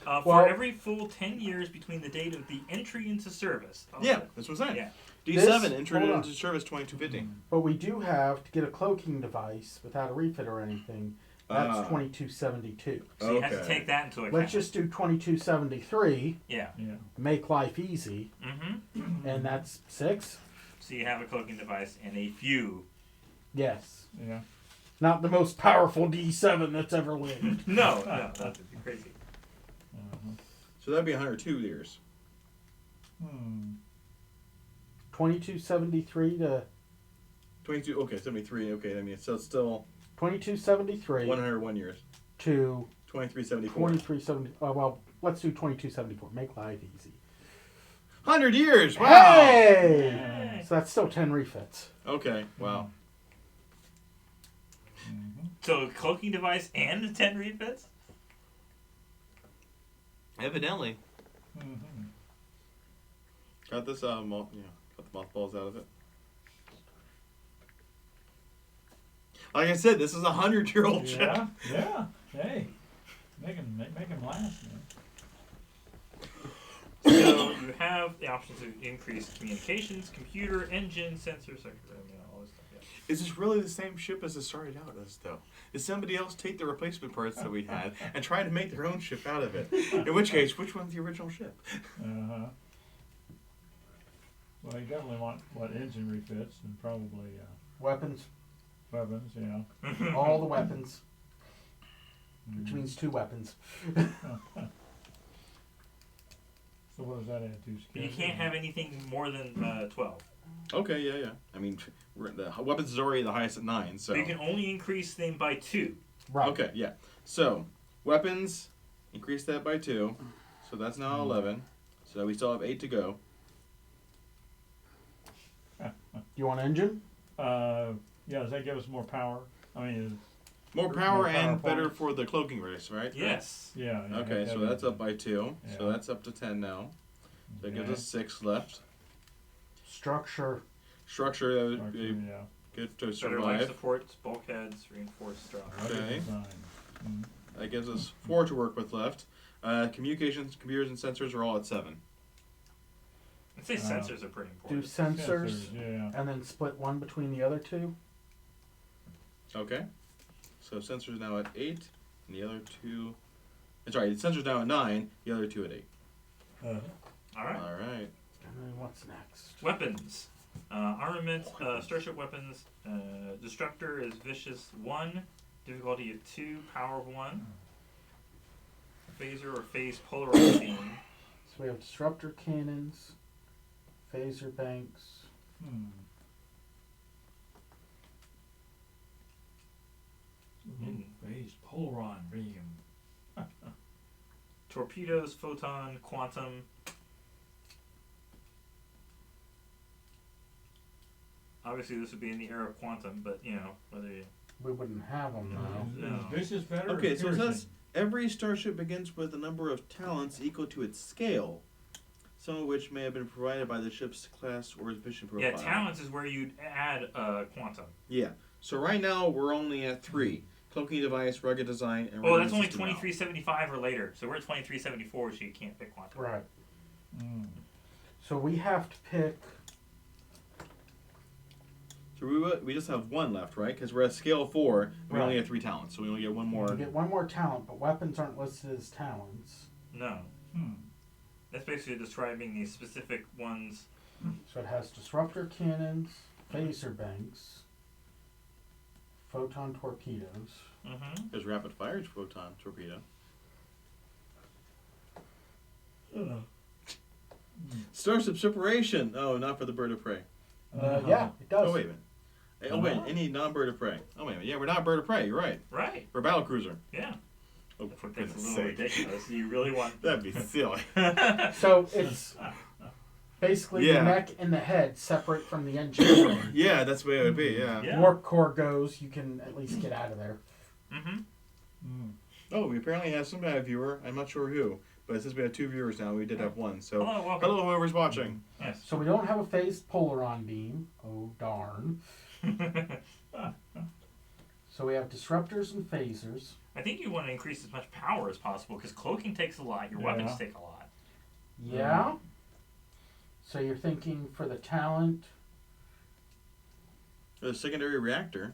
Well- for every full 10 years between the date of the entry into service. Yeah, that's what I'm saying. Yeah. D7 This- entered hold on. into service 2250. But we do have to get a cloaking device without a refit or anything. That's Ah. 2272. So you have to Okay. take that into account. Let's just do 2273. Yeah. Yeah. Make life easy, Mm-hmm. and that's 6. So you have a cloaking device and a few. Yes, Yeah. not the most powerful D7 that's ever lived. No, that would be crazy. So that'd be 102 years. 2273 to 22, okay, 73, okay, I mean, so it's still 2273 101 years. to 2374. 2370. Oh, well, let's do 2274. Make life easy. 100 years! Wow! Hey! Hey! So that's still 10 refits. Okay, wow. So cloaking device and 10 refits? Evidently. Got this, got the mothballs out of it. Like I said, this is a 100-year-old ship. Yeah. Yeah. Hey. Make him last, man. So you have the option to increase communications, computer, engine, sensor, circuit, all this stuff. Yeah. Is this really the same ship as it started out as, though? Did somebody else take the replacement parts that we had and try to make their own ship out of it? In which case, which one's the original ship? Well, you definitely want engine refits and probably Weapons. weapons. Yeah. All the weapons. Which means 2 weapons. So what does that add to? But you can't have anything more than 12. Okay, yeah. I mean, the weapons is already the highest at 9, so. But you can only increase them by 2. Right. Okay, yeah. So, weapons, increase that by 2. So that's now 11. So we still have 8 to go. You want engine? Yeah. Does that give us more power? I mean, More power and power better points. for the cloaking race, right? Yes. yeah. Okay, so that's up by 2. So Yeah. that's up to 10 now. That gives Okay. us 6 left. Structure. Structure, that would Structure, be yeah. good to Better life survive. supports, bulkheads, reinforced structure. Rugged Okay. design. That gives us 4 to work with left. Communications, computers, and sensors are all at 7. I'd say sensors are pretty Do important. sensors. Yeah. And then split one between the other 2. Okay. So sensors now at 8, and the other 2. Sorry, the sensors now at 9, the other 2 at 8. Alright. Alright. And then what's next? Weapons. Armament, starship weapons. Disruptor is vicious 1, difficulty of 2, power of 1. Phaser or phase polarized beam. So we have disruptor cannons, phaser banks. Phase polaron beam. Torpedoes, photon, quantum. Obviously, this would be in the era of quantum, but whether you. We wouldn't have them now. No. Is vicious better? Okay, or so it says piercing? every starship begins with a number of talents equal to its scale, some of which may have been provided by the ship's class or its mission profile. Yeah, talents is where you'd add quantum. Yeah. So right now we're only at 3. Cloaking device, rugged design, and Oh, that's only system now. 2375 or later. So we're at 2374, so you can't pick quantum. Right. So we have to pick. So we just have 1 left, right? Because we're at scale 4. We only Right. have 3 talents, so we only get 1 more. We get one more talent, but weapons aren't listed as talents. No. That's basically describing these specific ones. So it has disruptor cannons, phaser banks, photon torpedoes. Mm-hmm. There's rapid fire photon torpedo. Starship separation. Oh, not for the bird of prey. Yeah, it does. Oh, wait a minute. Oh, wait. Any non-bird of prey. Oh, wait a minute. Yeah, we're not bird of prey. You're right. Right. We're a battle cruiser. Yeah. Oh, That's for a goodness little sake. ridiculous. You really want. That'd be silly. So it's basically Yeah. the neck and the head separate from the engine. Yeah, that's the way it would be, yeah. Yeah. Warp core goes, you can at least get out of there. Mm-hmm. Oh, we apparently have some viewer. I'm not sure who. But since we have 2 viewers now, we did have 1. So, Hello, welcome. hello, whoever's watching. Yes. So we don't have a phased polaron beam. Oh, darn. So we have disruptors and phasers. I think you want to increase as much power as possible because cloaking takes a lot. Your weapons take a lot. Yeah. So you're thinking for the talent. The secondary reactor.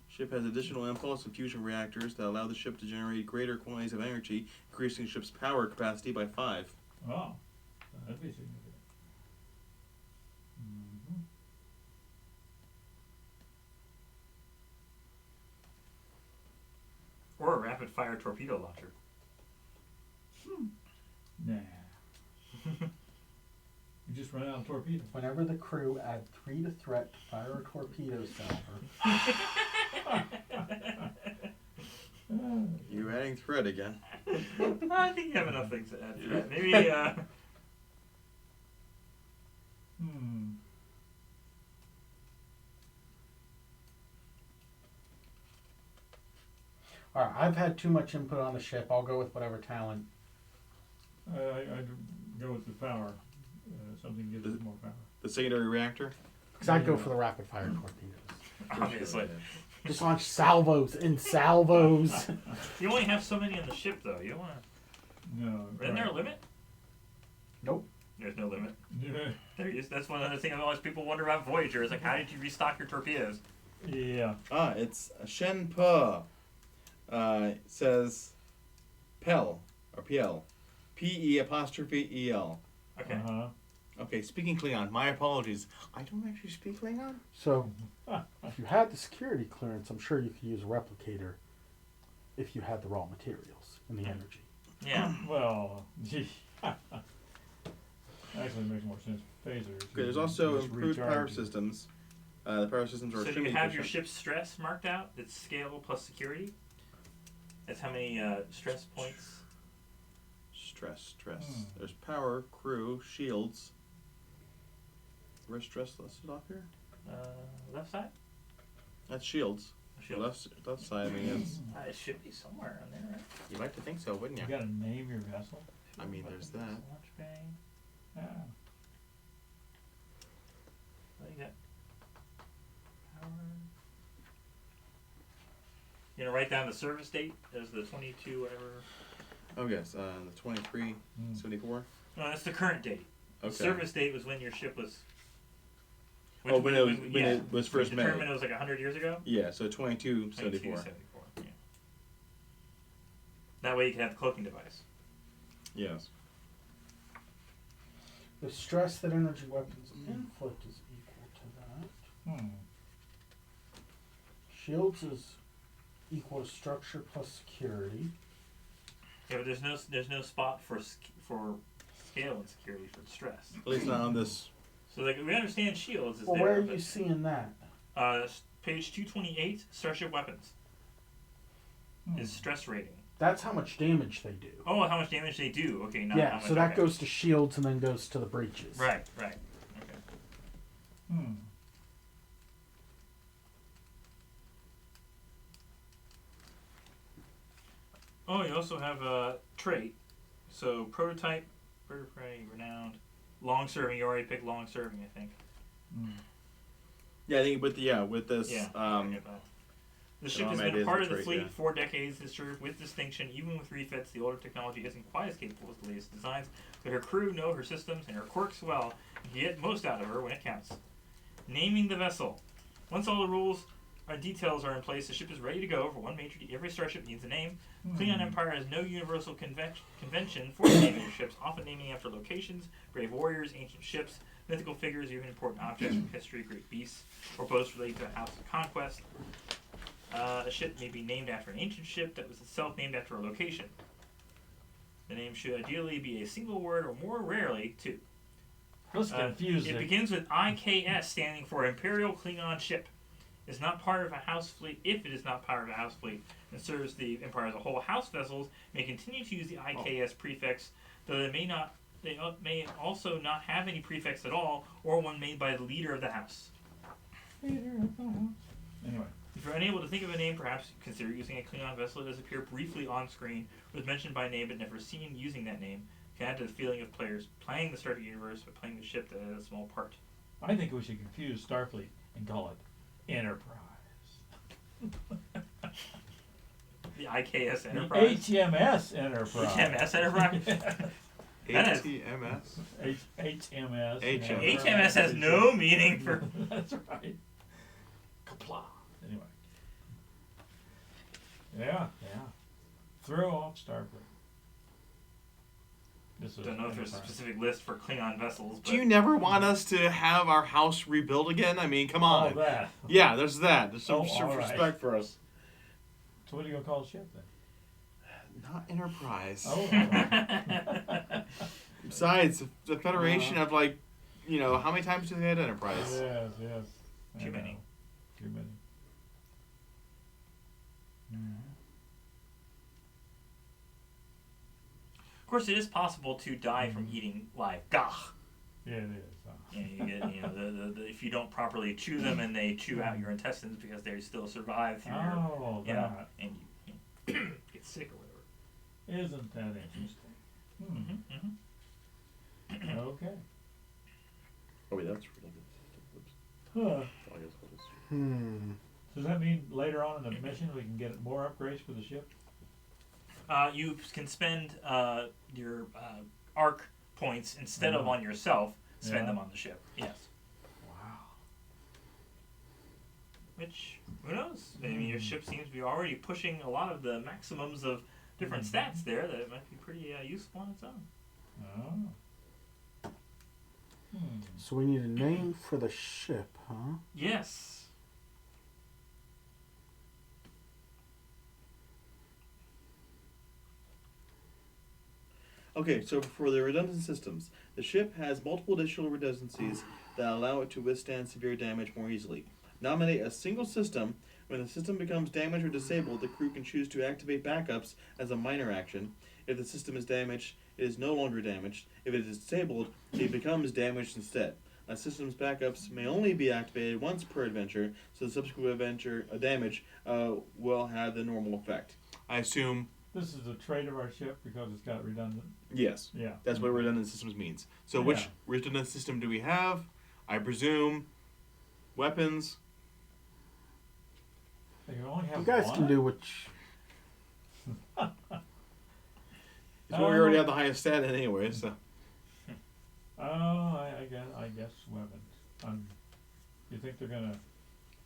Ship has additional impulse and fusion reactors that allow the ship to generate greater quantities of energy, increasing ship's power capacity by 5. Oh, that'd be significant. Mm-hmm. Or a rapid fire torpedo launcher. Nah. You just run out of torpedoes. Whenever the crew add 3 to threat to fire a torpedo salver. You adding threat again. I think you have enough things to add to that. Maybe, Alright, I've had too much input on the ship. I'll go with whatever talent. I'd go with the power. Something gives us more power. The secondary reactor? Because I'd go for the rapid fire torpedoes. obviously. Just launch salvos and salvos. You only have so many on the ship, though. You don't want to. No. Isn't there a limit? Nope. There's no limit. Yeah. That's one of the things always people wonder about Voyager is like, how did you restock your torpedoes? Yeah. It's Shen Pe. It says Pel, or PL. P-E-apostrophe-E-L. Okay. Uh-huh. Okay, speaking Klingon, my apologies. I don't actually speak Klingon. So, if you had the security clearance, I'm sure you could use a replicator if you had the raw materials and the energy. Yeah. Well, gee. Actually, it makes more sense. Phasers. Okay, there's also Just improved power recharge you. systems. The power systems are So do you extremely have your efficient. ship's stress marked out? It's scale plus security? That's how many stress points? Stress. Hmm. There's power, crew, shields. Where's stress listed off here? Left side? That's shields. Shield. Left side, I mean, it's... It should be somewhere on there, right? You'd like to think so, wouldn't you? You gotta name your vessel. I mean, there's that. Launch bay. Yeah. What do you got? Power. You know, write down the service date as the 22, whatever. Oh, yes, the 2374. No, that's the current date. The Okay. service date was when your ship was. Oh, when it was first we made. determined it was like 100 years ago. Yeah, so 2274. 2274. Yeah. That way you can have the cloaking device. Yes. The stress that energy weapons inflict is equal to that. Hmm. Shields is equal to structure plus security. Yeah, but there's no spot for scale and security for stress. At least not on this. So like we understand shields is Well, there. where are but, you seeing that? Page 228, Starship Weapons is stress rating. That's how much damage they do. Oh, how much damage they do? Okay, not how Yeah, much. so that okay. goes to shields and then goes to the breaches. Right. Okay. Hmm. Oh, you also have a trait. So prototype, bird of prey, renowned, long serving. You already picked long serving, I think. Hmm. Yeah, I think with this. Yeah. I get that. The ship has maybe been a it's part a of the trait, fleet yeah. 4 decades. Has served with distinction. Even with refits, the older technology isn't quite as capable as the latest designs. But her crew know her systems and her quirks well, and get most out of her when it counts. Naming the vessel. Once all the rules and details are in place, the ship is ready to go. For one major, every starship needs a name. Klingon Empire has no universal convention for naming ships, often naming after locations, brave warriors, ancient ships, mythical figures, even important objects from history, great beasts, or boats related to a house of conquest. A ship may be named after an ancient ship that was itself named after a location. The name should ideally be a single word or more rarely two. Let's confuse It it. begins with IKS, standing for Imperial Klingon Ship. It's not part of a house fleet if it is not part of a house fleet and serves the Empire as a whole. House vessels may continue to use the IKS prefix, though they may also not have any prefix at all, or one made by the leader of the house. Anyway. If you're unable to think of a name, perhaps consider using a Klingon vessel that does appear briefly on screen, was mentioned by name but never seen using that name. Can add to the feeling of players playing the Star Trek universe but playing the ship that has a small part. I think we should confuse Starfleet and call it Enterprise. The IKS Enterprise? The HMS Enterprise. HMS Enterprise? That is- ATMS. HMS. HMS has no meaning for... That's right. Kapla. Anyway. Yeah. Throw off Starfleet. Don't know if there's a specific list for Klingon vessels, but... Do you never want us to have our house rebuilt again? I mean, come on. All that. Yeah, there's that. There's some all right. respect for us. So what are you going to call the ship then? Not Enterprise. Oh, all right. Besides, the Federation have like, how many times do they had Enterprise? Yes. I Too know. many. Too many. Mm-hmm. Of course, it is possible to die from eating live gah. Yeah, it is. You get, the if you don't properly chew them and they chew out your intestines because they still survive through Oh, your, that. and you get sick or whatever. Isn't that interesting? Okay. Oh wait, that's Huh. Does that mean later on in the mission we can get more upgrades for the ship? You can spend your arc points instead of on yourself. Spend them on the ship. Yes. Wow. Which, who knows? I mean, your ship seems to be already pushing a lot of the maximums of different stats there. That it might be pretty useful on its own. Oh. So we need a name for the ship, huh? Yes. Okay, so for the redundant systems, the ship has multiple additional redundancies that allow it to withstand severe damage more easily. Nominate a single system. When the system becomes damaged or disabled, the crew can choose to activate backups as a minor action. If the system is damaged, it is no longer damaged. If it is disabled, it becomes damaged instead. A system's backups may only be activated once per adventure, so the subsequent adventure damage will have the normal effect. I assume. This is a trait of our ship because it's got redundant. Yes. Yeah. That's what redundant systems means. So Yeah. which redundant system do we have? I presume weapons. You only have You guys one? can do which. It's what we already have the highest stat in anyway, so. Oh, I guess weapons. You think they're gonna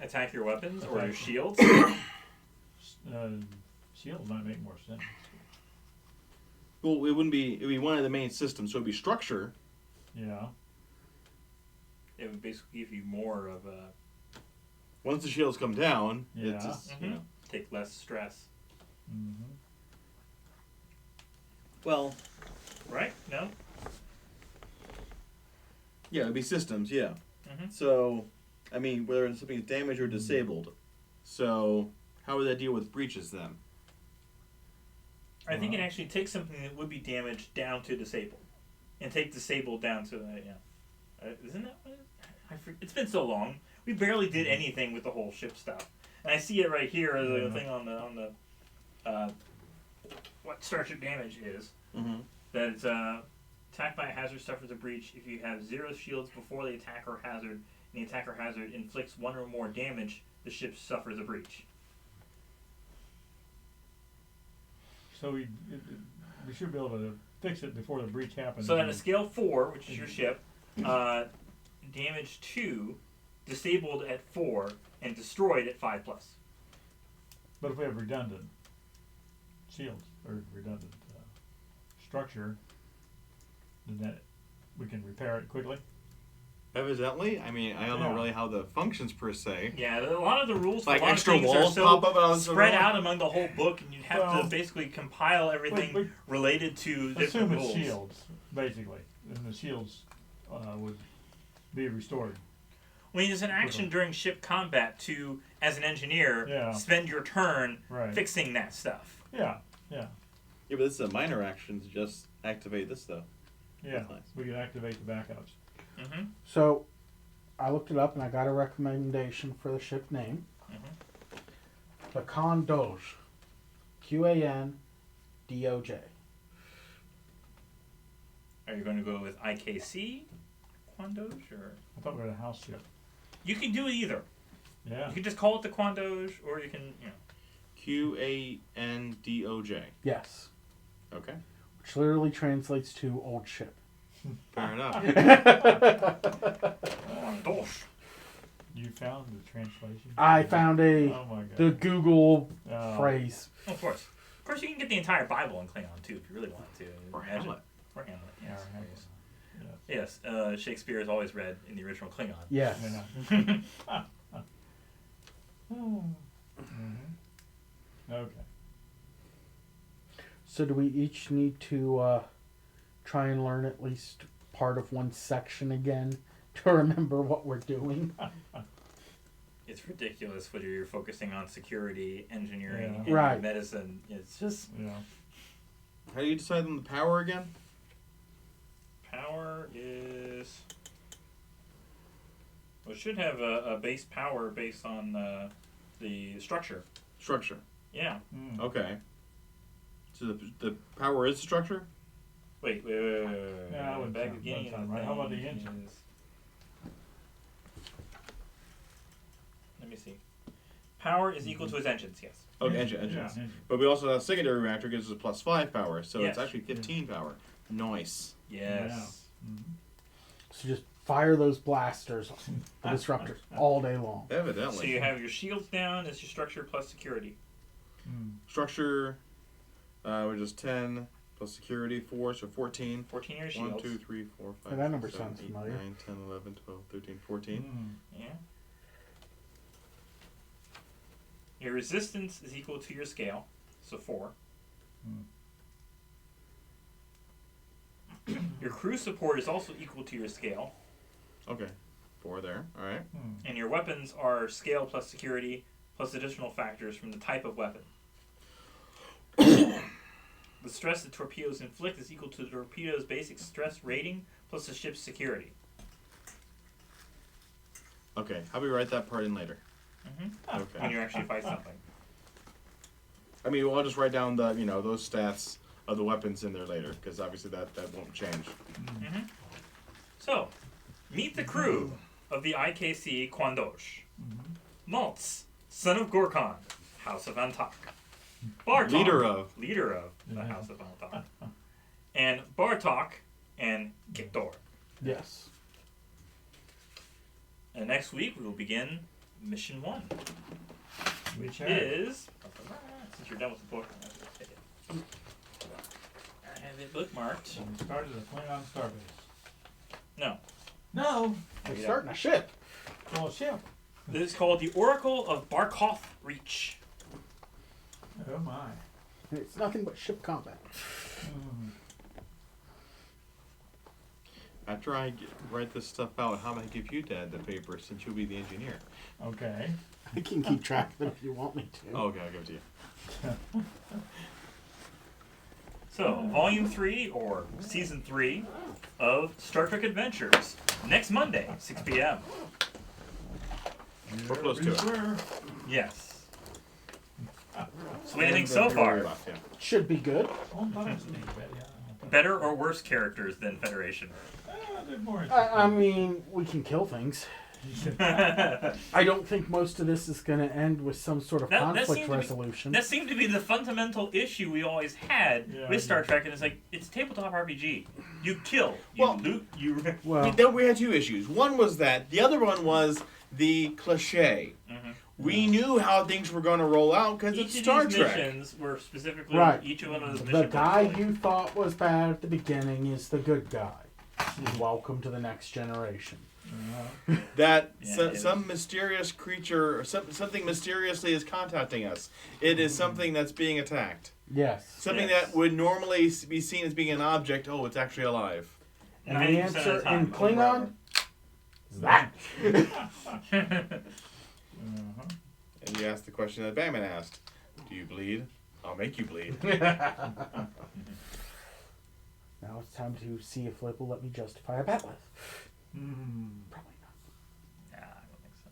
Attack your weapons or your Attack. shields. shields might make more sense. Well, it wouldn't be. It'd be one of the main systems, so it'd be structure. Yeah. It would basically give you more of a Once the shields come down, Yeah. it's just, take less stress. Mm-hmm. well, Right? No. yeah, it'd be systems, yeah. Mhm. So, I mean, whether something is damaged or disabled. So, how would that deal with breaches then? I think it actually takes something that would be damaged down to disabled, and take disabled down to isn't that what it's been so long. We barely did anything with the whole ship stuff, and I see it right here. The thing on the what starship damage is. Mm-hmm. That it's attacked by a hazard suffers a breach if you have 0 shields before the attacker hazard, and the attacker hazard inflicts 1 or more damage. The ship suffers a breach. So we should be able to fix it before the breach happens. So at a scale 4, which is your ship, damage 2, disabled at 4, and destroyed at 5+. But if we have redundant shields or redundant structure, then that we can repair it quickly. Evidently, I mean, I don't know really how the functions per se. Yeah, a lot of the rules for Like a lot extra of things walls are pop up so out of spread the out among the whole book, and you'd have to basically compile everything but related to different assume it's rules. shields, basically, and the shields would be restored. I mean, there's an action during ship combat to, as an engineer, spend your turn fixing that stuff. Yeah. Yeah, but this is a minor action to just activate this though. Yeah, That's nice. we can activate the backups. Mm-hmm. So, I looked it up and I got a recommendation for the ship name. The Qandoj. Qandoj. Are you going to go with IKC, Quandoj, or I thought we were a house ship. you can do either. Yeah. You can just call it the Quandoj, or you can, you know. Qandoj. Yes. Okay. Which literally translates to old ship. Fair enough. Quandoj. You found the translation? I found Oh my god. the Google phrase. Oh, of course. Of course, you can get the entire Bible in Klingon too, if you really want to. Or Imagine. Hamlet. Or Hamlet. Yes. Or Hamlet. Yes. Shakespeare is always read in the original Klingon. Yes. Yeah. Okay. So do we each need to try and learn at least part of one section again to remember what we're doing? It's ridiculous whether you're focusing on security, engineering, Yeah. and Right. medicine. It's just Yeah. How do you decide on the power again? power is. Well, it should have a base power based on the structure. Structure. Yeah. Mm. Okay. So the power is structure? Wait. Yeah, I wouldn't Back sound- again. doesn't sound right. How about the engine? Let me see. Power is equal to its engines. Yes. Okay, engines. Yeah, engine. But we also have secondary reactor gives us plus 5 power, so Yes. it's actually 15 power. Nice. Yes. Mhm. So just fire those blasters, the disruptors, all day long. Evidently. So you have your shields down as your structure plus security. Mm. Structure, which is 10 plus security 4, so 14. 14 your 1, shields. 2, 3, 4, 5, Hey, that number 6, 7, sounds 8, familiar. 9, 10, 11, 12, 13, 14. Mm. Yeah. Your resistance is equal to your scale, so 4. Your crew support is also equal to your scale, Okay. 4 there. Alright. Mm. and your weapons are scale plus security plus additional factors from the type of weapon. The stress that torpedoes inflict is equal to the torpedo's basic stress rating plus the ship's security. Okay. How about we write that part in later? When Okay. you actually fight something. I mean, we'll just write down the, those stats of the weapons in there later, because obviously that won't change. So, meet the crew of the IKC Quandoj. Maltz, son of Gorkon, House of Antak. Bartok, leader of the House of Antak. And Bartok and Giptor. Yes. And next week we will begin mission 1. Which Okay. is, since you're done with the book, I'm going to take it. I have it bookmarked. And we started a Klingon starbase. No. No. We're starting a ship. Well, ship. This is called the Oracle of Barkoth Reach. Oh my. It's nothing but ship combat. Mm. After I write this stuff out, how am I give you, Dad, the paper, since you'll be the engineer? Okay. I can keep track of them if you want me to. Oh, okay, I'll give it to you. So, Volume 3, or Season 3, of Star Trek Adventures, next Monday, 6 p.m. We're close to it. Sure. Yes. So what do you think so far? Left, yeah. Should be good. Sometimes it needs better, yeah. Better or worse characters than Federation? They're more I mean, we can kill things. I don't think most of this is going to end with some sort of That conflict seemed to be- resolution. That seemed to be the fundamental issue we always had with Star Trek, and it's like, it's tabletop RPG. You kill, you Well- loot, you... Well, Then we had 2 issues. One was that. The other one was the cliche. We knew how things were going to roll out because it's Each Star of these Trek. missions were specifically, Right. each of one of those the missions. guy were you thought was bad at the beginning is the good guy. Welcome to the next generation. that Yeah, some mysterious creature or something mysteriously is contacting us. It is something that's being attacked. Yes. Something Yes. that would normally be seen as being an object. Oh, it's actually alive. And the 90% of answer the time, in Klingon is that. And you ask the question that Batman asked: "Do you bleed? I'll make you bleed." Now it's time to see if Flip will let me justify a bet with. Probably not. Nah, I don't think so.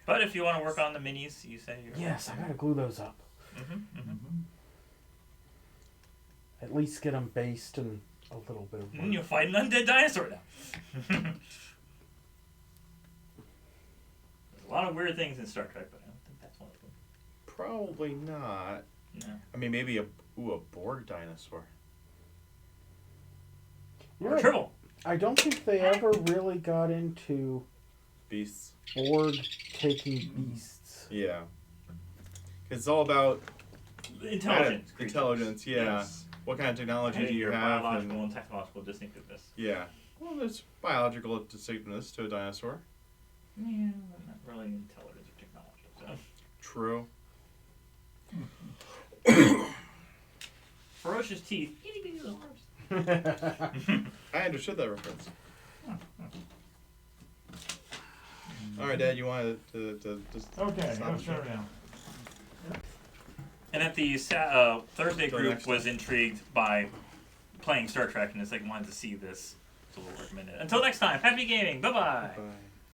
But if you want to work on the minis, you say you're. Yes, I gotta glue those up. At least get them based and a little bit of work. You'll fight an undead dinosaur now. There's a lot of weird things in Star Trek, but I don't think that's one of them. Probably not. No. I mean, maybe a Borg dinosaur. You're Or right. Tribble. I don't think they ever really got into Beasts. Borg taking beasts. Yeah. It's all about Intelligence. creatures. intelligence. Yeah. Yes. What kind of technology Hey, do you your have? biological and technological distinctiveness. Yeah. Well, there's biological distinctiveness to a dinosaur. Yeah, but not really intelligence or technology. So. True. Ferocious teeth. Itty bitty little arms. I understood that reference. All right, Dad. You wanted to just Okay, stop let's it shut there? it down. And at the Thursday Till group next was time. intrigued by playing Star Trek and it's like wanted to see this, so we'll recommend it. Until next time, happy gaming. Bye bye. Bye.